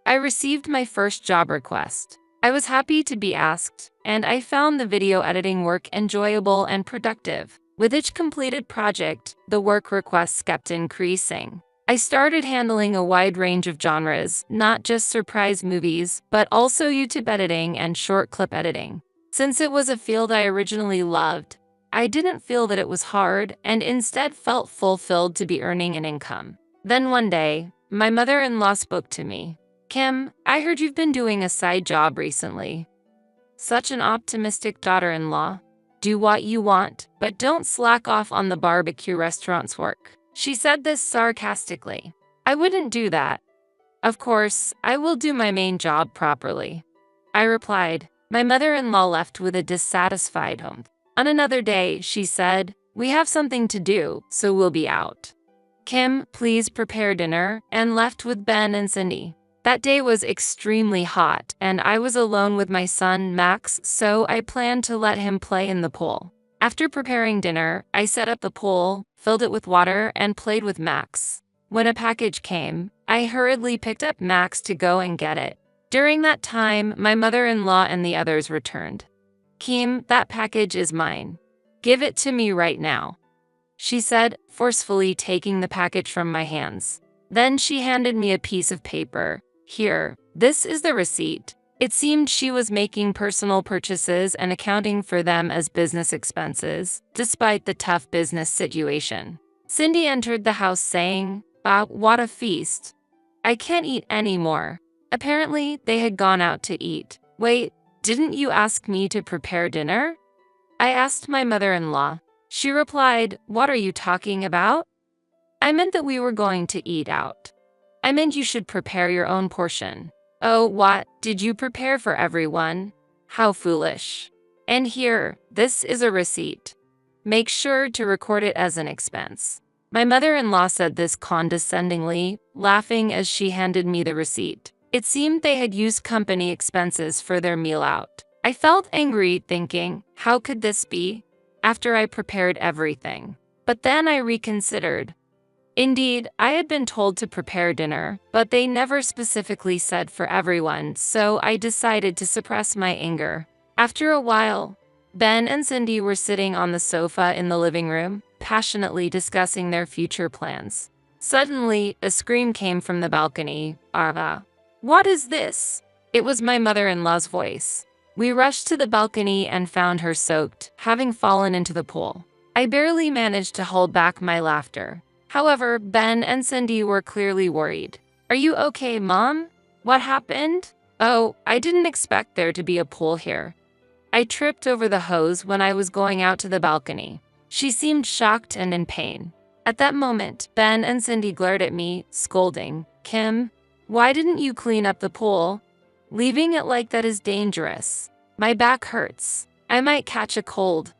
I received my first job request. I was happy to be asked, and I found the video editing work enjoyable and productive. With each completed project, the work requests kept increasing. I started handling a wide range of genres, not just surprise movies, but also YouTube editing and short clip editing. Since it was a field I originally loved, I didn't feel that it was hard and instead felt fulfilled to be earning an income. Then one day, my mother-in-law spoke to me. Kim, I heard you've been doing a side job recently. Such an optimistic daughter-in-law. Do what you want, but don't slack off on the barbecue restaurant's work. She said this sarcastically. I wouldn't do that. Of course, I will do my main job properly. I replied. My mother-in-law left with a dissatisfied home. On another day, she said, we have something to do, so we'll be out. Kim, please prepare dinner, and left with Ben and Cindy. That day was extremely hot, and I was alone with my son, Max, so I planned to let him play in the pool. After preparing dinner, I set up the pool, filled it with water, and played with Max. When a package came, I hurriedly picked up Max to go and get it. During that time, my mother-in-law and the others returned. Kim, that package is mine. Give it to me right now, she said, forcefully taking the package from my hands. Then she handed me a piece of paper. Here, this is the receipt. It seemed she was making personal purchases and accounting for them as business expenses, despite the tough business situation. Cindy entered the house saying, what a feast. I can't eat anymore. Apparently, they had gone out to eat. Wait, didn't you ask me to prepare dinner? I asked my mother-in-law. She replied, what are you talking about? I meant that we were going to eat out. I meant you should prepare your own portion. Oh, what? Did you prepare for everyone? How foolish. And here, this is a receipt. Make sure to record it as an expense. My mother-in-law said this condescendingly, laughing as she handed me the receipt. It seemed they had used company expenses for their meal out. I felt angry, thinking, how could this be? After I prepared everything. But then I reconsidered. Indeed, I had been told to prepare dinner, but they never specifically said for everyone, so I decided to suppress my anger. After a while, Ben and Cindy were sitting on the sofa in the living room, passionately discussing their future plans. Suddenly, a scream came from the balcony. Arva. What is this? It was my mother-in-law's voice. We rushed to the balcony and found her soaked, having fallen into the pool. I barely managed to hold back my laughter. However, Ben and Cindy were clearly worried. Are you okay, Mom? What happened? Oh, I didn't expect there to be a pool here. I tripped over the hose when I was going out to the balcony. She seemed shocked and in pain. At that moment, Ben and Cindy glared at me, scolding. Kim, why didn't you clean up the pool? Leaving it like that is dangerous. My back hurts. I might catch a cold.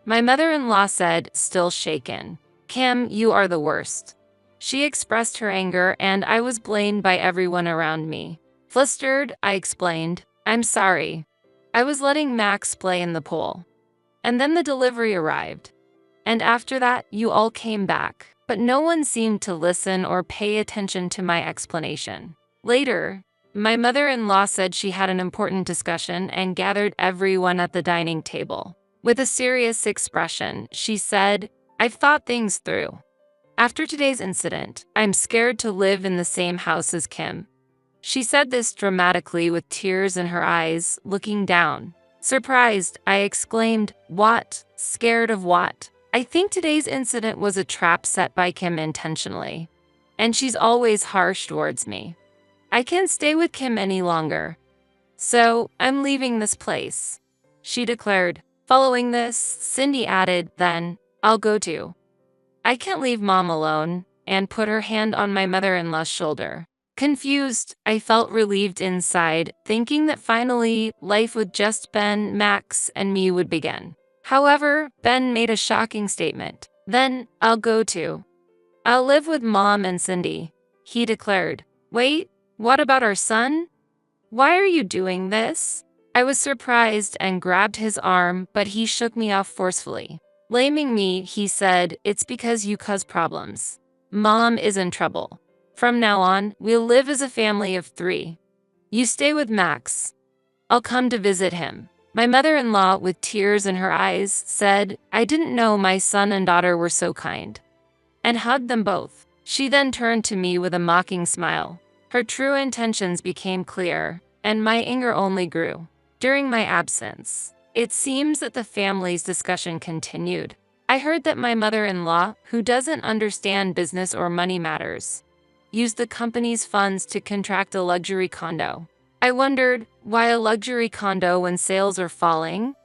My mother-in-law said, still shaken. Kim, you are the worst. She expressed her anger, and I was blamed by everyone around me. Flustered, I explained, I'm sorry. I was letting Max play in the pool. And then the delivery arrived. And after that, you all came back. But no one seemed to listen or pay attention to my explanation. Later, my mother-in-law said she had an important discussion and gathered everyone at the dining table. With a serious expression, she said, I've thought things through. After today's incident, I'm scared to live in the same house as Kim. She said this dramatically with tears in her eyes, looking down. Surprised, I exclaimed, What? Scared of what? I think today's incident was a trap set by Kim intentionally. And she's always harsh towards me. I can't stay with Kim any longer. So, I'm leaving this place, she declared. Following this, Cindy added, then, I'll go too. I can't leave Mom alone, and put her hand on my mother-in-law's shoulder. Confused, I felt relieved inside, thinking that finally, life with just Ben, Max, and me would begin. However, Ben made a shocking statement. Then, I'll go too. I'll live with Mom and Cindy, he declared. Wait, what about our son? Why are you doing this? I was surprised and grabbed his arm, but he shook me off forcefully. Blaming me, he said, it's because you cause problems. Mom is in trouble. From now on, we'll live as a family of 3. You stay with Max. I'll come to visit him. My mother-in-law, with tears in her eyes, said, I didn't know my son and daughter were so kind. And hugged them both. She then turned to me with a mocking smile. Her true intentions became clear, and my anger only grew. During my absence, it seems that the family's discussion continued. I heard that my mother-in-law, who doesn't understand business or money matters, used the company's funds to contract a luxury condo. I wondered, why a luxury condo when sales are falling?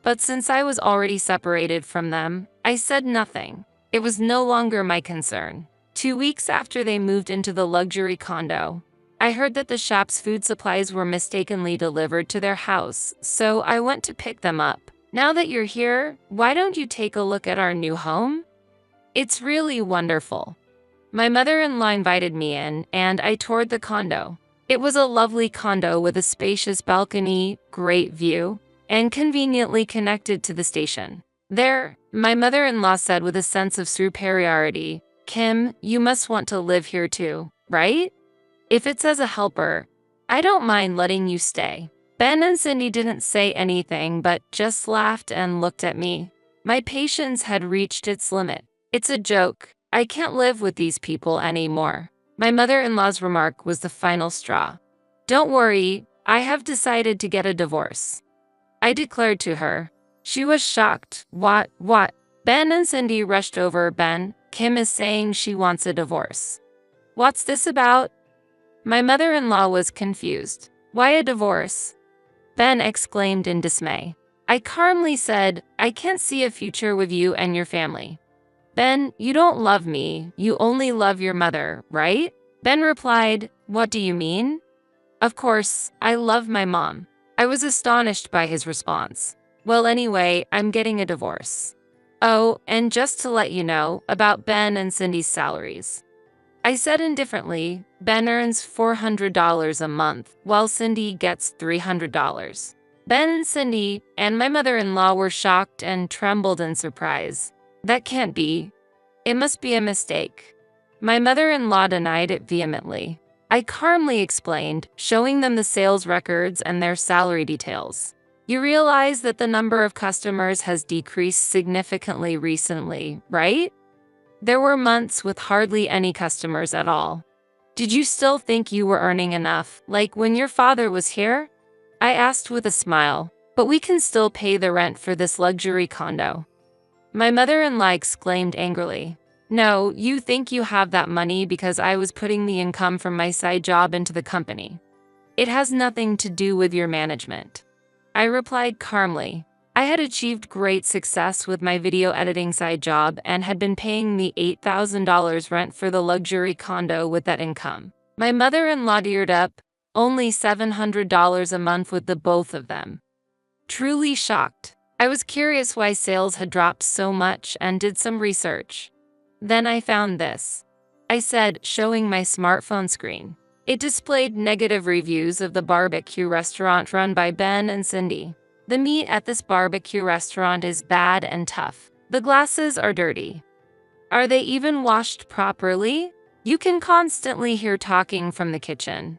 But since I was already separated from them, I said nothing. It was no longer my concern. 2 weeks after they moved into the luxury condo, I heard that the shop's food supplies were mistakenly delivered to their house, so I went to pick them up. Now that you're here, why don't you take a look at our new home? It's really wonderful. My mother-in-law invited me in, and I toured the condo. It was a lovely condo with a spacious balcony, great view, and conveniently connected to the station. There, my mother-in-law said with a sense of superiority, Kim, you must want to live here too, right? If it's as a helper, I don't mind letting you stay. Ben and Cindy didn't say anything but just laughed and looked at me. My patience had reached its limit. It's a joke. I can't live with these people anymore. My mother-in-law's remark was the final straw. Don't worry, I have decided to get a divorce, I declared to her. She was shocked. What? Ben and Cindy rushed over. Ben, Kim is saying she wants a divorce. What's this about? My mother-in-law was confused. Why a divorce? Ben exclaimed in dismay. I calmly said, I can't see a future with you and your family. Ben, you don't love me, you only love your mother, right? Ben replied, what do you mean? Of course, I love my mom. I was astonished by his response. Well, anyway, I'm getting a divorce. Oh, and just to let you know about Ben and Cindy's salaries. I said indifferently, Ben earns $400 a month, while Cindy gets $300. Ben and Cindy and my mother-in-law were shocked and trembled in surprise. That can't be. It must be a mistake. My mother-in-law denied it vehemently. I calmly explained, showing them the sales records and their salary details. You realize that the number of customers has decreased significantly recently, right? There were months with hardly any customers at all. Did you still think you were earning enough, like when your father was here? I asked with a smile. But we can still pay the rent for this luxury condo. My mother-in-law exclaimed angrily. No, you think you have that money because I was putting the income from my side job into the company. It has nothing to do with your management. I replied calmly. I had achieved great success with my video editing side job and had been paying the $8,000 rent for the luxury condo with that income. My mother-in-law teared up, only $700 a month with the both of them. Truly shocked. I was curious why sales had dropped so much and did some research. Then I found this. I said, showing my smartphone screen. It displayed negative reviews of the barbecue restaurant run by Ben and Cindy. The meat at this barbecue restaurant is bad and tough. The glasses are dirty. Are they even washed properly? You can constantly hear talking from the kitchen.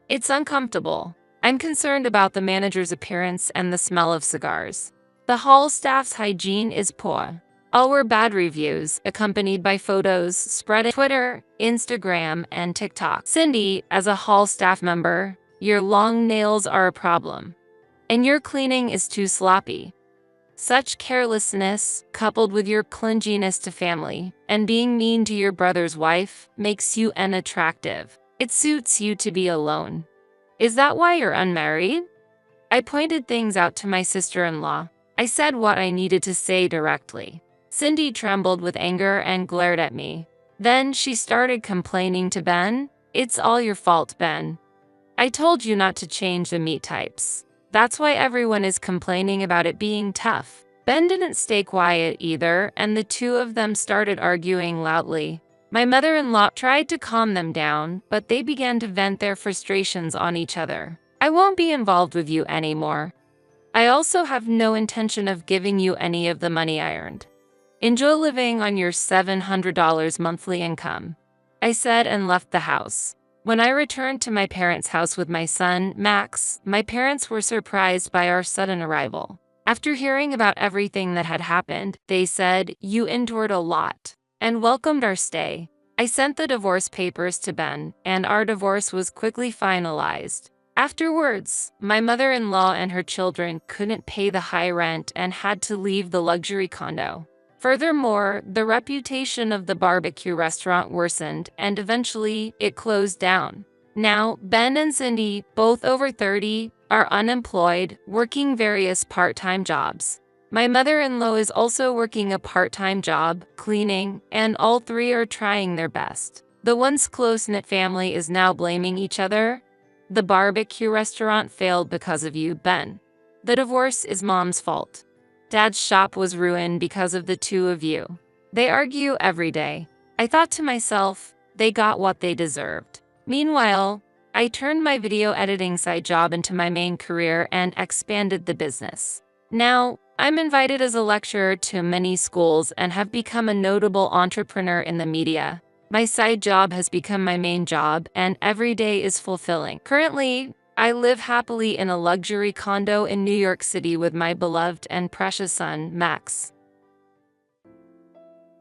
It's uncomfortable. I'm concerned about the manager's appearance and the smell of cigars. The hall staff's hygiene is poor. All were bad reviews, accompanied by photos spread on Twitter, Instagram, and TikTok. Cindy, as a hall staff member, your long nails are a problem. And your cleaning is too sloppy. Such carelessness, coupled with your clinginess to family, and being mean to your brother's wife, makes you unattractive. It suits you to be alone. Is that why you're unmarried? I pointed things out to my sister-in-law. I said what I needed to say directly. Cindy trembled with anger and glared at me. Then she started complaining to Ben. It's all your fault, Ben. I told you not to change the meat types. That's why everyone is complaining about it being tough. Ben didn't stay quiet either, and the two of them started arguing loudly. My mother-in-law tried to calm them down, but they began to vent their frustrations on each other. I won't be involved with you anymore. I also have no intention of giving you any of the money I earned. Enjoy living on your $700 monthly income, I said, and left the house. When I returned to my parents' house with my son, Max, my parents were surprised by our sudden arrival. After hearing about everything that had happened, they said, "You endured a lot," and welcomed our stay. I sent the divorce papers to Ben, and our divorce was quickly finalized. Afterwards, my mother-in-law and her children couldn't pay the high rent and had to leave the luxury condo. Furthermore, the reputation of the barbecue restaurant worsened, and eventually, it closed down. Now, Ben and Cindy, both over 30, are unemployed, working various part-time jobs. My mother-in-law is also working a part-time job, cleaning, and all three are trying their best. The once close-knit family is now blaming each other. The barbecue restaurant failed because of you, Ben. The divorce is Mom's fault. Dad's shop was ruined because of the two of you. They argue every day. I thought to myself, they got what they deserved. Meanwhile, I turned my video editing side job into my main career and expanded the business. Now, I'm invited as a lecturer to many schools and have become a notable entrepreneur in the media. My side job has become my main job, and every day is fulfilling. Currently, I live happily in a luxury condo in New York City with my beloved and precious son, Max.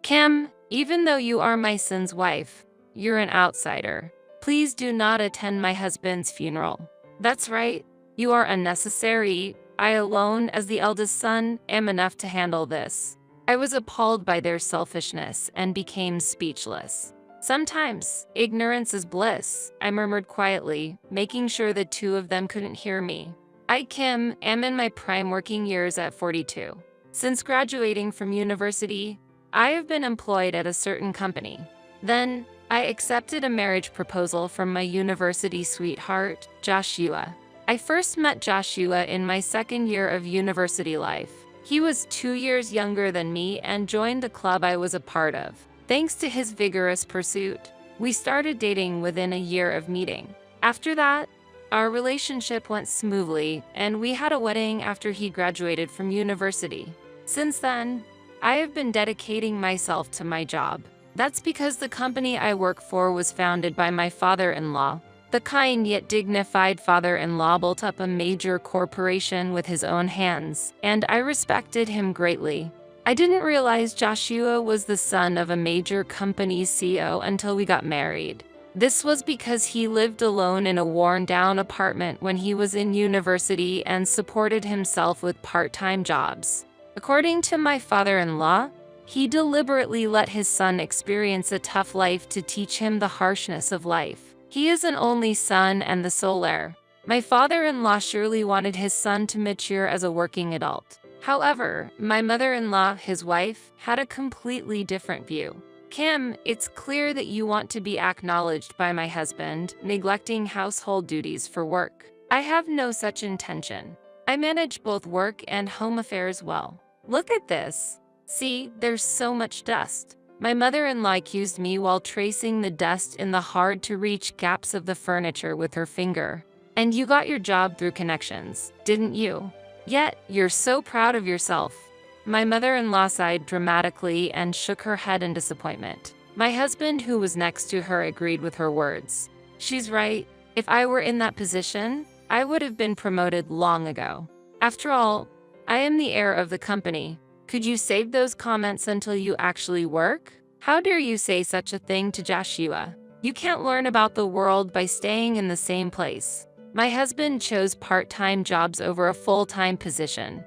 Kim, even though you are my son's wife, you're an outsider. Please do not attend my husband's funeral. That's right, you are unnecessary. I alone, as the eldest son, am enough to handle this. I was appalled by their selfishness and became speechless. Sometimes, ignorance is bliss, I murmured quietly, making sure the two of them couldn't hear me. I, Kim, am in my prime working years at 42. Since graduating from university, I have been employed at a certain company. Then, I accepted a marriage proposal from my university sweetheart, Joshua. I first met Joshua in my second year of university life. He was 2 years younger than me and joined the club I was a part of. Thanks to his vigorous pursuit, we started dating within a year of meeting. After that, our relationship went smoothly, and we had a wedding after he graduated from university. Since then, I have been dedicating myself to my job. That's because the company I work for was founded by my father-in-law. The kind yet dignified father-in-law built up a major corporation with his own hands, and I respected him greatly. I didn't realize Joshua was the son of a major company's CEO until we got married. This was because he lived alone in a worn-down apartment when he was in university and supported himself with part-time jobs. According to my father-in-law, he deliberately let his son experience a tough life to teach him the harshness of life. He is an only son and the sole heir. My father-in-law surely wanted his son to mature as a working adult. However, my mother-in-law, his wife, had a completely different view. Kim, it's clear that you want to be acknowledged by my husband, neglecting household duties for work. I have no such intention. I manage both work and home affairs well. Look at this. See, there's so much dust. My mother-in-law accused me while tracing the dust in the hard-to-reach gaps of the furniture with her finger. And you got your job through connections, didn't you? Yet, you're so proud of yourself. My mother-in-law sighed dramatically and shook her head in disappointment. My husband, who was next to her, agreed with her words. She's right. If I were in that position, I would have been promoted long ago. After all, I am the heir of the company. Could you save those comments until you actually work? How dare you say such a thing to Joshua? You can't learn about the world by staying in the same place. My husband chose part-time jobs over a full-time position,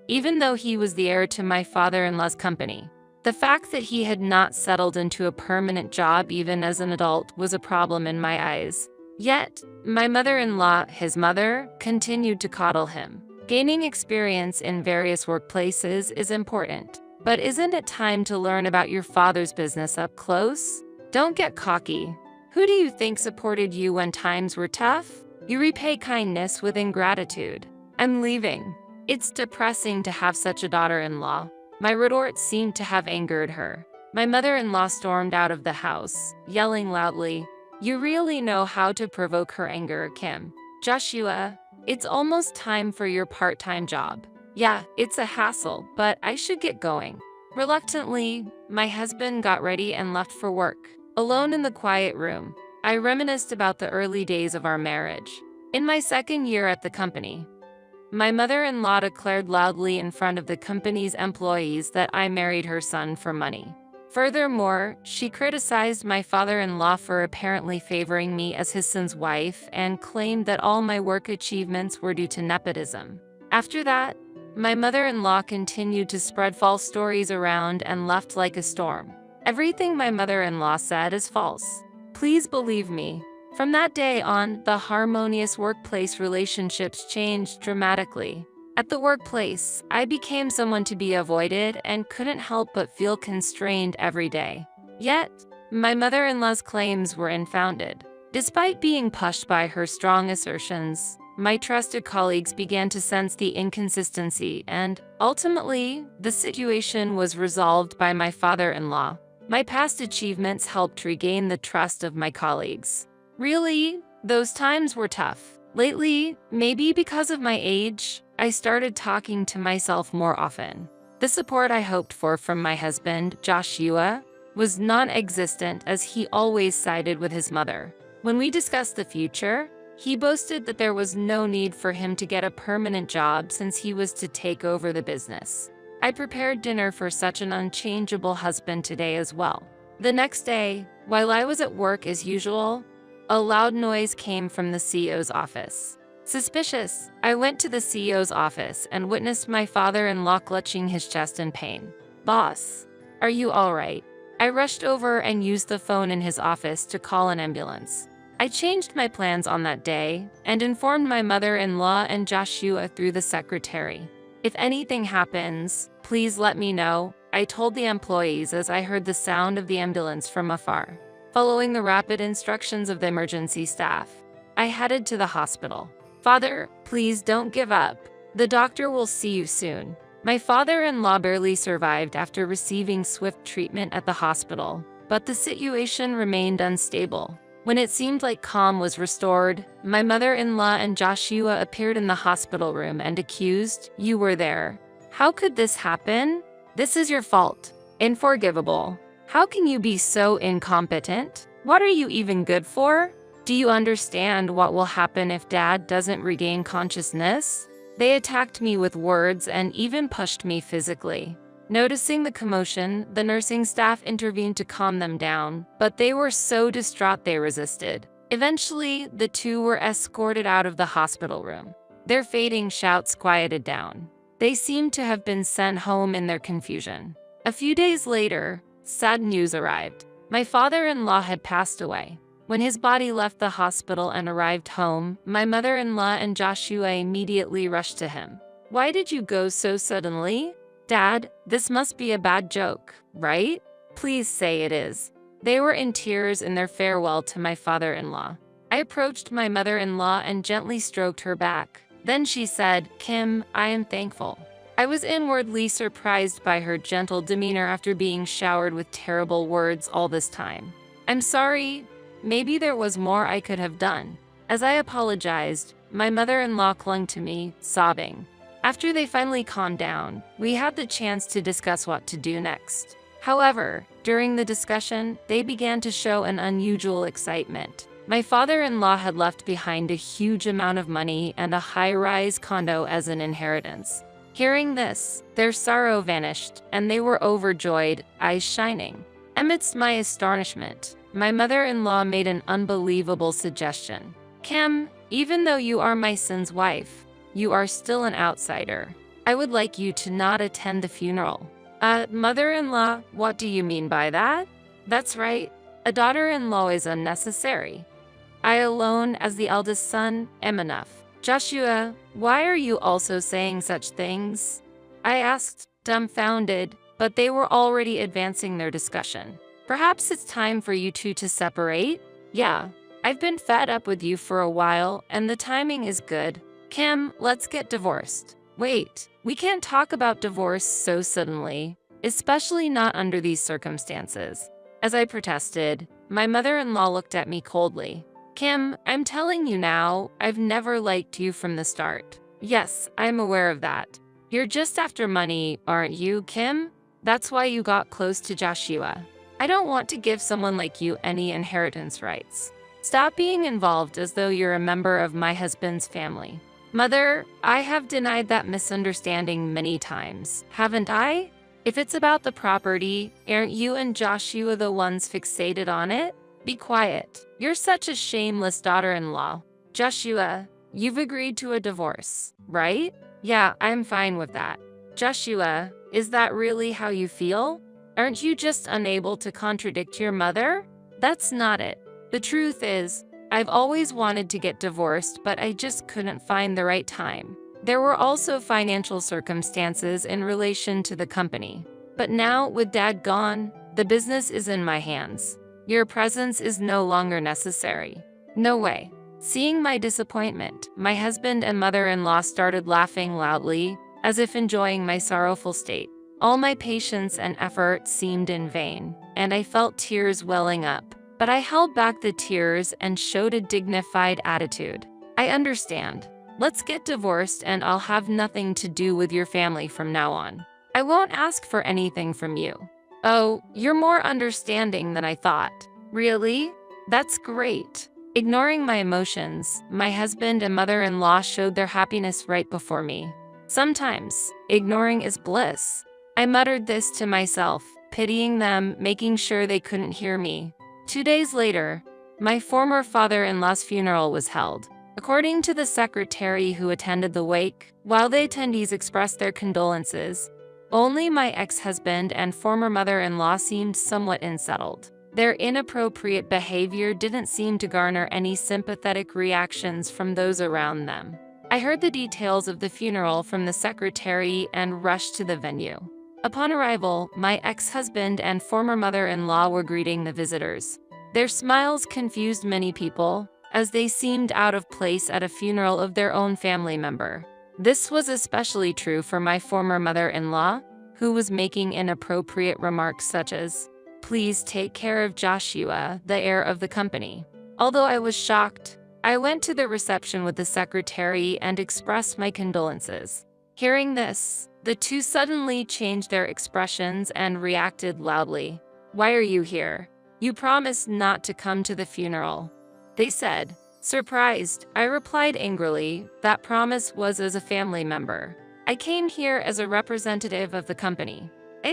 even though he was the heir to my father-in-law's company. The fact that he had not settled into a permanent job even as an adult was a problem in my eyes. Yet, my mother-in-law, his mother, continued to coddle him. Gaining experience in various workplaces is important, but isn't it time to learn about your father's business up close? Don't get cocky. Who do you think supported you when times were tough? You repay kindness with ingratitude. I'm leaving. It's depressing to have such a daughter-in-law. My retort seemed to have angered her. My mother-in-law stormed out of the house, yelling loudly. You really know how to provoke her anger, Kim. Joshua, it's almost time for your part-time job. Yeah, it's a hassle, but I should get going. Reluctantly, my husband got ready and left for work. Alone in the quiet room, I reminisced about the early days of our marriage. In my second year at the company, my mother-in-law declared loudly in front of the company's employees that I married her son for money. Furthermore, she criticized my father-in-law for apparently favoring me as his son's wife and claimed that all my work achievements were due to nepotism. After that, my mother-in-law continued to spread false stories around and left like a storm. Everything my mother-in-law said is false. Please believe me. From that day on, the harmonious workplace relationships changed dramatically. At the workplace, I became someone to be avoided and couldn't help but feel constrained every day. Yet, my mother-in-law's claims were unfounded. Despite being pushed by her strong assertions, my trusted colleagues began to sense the inconsistency, and ultimately, the situation was resolved by my father-in-law. My past achievements helped regain the trust of my colleagues. Really, those times were tough. Lately, maybe because of my age, I started talking to myself more often. The support I hoped for from my husband, Joshua, was non-existent as he always sided with his mother. When we discussed the future, he boasted that there was no need for him to get a permanent job since he was to take over the business. I prepared dinner for such an unchangeable husband today as well. The next day, while I was at work as usual, a loud noise came from the CEO's office. Suspicious, I went to the CEO's office and witnessed my father-in-law clutching his chest in pain. Boss, are you all right? I rushed over and used the phone in his office to call an ambulance. I changed my plans on that day and informed my mother-in-law and Joshua through the secretary. If anything happens, please let me know, I told the employees as I heard the sound of the ambulance from afar. Following the rapid instructions of the emergency staff, I headed to the hospital. Father, please don't give up. The doctor will see you soon. My father-in-law barely survived after receiving swift treatment at the hospital, but the situation remained unstable. When it seemed like calm was restored, my mother-in-law and Joshua appeared in the hospital room and accused, "You were there. How could this happen? This is your fault. Unforgivable. How can you be so incompetent? What are you even good for? Do you understand what will happen if Dad doesn't regain consciousness?" They attacked me with words and even pushed me physically. Noticing the commotion, the nursing staff intervened to calm them down, but they were so distraught they resisted. Eventually, the two were escorted out of the hospital room. Their fading shouts quieted down. They seemed to have been sent home in their confusion. A few days later, sad news arrived. My father-in-law had passed away. When his body left the hospital and arrived home, my mother-in-law and Joshua immediately rushed to him. "Why did you go so suddenly?" "Dad, this must be a bad joke, right?" "Please say it is." They were in tears in their farewell to my father-in-law. I approached my mother-in-law and gently stroked her back. Then she said, "Kim, I am thankful." I was inwardly surprised by her gentle demeanor after being showered with terrible words all this time. "I'm sorry. Maybe there was more I could have done." As I apologized, my mother-in-law clung to me, sobbing. After they finally calmed down, we had the chance to discuss what to do next. However, during the discussion, they began to show an unusual excitement. My father-in-law had left behind a huge amount of money and a high-rise condo as an inheritance. Hearing this, their sorrow vanished, and they were overjoyed, eyes shining. Amidst my astonishment, my mother-in-law made an unbelievable suggestion. "Kim, even though you are my son's wife, you are still an outsider. I would like you to not attend the funeral." Mother-in-law, what do you mean by that?" "That's right. A daughter-in-law is unnecessary. I alone, as the eldest son, am enough." "Joshua, why are you also saying such things?" I asked, dumbfounded, but they were already advancing their discussion. "Perhaps it's time for you two to separate?" "Yeah, I've been fed up with you for a while, and the timing is good. Kim, let's get divorced." "Wait, we can't talk about divorce so suddenly, especially not under these circumstances." As I protested, my mother-in-law looked at me coldly. "Kim, I'm telling you now, I've never liked you from the start." "Yes, I'm aware of that. You're just after money, aren't you, Kim? That's why you got close to Joshua. I don't want to give someone like you any inheritance rights. Stop being involved as though you're a member of my husband's family." "Mother, I have denied that misunderstanding many times, haven't I? If it's about the property, aren't you and Joshua the ones fixated on it? Be quiet. You're such a shameless daughter-in-law." "Joshua, you've agreed to a divorce, right?" "Yeah, I'm fine with that." "Joshua, is that really how you feel? Aren't you just unable to contradict your mother?" "That's not it. The truth is, I've always wanted to get divorced, but I just couldn't find the right time. There were also financial circumstances in relation to the company. But now, with Dad gone, the business is in my hands. Your presence is no longer necessary." "No way." Seeing my disappointment, my husband and mother-in-law started laughing loudly, as if enjoying my sorrowful state. All my patience and effort seemed in vain, and I felt tears welling up. But I held back the tears and showed a dignified attitude. "I understand. Let's get divorced and I'll have nothing to do with your family from now on. I won't ask for anything from you." "Oh, you're more understanding than I thought." "Really? That's great." Ignoring my emotions, my husband and mother-in-law showed their happiness right before me. Sometimes, ignoring is bliss. I muttered this to myself, pitying them, making sure they couldn't hear me. 2 days later, my former father-in-law's funeral was held. According to the secretary who attended the wake, while the attendees expressed their condolences, only my ex-husband and former mother-in-law seemed somewhat unsettled. Their inappropriate behavior didn't seem to garner any sympathetic reactions from those around them. I heard the details of the funeral from the secretary and rushed to the venue. Upon arrival, my ex-husband and former mother-in-law were greeting the visitors. Their smiles confused many people, as they seemed out of place at a funeral of their own family member. This was especially true for my former mother-in-law, who was making inappropriate remarks such as, "Please take care of Joshua, the heir of the company." Although I was shocked, I went to the reception with the secretary and expressed my condolences. Hearing this, the two suddenly changed their expressions and reacted loudly. "Why are you here? You promised not to come to the funeral," they said. Surprised, I replied angrily, "That promise was as a family member. I came here as a representative of the company." I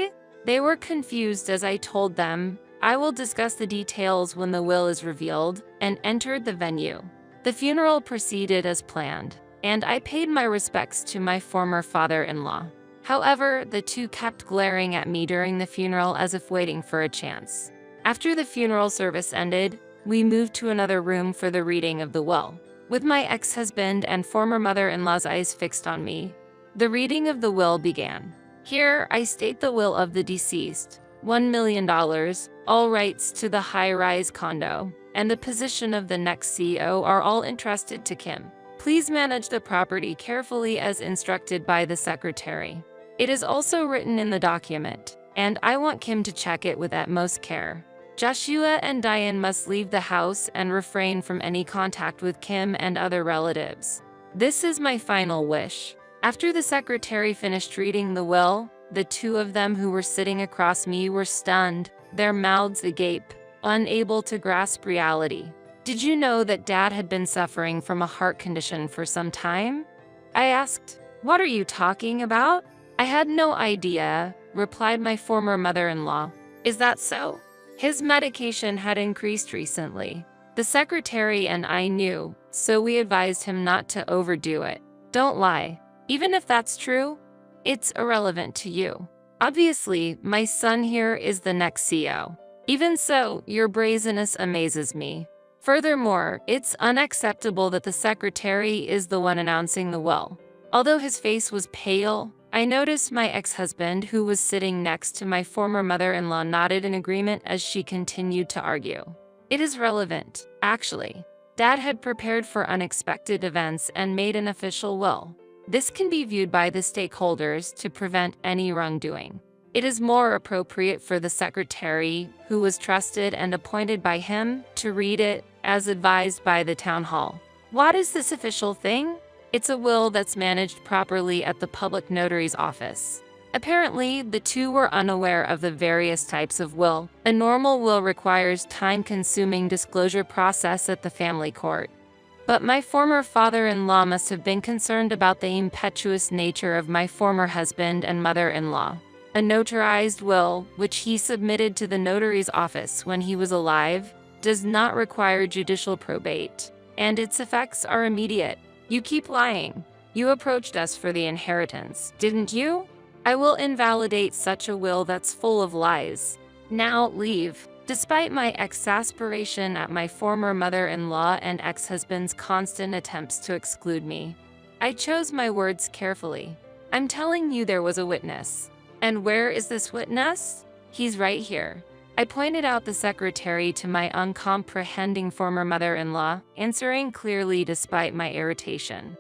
They were confused as I told them, "I will discuss the details when the will is revealed," and entered the venue. The funeral proceeded as planned, and I paid my respects to my former father-in-law. However, the two kept glaring at me during the funeral as if waiting for a chance. After the funeral service ended, we moved to another room for the reading of the will. With my ex-husband and former mother-in-law's eyes fixed on me, the reading of the will began. Here, I state the will of the deceased, $1 million, all rights to the high-rise condo, and the position of the next CEO are all entrusted to Kim. Please manage the property carefully as instructed by the secretary. It is also written in the document, and I want Kim to check it with utmost care. Joshua and Diane must leave the house and refrain from any contact with Kim and other relatives. This is my final wish. After the secretary finished reading the will, the two of them who were sitting across me were stunned, their mouths agape, unable to grasp reality. "Did you know that Dad had been suffering from a heart condition for some time?" I asked. "What are you talking about?" "I had no idea," replied my former mother-in-law. "Is that so?" "His medication had increased recently. The secretary and I knew, so we advised him not to overdo it. Don't lie. Even if that's true, it's irrelevant to you. Obviously, my son here is the next CEO. Even so, your brazenness amazes me. Furthermore, it's unacceptable that the secretary is the one announcing the will." Although his face was pale, I noticed my ex-husband, who was sitting next to my former mother-in-law, nodded in agreement as she continued to argue. "It is relevant, actually. Dad had prepared for unexpected events and made an official will. This can be viewed by the stakeholders to prevent any wrongdoing. It is more appropriate for the secretary, who was trusted and appointed by him, to read it, as advised by the town hall." "What is this official thing?" "It's a will that's managed properly at the public notary's office." Apparently, the two were unaware of the various types of will. A normal will requires time-consuming disclosure process at the family court. But my former father-in-law must have been concerned about the impetuous nature of my former husband and mother-in-law. A notarized will, which he submitted to the notary's office when he was alive, does not require judicial probate, and its effects are immediate. "You keep lying. You approached us for the inheritance, didn't you?" "I will invalidate such a will that's full of lies. Now leave." Despite my exasperation at my former mother-in-law and ex-husband's constant attempts to exclude me, I chose my words carefully. "I'm telling you there was a witness." "And where is this witness?" "He's right here." I pointed out the secretary to my uncomprehending former mother-in-law, answering clearly despite my irritation.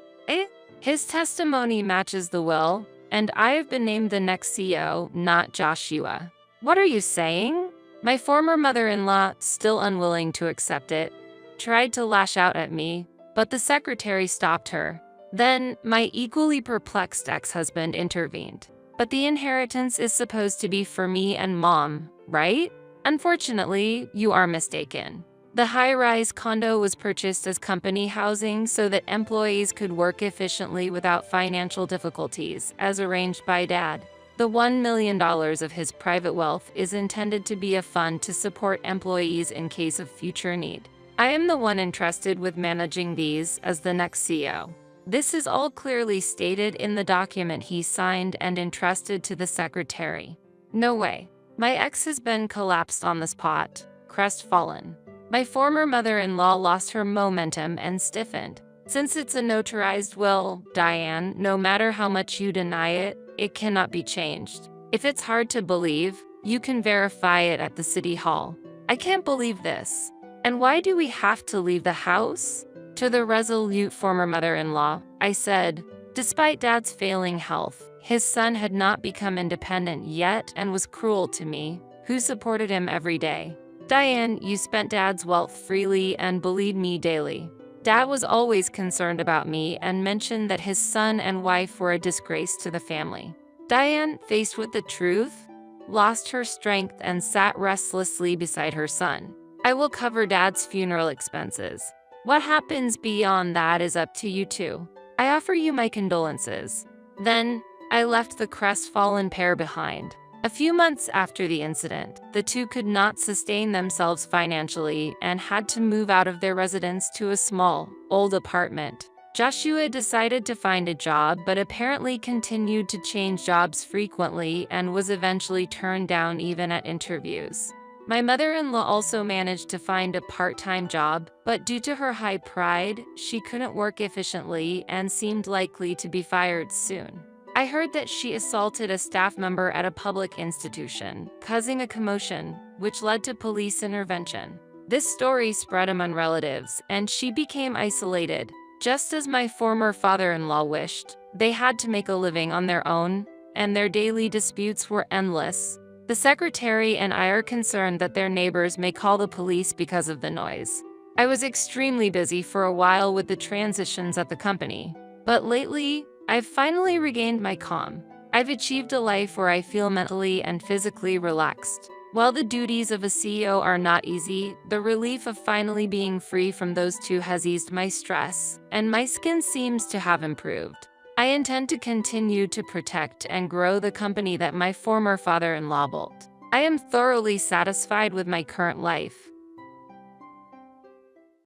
His testimony matches the will, and I have been named the next CEO, not Joshua." "What are you saying?" My former mother-in-law, still unwilling to accept it, tried to lash out at me, but the secretary stopped her. Then, my equally perplexed ex-husband intervened. "But the inheritance is supposed to be for me and Mom, right?" "Unfortunately, you are mistaken. The high-rise condo was purchased as company housing so that employees could work efficiently without financial difficulties, as arranged by Dad. The $1 million of his private wealth is intended to be a fund to support employees in case of future need. I am the one entrusted with managing these as the next CEO." This is all clearly stated in the document he signed and entrusted to the secretary. "No way." My ex-husband collapsed on the spot, crestfallen. My former mother-in-law lost her momentum and stiffened. "Since it's a notarized will, Diane, no matter how much you deny it, it cannot be changed. If it's hard to believe, you can verify it at the city hall." "I can't believe this. And why do we have to leave the house?" To the resolute former mother-in-law, I said, "Despite Dad's failing health, his son had not become independent yet and was cruel to me, who supported him every day. Diane, you spent Dad's wealth freely and bullied me daily. Dad was always concerned about me and mentioned that his son and wife were a disgrace to the family." Diane, faced with the truth, lost her strength and sat restlessly beside her son. "I will cover Dad's funeral expenses. What happens beyond that is up to you two. I offer you my condolences." Then, I left the crestfallen pair behind. A few months after the incident, the two could not sustain themselves financially and had to move out of their residence to a small, old apartment. Joshua decided to find a job but apparently continued to change jobs frequently and was eventually turned down even at interviews. My mother-in-law also managed to find a part-time job, but due to her high pride, she couldn't work efficiently and seemed likely to be fired soon. I heard that she assaulted a staff member at a public institution, causing a commotion, which led to police intervention. This story spread among relatives, and she became isolated. Just as my former father-in-law wished, they had to make a living on their own, and their daily disputes were endless. The secretary and I are concerned that their neighbors may call the police because of the noise. I was extremely busy for a while with the transitions at the company, but lately, I've finally regained my calm. I've achieved a life where I feel mentally and physically relaxed. While the duties of a CEO are not easy, the relief of finally being free from those two has eased my stress, and my skin seems to have improved. I intend to continue to protect and grow the company that my former father-in-law built. I am thoroughly satisfied with my current life.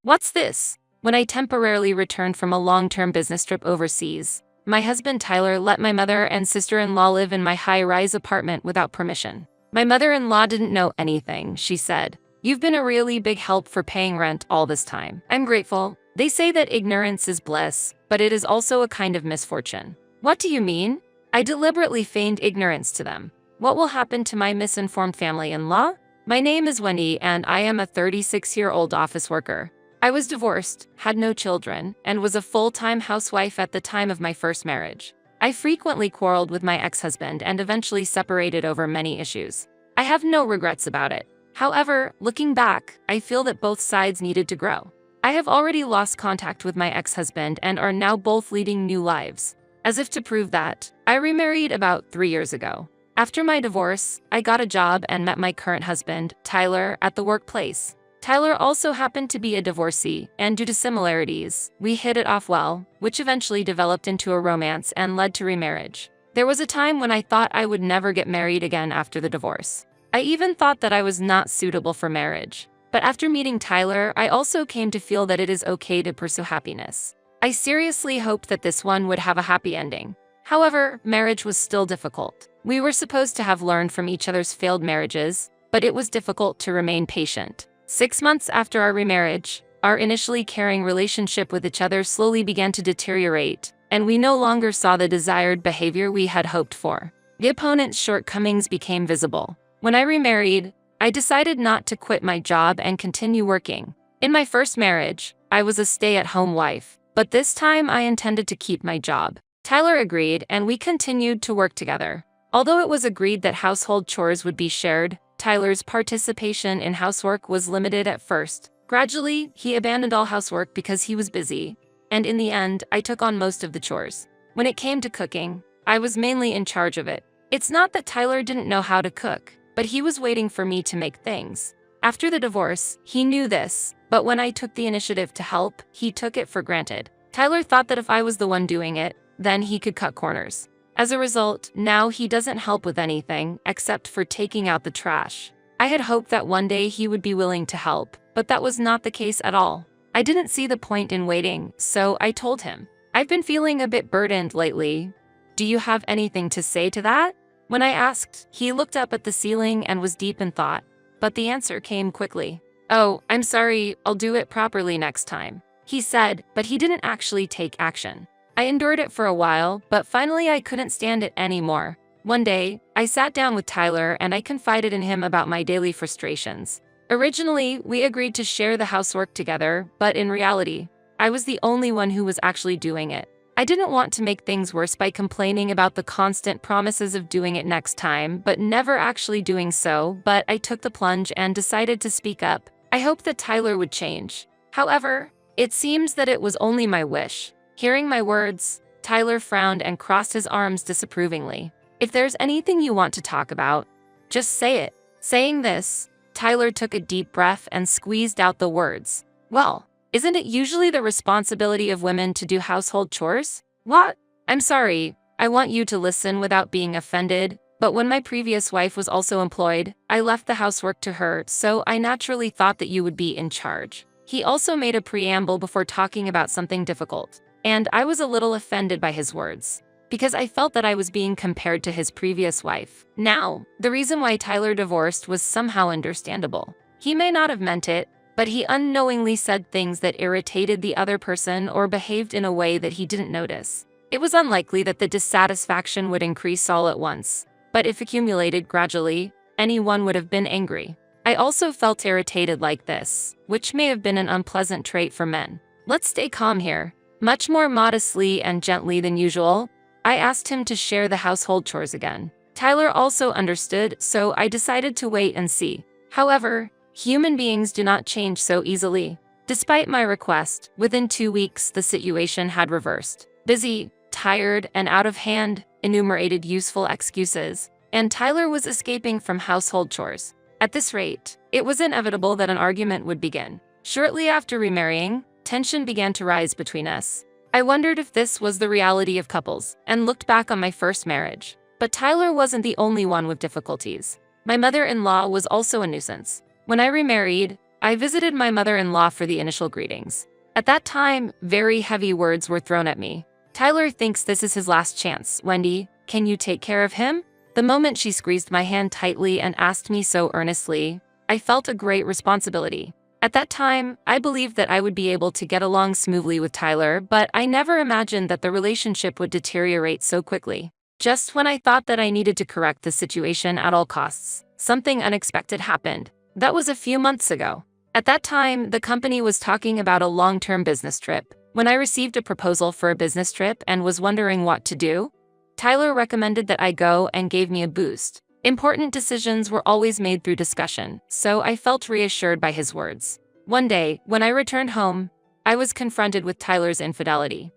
What's this? When I temporarily returned from a long-term business trip overseas, my husband Tyler let my mother and sister-in-law live in my high-rise apartment without permission. My mother-in-law didn't know anything, she said. You've been a really big help for paying rent all this time. I'm grateful. They say that ignorance is bliss, but it is also a kind of misfortune. What do you mean? I deliberately feigned ignorance to them. What will happen to my misinformed family-in-law? My name is Wendy, and I am a 36-year-old office worker. I was divorced, had no children, and was a full-time housewife at the time of my first marriage. I frequently quarreled with my ex-husband and eventually separated over many issues. I have no regrets about it. However, looking back, I feel that both sides needed to grow. I have already lost contact with my ex-husband and are now both leading new lives. As if to prove that, I remarried about 3 years ago. After my divorce, I got a job and met my current husband, Tyler, at the workplace. Tyler also happened to be a divorcee, and due to similarities, we hit it off well, which eventually developed into a romance and led to remarriage. There was a time when I thought I would never get married again after the divorce. I even thought that I was not suitable for marriage. But after meeting Tyler, I also came to feel that it is okay to pursue happiness. I seriously hoped that this one would have a happy ending. However, marriage was still difficult. We were supposed to have learned from each other's failed marriages, but it was difficult to remain patient. 6 months after our remarriage, our initially caring relationship with each other slowly began to deteriorate, and we no longer saw the desired behavior we had hoped for. The opponent's shortcomings became visible. When I remarried, I decided not to quit my job and continue working. In my first marriage, I was a stay-at-home wife, but this time I intended to keep my job. Tyler agreed, and we continued to work together. Although it was agreed that household chores would be shared, Tyler's participation in housework was limited at first. Gradually, he abandoned all housework because he was busy, and in the end, I took on most of the chores. When it came to cooking, I was mainly in charge of it. It's not that Tyler didn't know how to cook, but he was waiting for me to make things. After the divorce, he knew this, but when I took the initiative to help, he took it for granted. Tyler thought that if I was the one doing it, then he could cut corners. As a result, now he doesn't help with anything except for taking out the trash. I had hoped that one day he would be willing to help, but that was not the case at all. I didn't see the point in waiting, so I told him, I've been feeling a bit burdened lately. Do you have anything to say to that? When I asked, he looked up at the ceiling and was deep in thought, but the answer came quickly. Oh, I'm sorry, I'll do it properly next time, he said, but he didn't actually take action. I endured it for a while, but finally I couldn't stand it anymore. One day, I sat down with Tyler and I confided in him about my daily frustrations. Originally, we agreed to share the housework together, but in reality, I was the only one who was actually doing it. I didn't want to make things worse by complaining about the constant promises of doing it next time, but never actually doing so, but I took the plunge and decided to speak up. I hoped that Tyler would change. However, it seems that it was only my wish. Hearing my words, Tyler frowned and crossed his arms disapprovingly. If there's anything you want to talk about, just say it. Saying this, Tyler took a deep breath and squeezed out the words. Well, isn't it usually the responsibility of women to do household chores? What? I'm sorry, I want you to listen without being offended. But when my previous wife was also employed, I left the housework to her, so I naturally thought that you would be in charge. He also made a preamble before talking about something difficult, and I was a little offended by his words, because I felt that I was being compared to his previous wife. Now, the reason why Tyler divorced was somehow understandable. He may not have meant it, but he unknowingly said things that irritated the other person or behaved in a way that he didn't notice. It was unlikely that the dissatisfaction would increase all at once, but if accumulated gradually, anyone would have been angry. I also felt irritated like this, which may have been an unpleasant trait for men. Let's stay calm here. Much more modestly and gently than usual, I asked him to share the household chores again. Tyler also understood, so I decided to wait and see. However, human beings do not change so easily. Despite my request, within 2 weeks the situation had reversed. Busy, tired, and out of hand, enumerated useful excuses, and Tyler was escaping from household chores. At this rate, it was inevitable that an argument would begin. Shortly after remarrying, tension began to rise between us. I wondered if this was the reality of couples, and looked back on my first marriage. But Tyler wasn't the only one with difficulties. My mother-in-law was also a nuisance. When I remarried, I visited my mother-in-law for the initial greetings. At that time, very heavy words were thrown at me. Tyler thinks this is his last chance. Wendy, can you take care of him? The moment she squeezed my hand tightly and asked me so earnestly, I felt a great responsibility. At that time, I believed that I would be able to get along smoothly with Tyler, but I never imagined that the relationship would deteriorate so quickly. Just when I thought that I needed to correct the situation at all costs, something unexpected happened. That was a few months ago. At that time, the company was talking about a long-term business trip. When I received a proposal for a business trip and was wondering what to do, Tyler recommended that I go and gave me a boost. Important decisions were always made through discussion, so I felt reassured by his words. One day, when I returned home, I was confronted with Tyler's infidelity.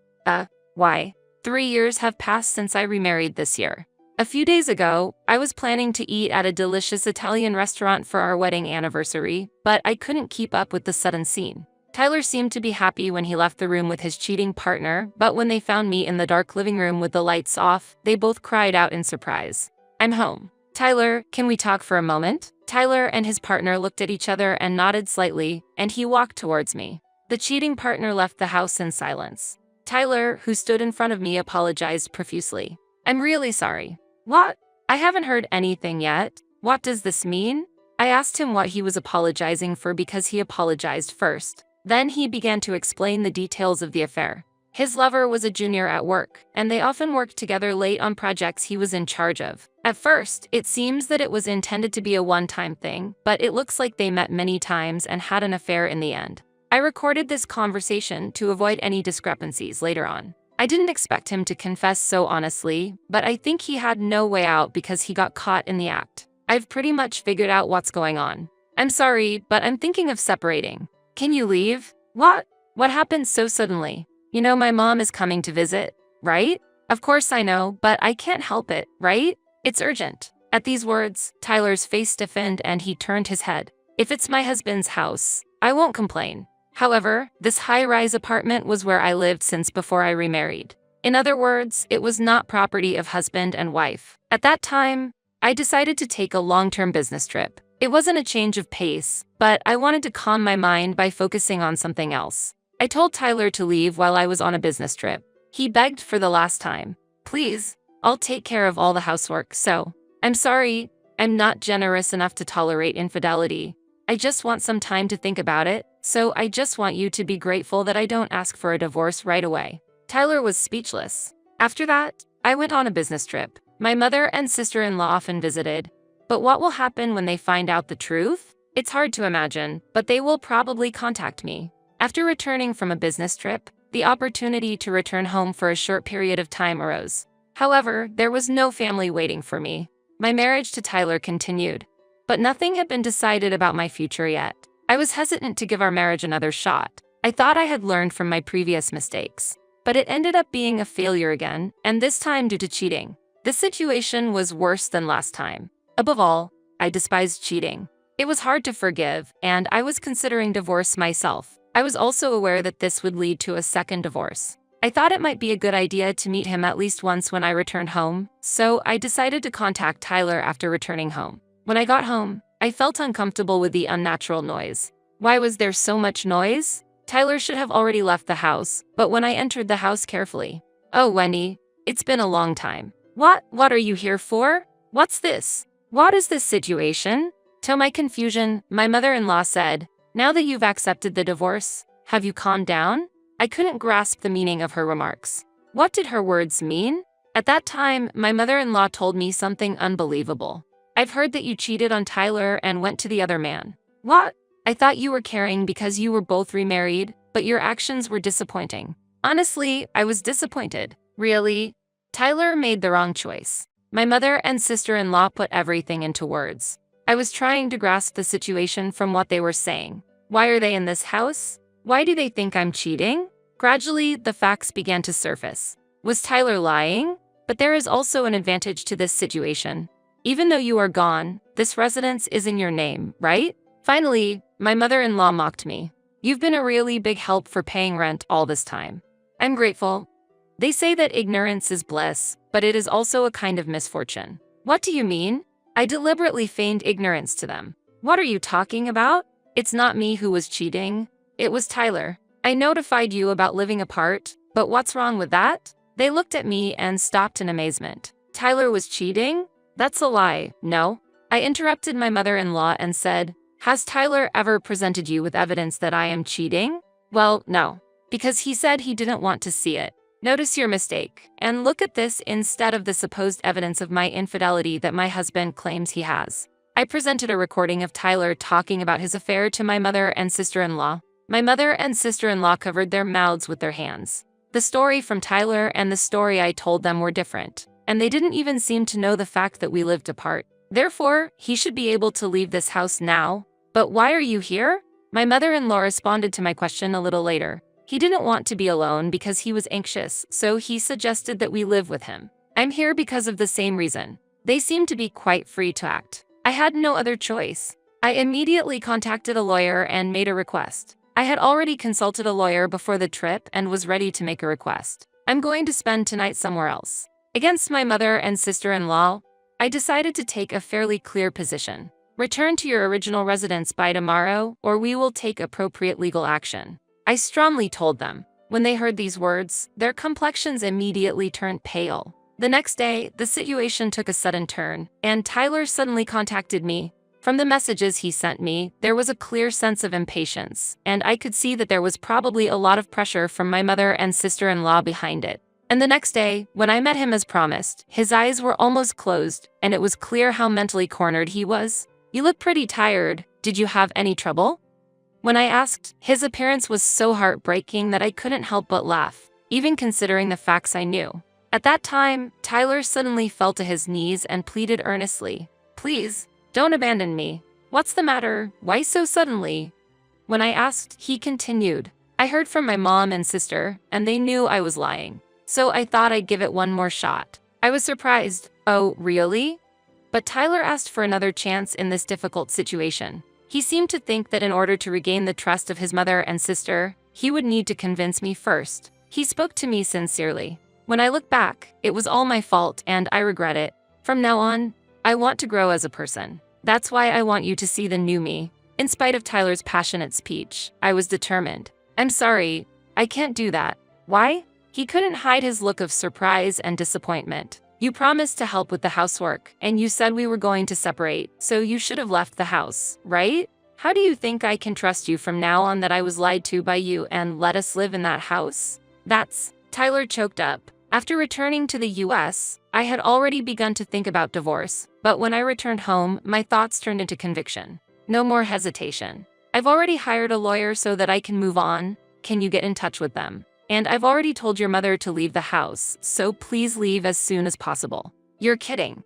Why? 3 years have passed since I remarried this year. A few days ago, I was planning to eat at a delicious Italian restaurant for our wedding anniversary, but I couldn't keep up with the sudden scene. Tyler seemed to be happy when he left the room with his cheating partner, but when they found me in the dark living room with the lights off, they both cried out in surprise. I'm home. Tyler, can we talk for a moment? Tyler and his partner looked at each other and nodded slightly, and he walked towards me. The cheating partner left the house in silence. Tyler, who stood in front of me, apologized profusely. I'm really sorry. What? I haven't heard anything yet. What does this mean? I asked him what he was apologizing for because he apologized first. Then he began to explain the details of the affair. His lover was a junior at work, and they often worked together late on projects he was in charge of. At first, it seems that it was intended to be a one-time thing, but it looks like they met many times and had an affair in the end. I recorded this conversation to avoid any discrepancies later on. I didn't expect him to confess so honestly, but I think he had no way out because he got caught in the act. I've pretty much figured out what's going on. I'm sorry, but I'm thinking of separating. Can you leave? What? What happened so suddenly? You know my mom is coming to visit, right? Of course I know, but I can't help it, right? It's urgent. At these words, Tyler's face stiffened and he turned his head. If it's my husband's house, I won't complain. However, this high-rise apartment was where I lived since before I remarried. In other words, it was not property of husband and wife. At that time, I decided to take a long-term business trip. It wasn't a change of pace, but I wanted to calm my mind by focusing on something else. I told Tyler to leave while I was on a business trip. He begged for the last time. Please, I'll take care of all the housework, so. I'm sorry, I'm not generous enough to tolerate infidelity. I just want some time to think about it, so I just want you to be grateful that I don't ask for a divorce right away. Tyler was speechless. After that, I went on a business trip. My mother and sister-in-law often visited. But what will happen when they find out the truth? It's hard to imagine, but they will probably contact me. After returning from a business trip, the opportunity to return home for a short period of time arose. However, there was no family waiting for me. My marriage to Tyler continued, but nothing had been decided about my future yet. I was hesitant to give our marriage another shot. I thought I had learned from my previous mistakes, but it ended up being a failure again, and this time due to cheating. This situation was worse than last time. Above all, I despised cheating. It was hard to forgive, and I was considering divorce myself. I was also aware that this would lead to a second divorce. I thought it might be a good idea to meet him at least once when I returned home, so I decided to contact Tyler after returning home. When I got home, I felt uncomfortable with the unnatural noise. Why was there so much noise? Tyler should have already left the house, but when I entered the house carefully. Oh, Wendy, it's been a long time. What are you here for? What's this? What is this situation? To my confusion, my mother-in-law said, now that you've accepted the divorce, have you calmed down? I couldn't grasp the meaning of her remarks. What did her words mean? At that time, my mother-in-law told me something unbelievable. I've heard that you cheated on Tyler and went to the other man. What? I thought you were caring because you were both remarried, but your actions were disappointing. Honestly, I was disappointed. Really? Tyler made the wrong choice. My mother and sister-in-law put everything into words. I was trying to grasp the situation from what they were saying. Why are they in this house? Why do they think I'm cheating? Gradually, the facts began to surface. Was Tyler lying? But there is also an advantage to this situation. Even though you are gone, this residence is in your name, right? Finally, my mother-in-law mocked me. You've been a really big help for paying rent all this time. I'm grateful. They say that ignorance is bliss, but it is also a kind of misfortune. What do you mean? I deliberately feigned ignorance to them. What are you talking about? It's not me who was cheating. It was Tyler. I notified you about living apart, but what's wrong with that? They looked at me and stopped in amazement. Tyler was cheating? That's a lie, no? I interrupted my mother-in-law and said, has Tyler ever presented you with evidence that I am cheating? Well, no, because he said he didn't want to see it. Notice your mistake, and look at this instead of the supposed evidence of my infidelity that my husband claims he has. I presented a recording of Tyler talking about his affair to my mother and sister-in-law. My mother and sister-in-law covered their mouths with their hands. The story from Tyler and the story I told them were different, and they didn't even seem to know the fact that we lived apart. Therefore, he should be able to leave this house now. But why are you here? My mother-in-law responded to my question a little later. He didn't want to be alone because he was anxious, so he suggested that we live with him. I'm here because of the same reason. They seem to be quite free to act. I had no other choice. I immediately contacted a lawyer and made a request. I had already consulted a lawyer before the trip and was ready to make a request. I'm going to spend tonight somewhere else. Against my mother and sister-in-law, I decided to take a fairly clear position. Return to your original residence by tomorrow, or we will take appropriate legal action. I strongly told them. When they heard these words, their complexions immediately turned pale. The next day, the situation took a sudden turn, and Tyler suddenly contacted me. From the messages he sent me, there was a clear sense of impatience, and I could see that there was probably a lot of pressure from my mother and sister-in-law behind it. And the next day, when I met him as promised, his eyes were almost closed, and it was clear how mentally cornered he was. You look pretty tired. Did you have any trouble? When I asked, his appearance was so heartbreaking that I couldn't help but laugh, even considering the facts I knew. At that time, Tyler suddenly fell to his knees and pleaded earnestly, please, don't abandon me. What's the matter? Why so suddenly? When I asked, he continued, I heard from my mom and sister, and they knew I was lying. So I thought I'd give it one more shot. I was surprised. Oh, really? But Tyler asked for another chance in this difficult situation. He seemed to think that in order to regain the trust of his mother and sister, he would need to convince me first. He spoke to me sincerely. When I look back, it was all my fault and I regret it. From now on, I want to grow as a person. That's why I want you to see the new me. In spite of Tyler's passionate speech, I was determined. I'm sorry, I can't do that. Why? He couldn't hide his look of surprise and disappointment. You promised to help with the housework, and you said we were going to separate, so you should have left the house, right? How do you think I can trust you from now on that I was lied to by you and let us live in that house? Tyler choked up. After returning to the US, I had already begun to think about divorce, but when I returned home, my thoughts turned into conviction. No more hesitation. I've already hired a lawyer so that I can move on. Can you get in touch with them? And I've already told your mother to leave the house, so please leave as soon as possible. You're kidding.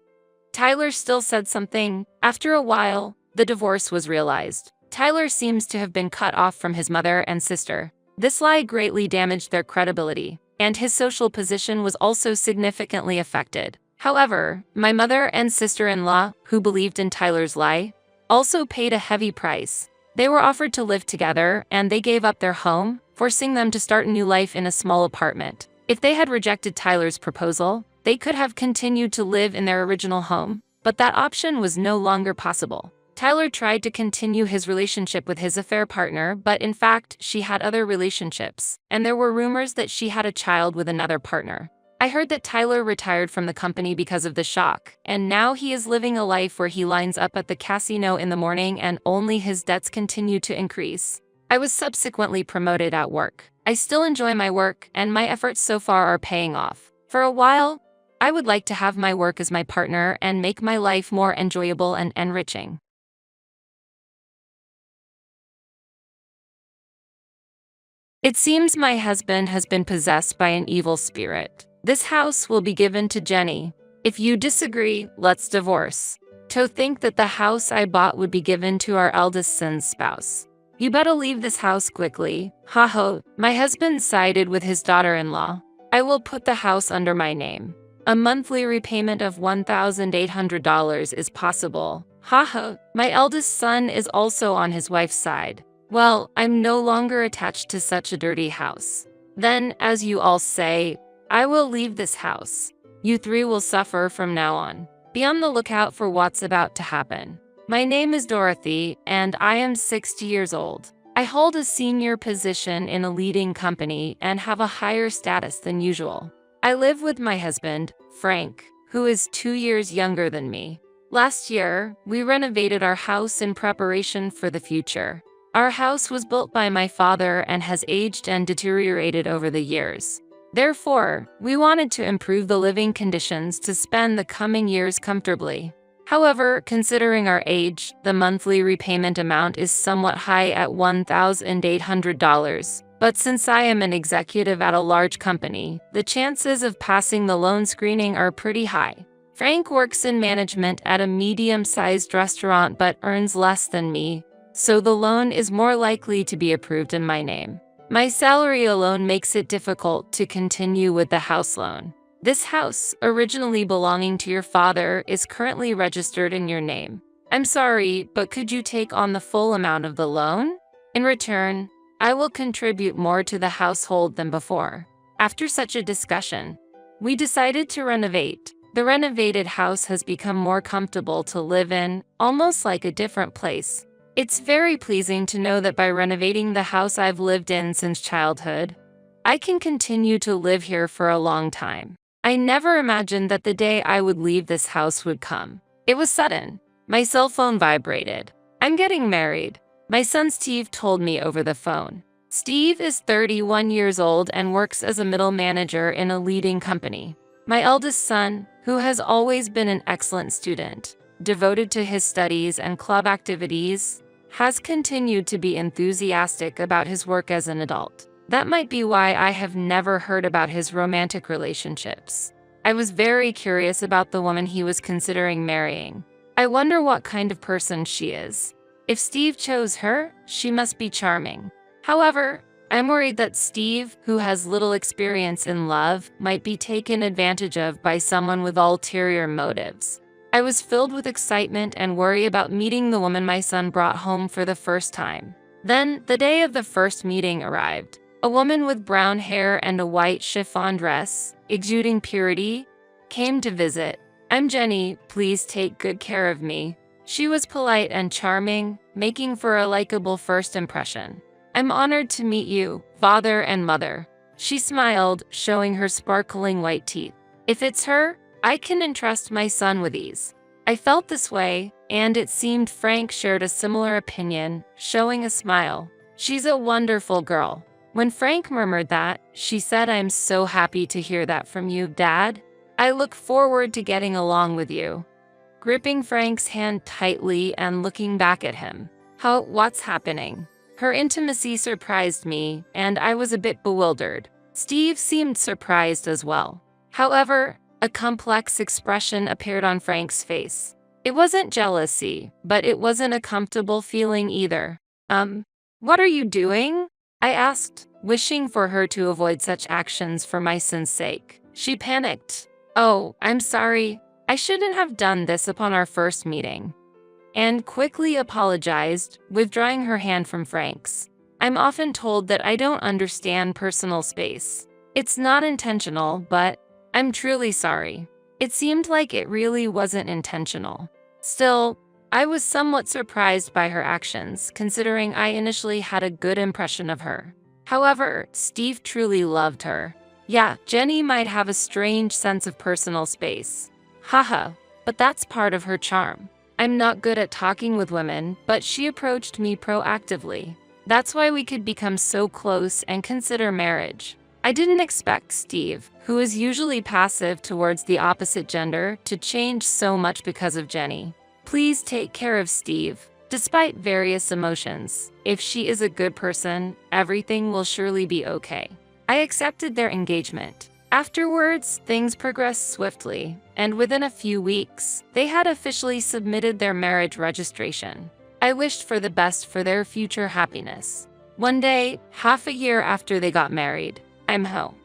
Tyler still said something. After a while, the divorce was realized. Tyler seems to have been cut off from his mother and sister. This lie greatly damaged their credibility, and his social position was also significantly affected. However, my mother and sister-in-law, who believed in Tyler's lie, also paid a heavy price. They were offered to live together, and they gave up their home, forcing them to start a new life in a small apartment. If they had rejected Tyler's proposal, they could have continued to live in their original home, but that option was no longer possible. Tyler tried to continue his relationship with his affair partner, but in fact, she had other relationships, and there were rumors that she had a child with another partner. I heard that Tyler retired from the company because of the shock, and now he is living a life where he lines up at the casino in the morning and only his debts continue to increase. I was subsequently promoted at work. I still enjoy my work, and my efforts so far are paying off. For a while, I would like to have my work as my partner and make my life more enjoyable and enriching. It seems my husband has been possessed by an evil spirit. This house will be given to Jenny. If you disagree, let's divorce. To think that the house I bought would be given to our eldest son's spouse. You better leave this house quickly. Ha ha. My husband sided with his daughter-in-law. I will put the house under my name. A monthly repayment of $1,800 is possible. Ha ha. My eldest son is also on his wife's side. Well, I'm no longer attached to such a dirty house. Then, as you all say, I will leave this house. You three will suffer from now on. Be on the lookout for what's about to happen. My name is Dorothy, and I am 60 years old. I hold a senior position in a leading company and have a higher status than usual. I live with my husband, Frank, who is 2 years younger than me. Last year, we renovated our house in preparation for the future. Our house was built by my father and has aged and deteriorated over the years. Therefore, we wanted to improve the living conditions to spend the coming years comfortably. However, considering our age, the monthly repayment amount is somewhat high at $1,800. But since I am an executive at a large company, the chances of passing the loan screening are pretty high. Frank works in management at a medium-sized restaurant but earns less than me, so the loan is more likely to be approved in my name. My salary alone makes it difficult to continue with the house loan. This house, originally belonging to your father, is currently registered in your name. I'm sorry, but could you take on the full amount of the loan? In return, I will contribute more to the household than before. After such a discussion, we decided to renovate. The renovated house has become more comfortable to live in, almost like a different place. It's very pleasing to know that by renovating the house I've lived in since childhood, I can continue to live here for a long time. I never imagined that the day I would leave this house would come. It was sudden. My cell phone vibrated. I'm getting married. My son Steve told me over the phone. Steve is 31 years old and works as a middle manager in a leading company. My eldest son, who has always been an excellent student, devoted to his studies and club activities, has continued to be enthusiastic about his work as an adult. That might be why I have never heard about his romantic relationships. I was very curious about the woman he was considering marrying. I wonder what kind of person she is. If Steve chose her, she must be charming. However, I'm worried that Steve, who has little experience in love, might be taken advantage of by someone with ulterior motives. I was filled with excitement and worry about meeting the woman my son brought home for the first time. Then, the day of the first meeting arrived. A woman with brown hair and a white chiffon dress, exuding purity, came to visit. I'm Jenny, please take good care of me. She was polite and charming, making for a likable first impression. I'm honored to meet you, father and mother. She smiled, showing her sparkling white teeth. If it's her, I can entrust my son with ease. I felt this way, and it seemed Frank shared a similar opinion, showing a smile. She's a wonderful girl. When Frank murmured that, she said, I'm so happy to hear that from you, Dad. I look forward to getting along with you. Gripping Frank's hand tightly and looking back at him. What's happening? Her intimacy surprised me, and I was a bit bewildered. Steve seemed surprised as well. However, a complex expression appeared on Frank's face. It wasn't jealousy, but it wasn't a comfortable feeling either. What are you doing? I asked, wishing for her to avoid such actions for my son's sake. She panicked. Oh, I'm sorry. I shouldn't have done this upon our first meeting. and quickly apologized, withdrawing her hand from Frank's. I'm often told that I don't understand personal space. It's not intentional, but I'm truly sorry. It seemed like it really wasn't intentional. Still, I was somewhat surprised by her actions, considering I initially had a good impression of her. However, Steve truly loved her. Yeah, Jenny might have a strange sense of personal space. Haha, but that's part of her charm. I'm not good at talking with women, but she approached me proactively. That's why we could become so close and consider marriage. I didn't expect Steve, who is usually passive towards the opposite gender, to change so much because of Jenny. Please take care of Steve. Despite various emotions, if she is a good person, everything will surely be okay. I accepted their engagement. Afterwards, things progressed swiftly, and within a few weeks, they had officially submitted their marriage registration. I wished for the best for their future happiness. One day, half a year after they got married, I'm home.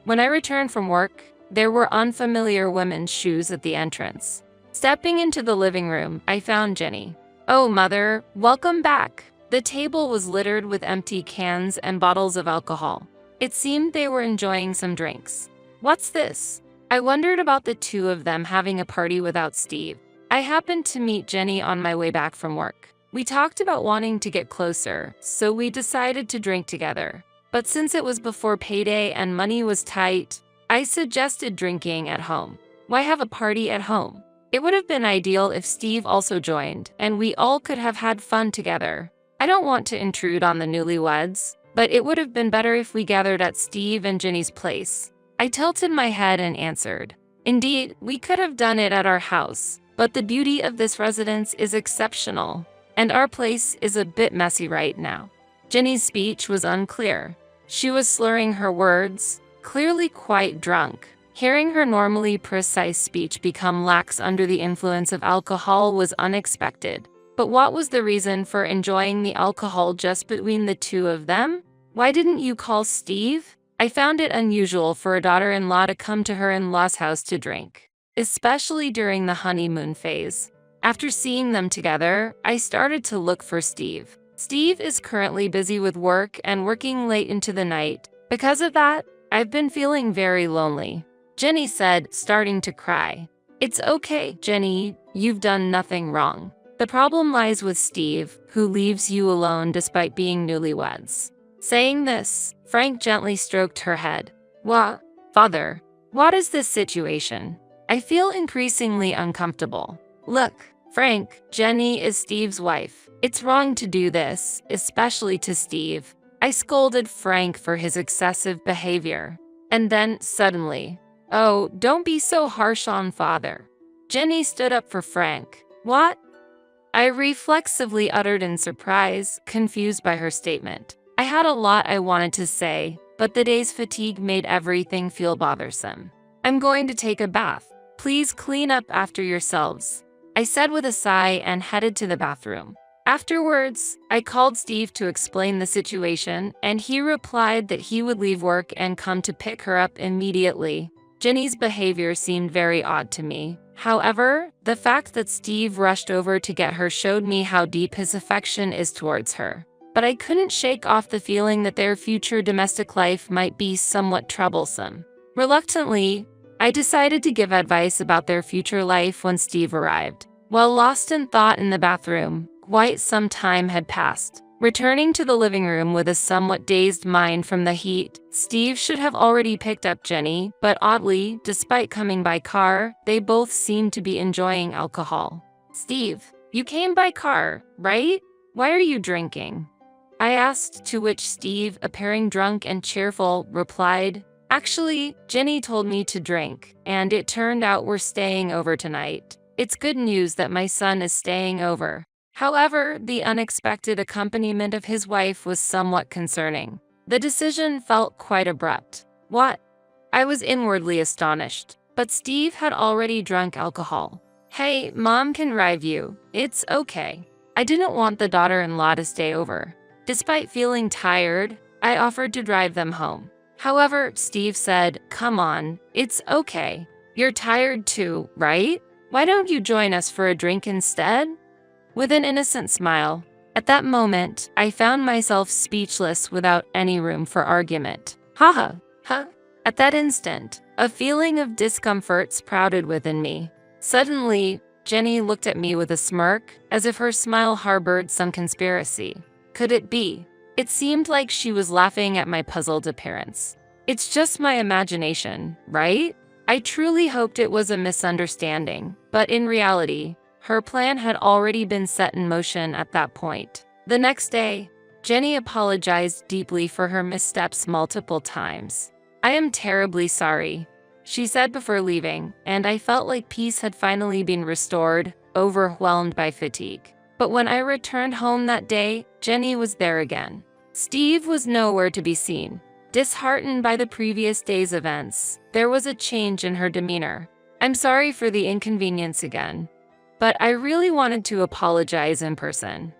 When I returned from work, there were unfamiliar women's shoes at the entrance. Stepping into the living room, I found Jenny. Oh, Mother, welcome back. The table was littered with empty cans and bottles of alcohol. It seemed they were enjoying some drinks. What's this? I wondered about the two of them having a party without Steve. I happened to meet Jenny on my way back from work. We talked about wanting to get closer, so we decided to drink together. But since it was before payday and money was tight, I suggested drinking at home. Why have a party at home? It would have been ideal if Steve also joined, and we all could have had fun together. I don't want to intrude on the newlyweds, but it would have been better if we gathered at Steve and Jenny's place. I tilted my head and answered, Indeed, we could have done it at our house, but the beauty of this residence is exceptional, and our place is a bit messy right now. Jenny's speech was unclear. She was slurring her words, clearly quite drunk. Hearing her normally precise speech become lax under the influence of alcohol was unexpected. But what was the reason for enjoying the alcohol just between the two of them? Why didn't you call Steve? I found it unusual for a daughter-in-law to come to her in-law's house to drink, especially during the honeymoon phase. After seeing them together, I started to look for Steve. Steve is currently busy with work and working late into the night. Because of that, I've been feeling very lonely. Jenny said, starting to cry. It's okay, Jenny, you've done nothing wrong. The problem lies with Steve, who leaves you alone despite being newlyweds. Saying this, Frank gently stroked her head. What? Father, what is this situation? I feel increasingly uncomfortable. Look, Frank, Jenny is Steve's wife. It's wrong to do this, especially to Steve. I scolded Frank for his excessive behavior. And then, suddenly, oh, don't be so harsh on Father. Jenny stood up for Frank. What? I reflexively uttered in surprise, confused by her statement. I had a lot I wanted to say, but the day's fatigue made everything feel bothersome. I'm going to take a bath. Please clean up after yourselves, I said with a sigh and headed to the bathroom. Afterwards, I called Steve to explain the situation, and he replied that he would leave work and come to pick her up immediately. Jenny's behavior seemed very odd to me. However, the fact that Steve rushed over to get her showed me how deep his affection is towards her. But I couldn't shake off the feeling that their future domestic life might be somewhat troublesome. Reluctantly, I decided to give advice about their future life when Steve arrived. While lost in thought in the bathroom, quite some time had passed. Returning to the living room with a somewhat dazed mind from the heat, Steve should have already picked up Jenny, but oddly, despite coming by car, they both seemed to be enjoying alcohol. Steve, you came by car, right? Why are you drinking? I asked, to which Steve, appearing drunk and cheerful, replied, Actually, Jenny told me to drink, and it turned out we're staying over tonight. It's good news that my son is staying over. However, the unexpected accompaniment of his wife was somewhat concerning. The decision felt quite abrupt. What? I was inwardly astonished, but Steve had already drunk alcohol. Hey, Mom can drive you. It's okay. I didn't want the daughter-in-law to stay over. Despite feeling tired, I offered to drive them home. However, Steve said, Come on, it's okay. You're tired too, right? Why don't you join us for a drink instead? with an innocent smile. At that moment, I found myself speechless without any room for argument. Haha, huh? At that instant, a feeling of discomfort sprouted within me. Suddenly, Jenny looked at me with a smirk, as if her smile harbored some conspiracy. Could it be? It seemed like she was laughing at my puzzled appearance. It's just my imagination, right? I truly hoped it was a misunderstanding, but in reality, her plan had already been set in motion at that point. The next day, Jenny apologized deeply for her missteps multiple times. "I am terribly sorry," she said before leaving, and I felt like peace had finally been restored, overwhelmed by fatigue. But when I returned home that day, Jenny was there again. Steve was nowhere to be seen. Disheartened by the previous day's events, there was a change in her demeanor. "I'm sorry for the inconvenience again, but I really wanted to apologize in person,"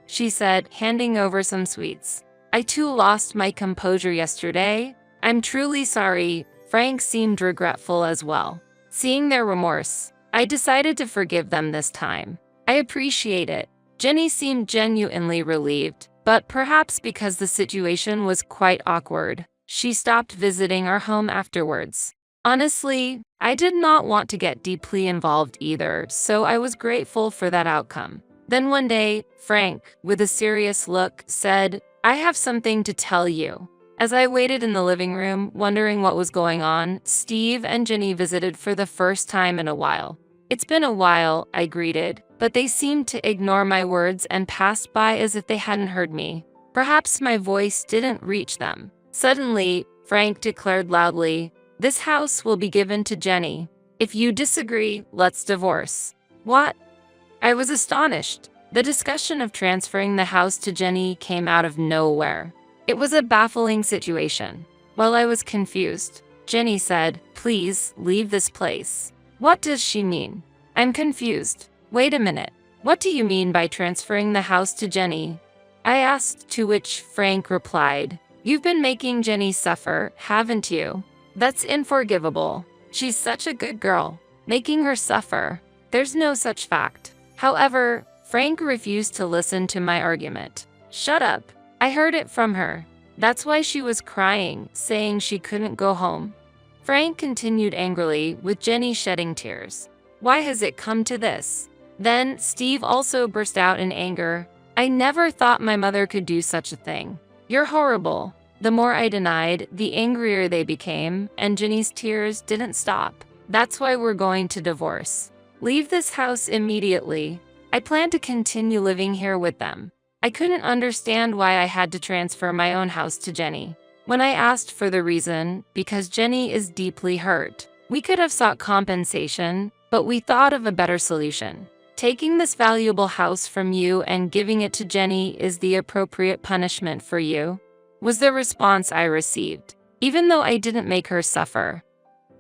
she said, handing over some sweets. "I too lost my composure yesterday. I'm truly sorry." Frank seemed regretful as well. Seeing their remorse, I decided to forgive them this time. "I appreciate it." Jenny seemed genuinely relieved, but perhaps because the situation was quite awkward, she stopped visiting our home afterwards. Honestly, I did not want to get deeply involved either, so I was grateful for that outcome. Then one day, Frank, with a serious look, said, "I have something to tell you." As I waited in the living room, wondering what was going on, Steve and Jenny visited for the first time in a while. "It's been a while," I greeted, but they seemed to ignore my words and passed by as if they hadn't heard me. Perhaps my voice didn't reach them. Suddenly, Frank declared loudly, "This house will be given to Jenny. If you disagree, let's divorce." "What?" I was astonished. The discussion of transferring the house to Jenny came out of nowhere. It was a baffling situation. While I was confused, Jenny said, "Please leave this place." What does she mean? I'm confused. Wait a minute. What do you mean by transferring the house to Jenny? I asked, to which Frank replied, "You've been making Jenny suffer, haven't you? That's unforgivable. She's such a good girl. Making her suffer. There's no such fact." However, Frank refused to listen to my argument. "Shut up. I heard it from her. That's why she was crying, saying she couldn't go home." Frank continued angrily, with Jenny shedding tears. "Why has it come to this?" Then Steve also burst out in anger. "I never thought my mother could do such a thing. You're horrible." The more I denied, the angrier they became, and Jenny's tears didn't stop. "That's why we're going to divorce. Leave this house immediately. I plan to continue living here with them." I couldn't understand why I had to transfer my own house to Jenny. When I asked for the reason, because Jenny is deeply hurt. We could have sought compensation, but we thought of a better solution. "Taking this valuable house from you and giving it to Jenny is the appropriate punishment for you," was the response I received, even though I didn't make her suffer.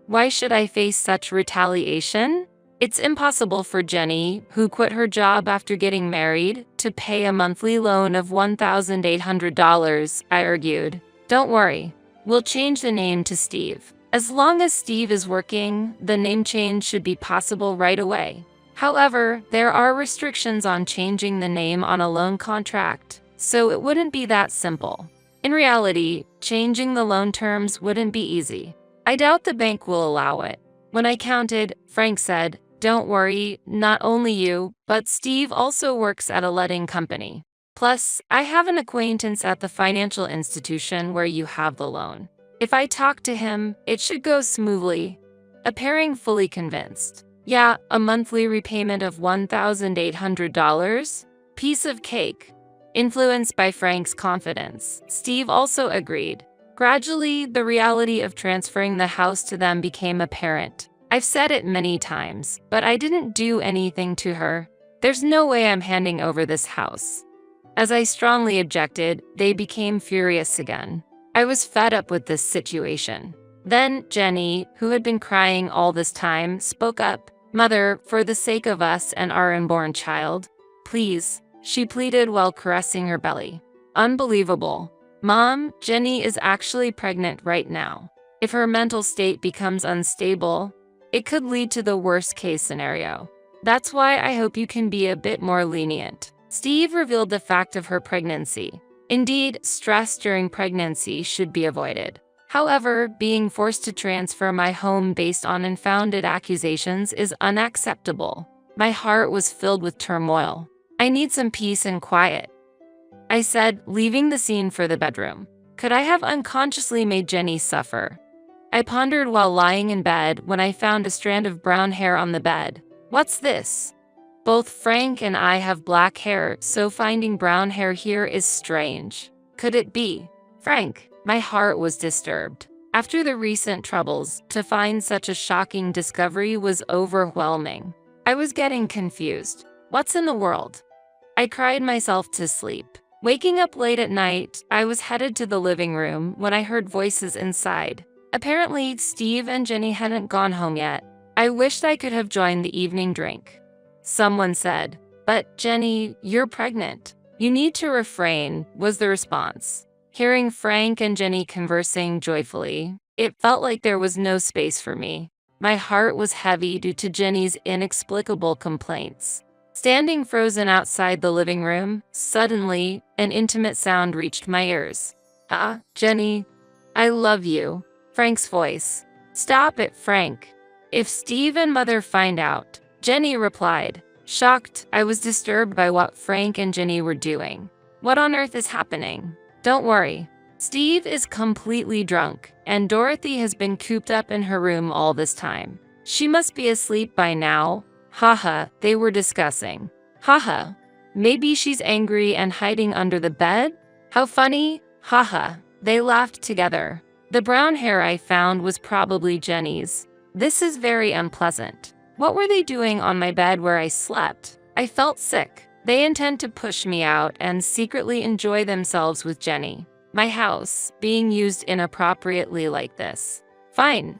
Why should I face such retaliation? It's impossible for Jenny, who quit her job after getting married, to pay a monthly loan of $1,800, I argued. "Don't worry. We'll change the name to Steve. As long as Steve is working, the name change should be possible right away." However, there are restrictions on changing the name on a loan contract, so it wouldn't be that simple. In reality, changing the loan terms wouldn't be easy. I doubt the bank will allow it. When I counted, Frank said, "Don't worry, not only you, but Steve also works at a letting company. Plus, I have an acquaintance at the financial institution where you have the loan. If I talk to him, it should go smoothly." Appearing fully convinced. "Yeah, a monthly repayment of $1,800? Piece of cake." Influenced by Frank's confidence, Steve also agreed. Gradually, the reality of transferring the house to them became apparent. I've said it many times, but I didn't do anything to her. There's no way I'm handing over this house. As I strongly objected, they became furious again. I was fed up with this situation. Then Jenny, who had been crying all this time, spoke up. "Mother, for the sake of us and our unborn child, please," she pleaded while caressing her belly. Unbelievable. "Mom, Jenny is actually pregnant right now. If her mental state becomes unstable, it could lead to the worst-case scenario." That's why I hope you can be a bit more lenient. Steve revealed the fact of her pregnancy. Indeed, stress during pregnancy should be avoided. However, being forced to transfer my home based on unfounded accusations is unacceptable. My heart was filled with turmoil. I need some peace and quiet, I said, leaving the scene for the bedroom. Could I have unconsciously made Jenny suffer? I pondered while lying in bed when I found a strand of brown hair on the bed. What's this? Both Frank and I have black hair, so finding brown hair here is strange. Could it be Frank? My heart was disturbed. After the recent troubles, to find such a shocking discovery was overwhelming. I was getting confused. What's in the world? I cried myself to sleep. Waking up late at night, I was headed to the living room when I heard voices inside. Apparently, Steve and Jenny hadn't gone home yet. I wished I could have joined the evening drink. Someone said, "But Jenny, you're pregnant. You need to refrain," was the response. Hearing Frank and Jenny conversing joyfully, it felt like there was no space for me. My heart was heavy due to Jenny's inexplicable complaints. Standing frozen outside the living room, suddenly, an intimate sound reached my ears. Jenny, I love you." Frank's voice. "Stop it, Frank. If Steve and Mother find out," Jenny replied. Shocked, I was disturbed by what Frank and Jenny were doing. What on earth is happening? Don't worry. Steve is completely drunk, and Dorothy has been cooped up in her room all this time. She must be asleep by now. Haha, they were discussing. Haha, maybe she's angry and hiding under the bed? How funny. Haha, they laughed together. The brown hair I found was probably Jenny's. This is very unpleasant. What were they doing on my bed where I slept? I felt sick. They intend to push me out and secretly enjoy themselves with Jenny. My house being used inappropriately like this. Fine.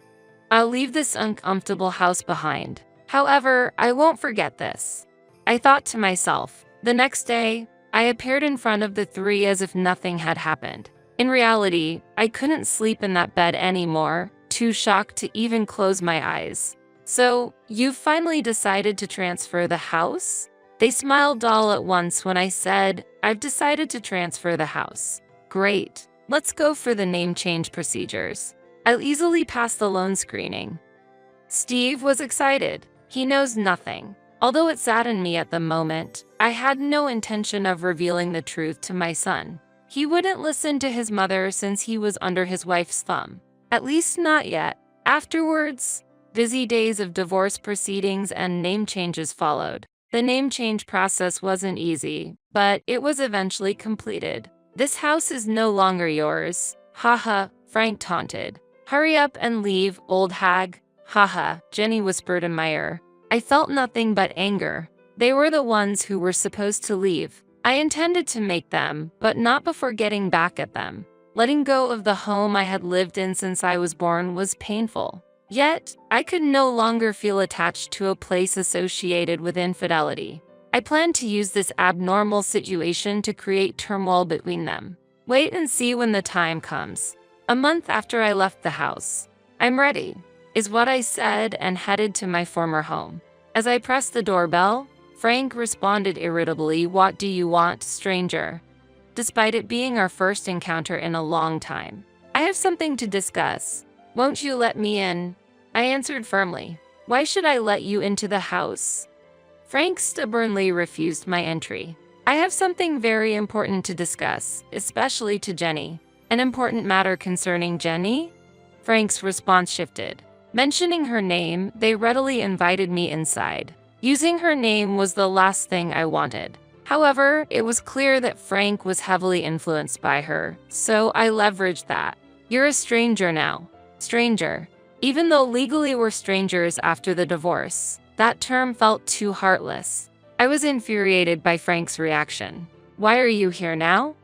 I'll leave this uncomfortable house behind. However, I won't forget this. I thought to myself. The next day, I appeared in front of the three as if nothing had happened. In reality, I couldn't sleep in that bed anymore, too shocked to even close my eyes. "So, you've finally decided to transfer the house?" They smiled all at once when I said, "I've decided to transfer the house." Great. Let's go for the name change procedures. I'll easily pass the loan screening. Steve was excited. He knows nothing. Although it saddened me at the moment, I had no intention of revealing the truth to my son. He wouldn't listen to his mother since he was under his wife's thumb. At least not yet. Afterwards, busy days of divorce proceedings and name changes followed. The name change process wasn't easy, but it was eventually completed. "This house is no longer yours." Haha, Frank taunted. "Hurry up and leave, old hag." Haha, Jenny whispered in my ear. I felt nothing but anger. They were the ones who were supposed to leave. I intended to make them, but not before getting back at them. Letting go of the home I had lived in since I was born was painful. Yet, I could no longer feel attached to a place associated with infidelity. I planned to use this abnormal situation to create turmoil between them. Wait and see when the time comes. A month after I left the house. "I'm ready," is what I said and headed to my former home. As I pressed the doorbell, Frank responded irritably, "What do you want, stranger?" Despite it being our first encounter in a long time. "I have something to discuss. Won't you let me in?" I answered firmly. "Why should I let you into the house?" Frank stubbornly refused my entry. "I have something very important to discuss, especially to Jenny." "An important matter concerning Jenny?" Frank's response shifted. Mentioning her name, they readily invited me inside. Using her name was the last thing I wanted. However, it was clear that Frank was heavily influenced by her, so I leveraged that. "You're a stranger now." Stranger. Even though legally we're strangers after the divorce, that term felt too heartless. I was infuriated by Frank's reaction. "Why are you here now?"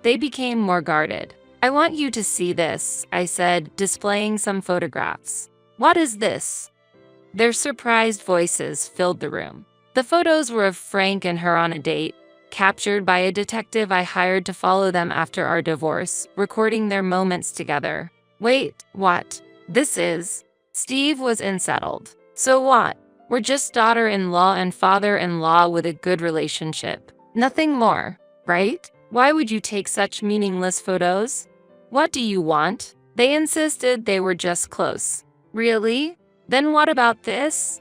They became more guarded. "I want you to see this," I said, displaying some photographs. "What is this?" Their surprised voices filled the room. The photos were of Frank and her on a date, captured by a detective I hired to follow them after our divorce, recording their moments together. "Wait, what? This is..." Steve was unsettled. "So what? We're just daughter-in-law and father-in-law with a good relationship. Nothing more, right? Why would you take such meaningless photos? What do you want? They insisted they were just close. Really? Then what about this?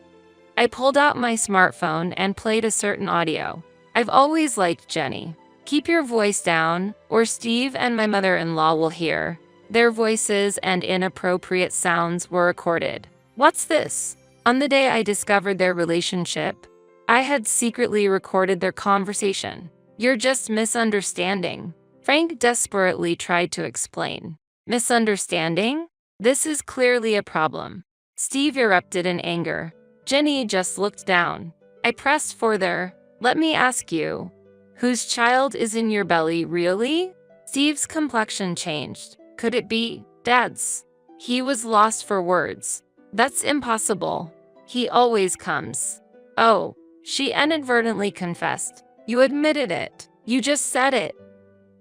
I pulled out my smartphone and played a certain audio. I've always liked Jenny. Keep your voice down, or Steve and my mother-in-law will hear. Their voices and inappropriate sounds were recorded. What's this? On the day I discovered their relationship, I had secretly recorded their conversation. You're just misunderstanding. Frank desperately tried to explain. Misunderstanding? This is clearly a problem. Steve erupted in anger. Jenny just looked down. I pressed further. Let me ask you, whose child is in your belly, really? Steve's complexion changed. Could it be Dad's? He was lost for words. That's impossible. He always comes. Oh, she inadvertently confessed. You admitted it. You just said it.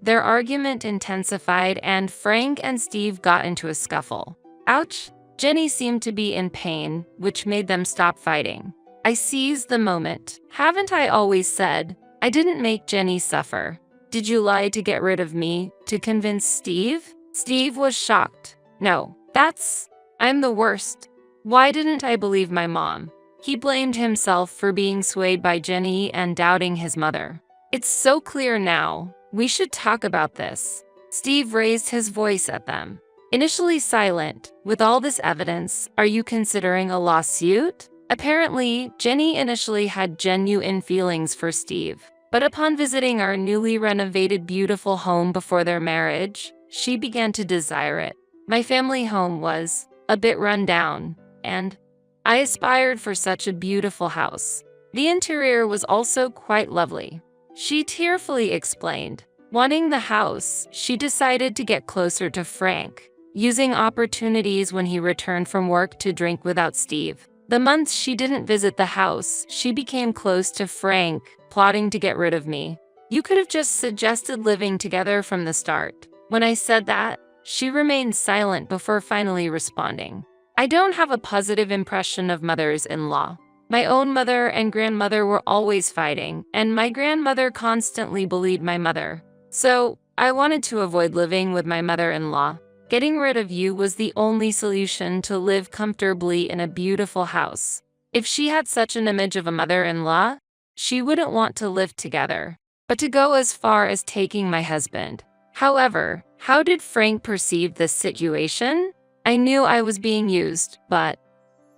Their argument intensified and Frank and Steve got into a scuffle. Ouch! Jenny seemed to be in pain, which made them stop fighting. I seized the moment. Haven't I always said? I didn't make Jenny suffer. Did you lie to get rid of me, to convince Steve? Steve was shocked. No, I'm the worst. Why didn't I believe my mom? He blamed himself for being swayed by Jenny and doubting his mother. It's so clear now. We should talk about this. Steve raised his voice at them. Initially silent, with all this evidence, are you considering a lawsuit? Apparently, Jenny initially had genuine feelings for Steve. But upon visiting our newly renovated beautiful home before their marriage, she began to desire it. My family home was a bit run down, and I aspired for such a beautiful house. The interior was also quite lovely. She tearfully explained. Wanting the house, she decided to get closer to Frank, using opportunities when he returned from work to drink without Steve. The months she didn't visit the house, she became close to Frank, plotting to get rid of me. You could have just suggested living together from the start. When I said that, she remained silent before finally responding. I don't have a positive impression of mothers-in-law. My own mother and grandmother were always fighting, and my grandmother constantly bullied my mother. So, I wanted to avoid living with my mother-in-law. Getting rid of you was the only solution to live comfortably in a beautiful house. If she had such an image of a mother-in-law, she wouldn't want to live together. But to go as far as taking my husband. However, how did Frank perceive this situation? I knew I was being used, but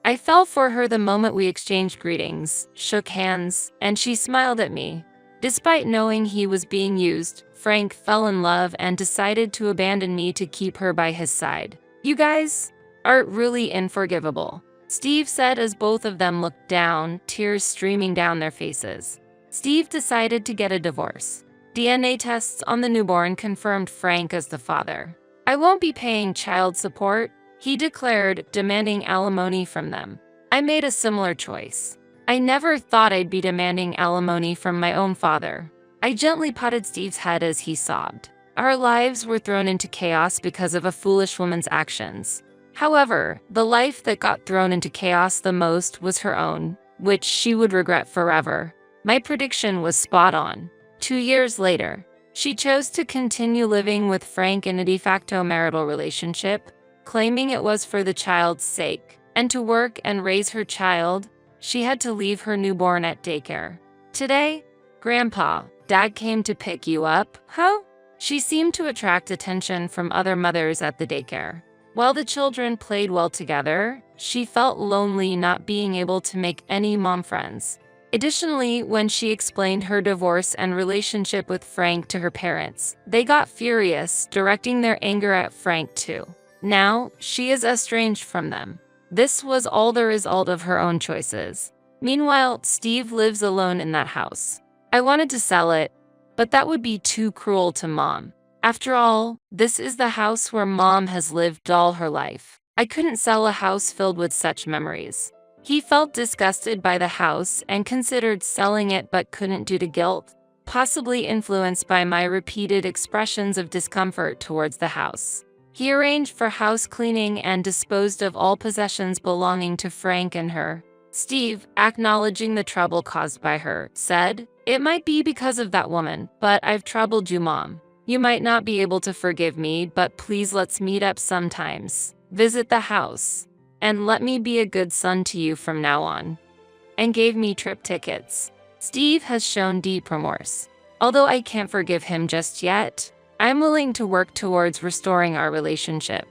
I fell for her the moment we exchanged greetings, shook hands, and she smiled at me. Despite knowing he was being used, Frank fell in love and decided to abandon me to keep her by his side. You guys are really unforgivable, Steve said as both of them looked down, tears streaming down their faces. Steve decided to get a divorce. DNA tests on the newborn confirmed Frank as the father. I won't be paying child support, he declared, demanding alimony from them. I made a similar choice. I never thought I'd be demanding alimony from my own father. I gently patted Steve's head as he sobbed. Our lives were thrown into chaos because of a foolish woman's actions. However, the life that got thrown into chaos the most was her own, which she would regret forever. My prediction was spot on. 2 years later, she chose to continue living with Frank in a de facto marital relationship, claiming it was for the child's sake. And to work and raise her child, she had to leave her newborn at daycare. Today, Grandpa, Dad came to pick you up, huh? She seemed to attract attention from other mothers at the daycare. While the children played well together, she felt lonely not being able to make any mom friends. Additionally, when she explained her divorce and relationship with Frank to her parents, they got furious, directing their anger at Frank too. Now, she is estranged from them. This was all the result of her own choices. Meanwhile, Steve lives alone in that house. I wanted to sell it, but that would be too cruel to Mom. After all, this is the house where Mom has lived all her life. I couldn't sell a house filled with such memories. He felt disgusted by the house and considered selling it but couldn't due to guilt, possibly influenced by my repeated expressions of discomfort towards the house. He arranged for house cleaning and disposed of all possessions belonging to Frank and her. Steve, acknowledging the trouble caused by her, said, "It might be because of that woman, but I've troubled you, Mom. You might not be able to forgive me, but please let's meet up sometimes. Visit the house. And let me be a good son to you from now on." And gave me trip tickets. Steve has shown deep remorse. Although I can't forgive him just yet, I'm willing to work towards restoring our relationship.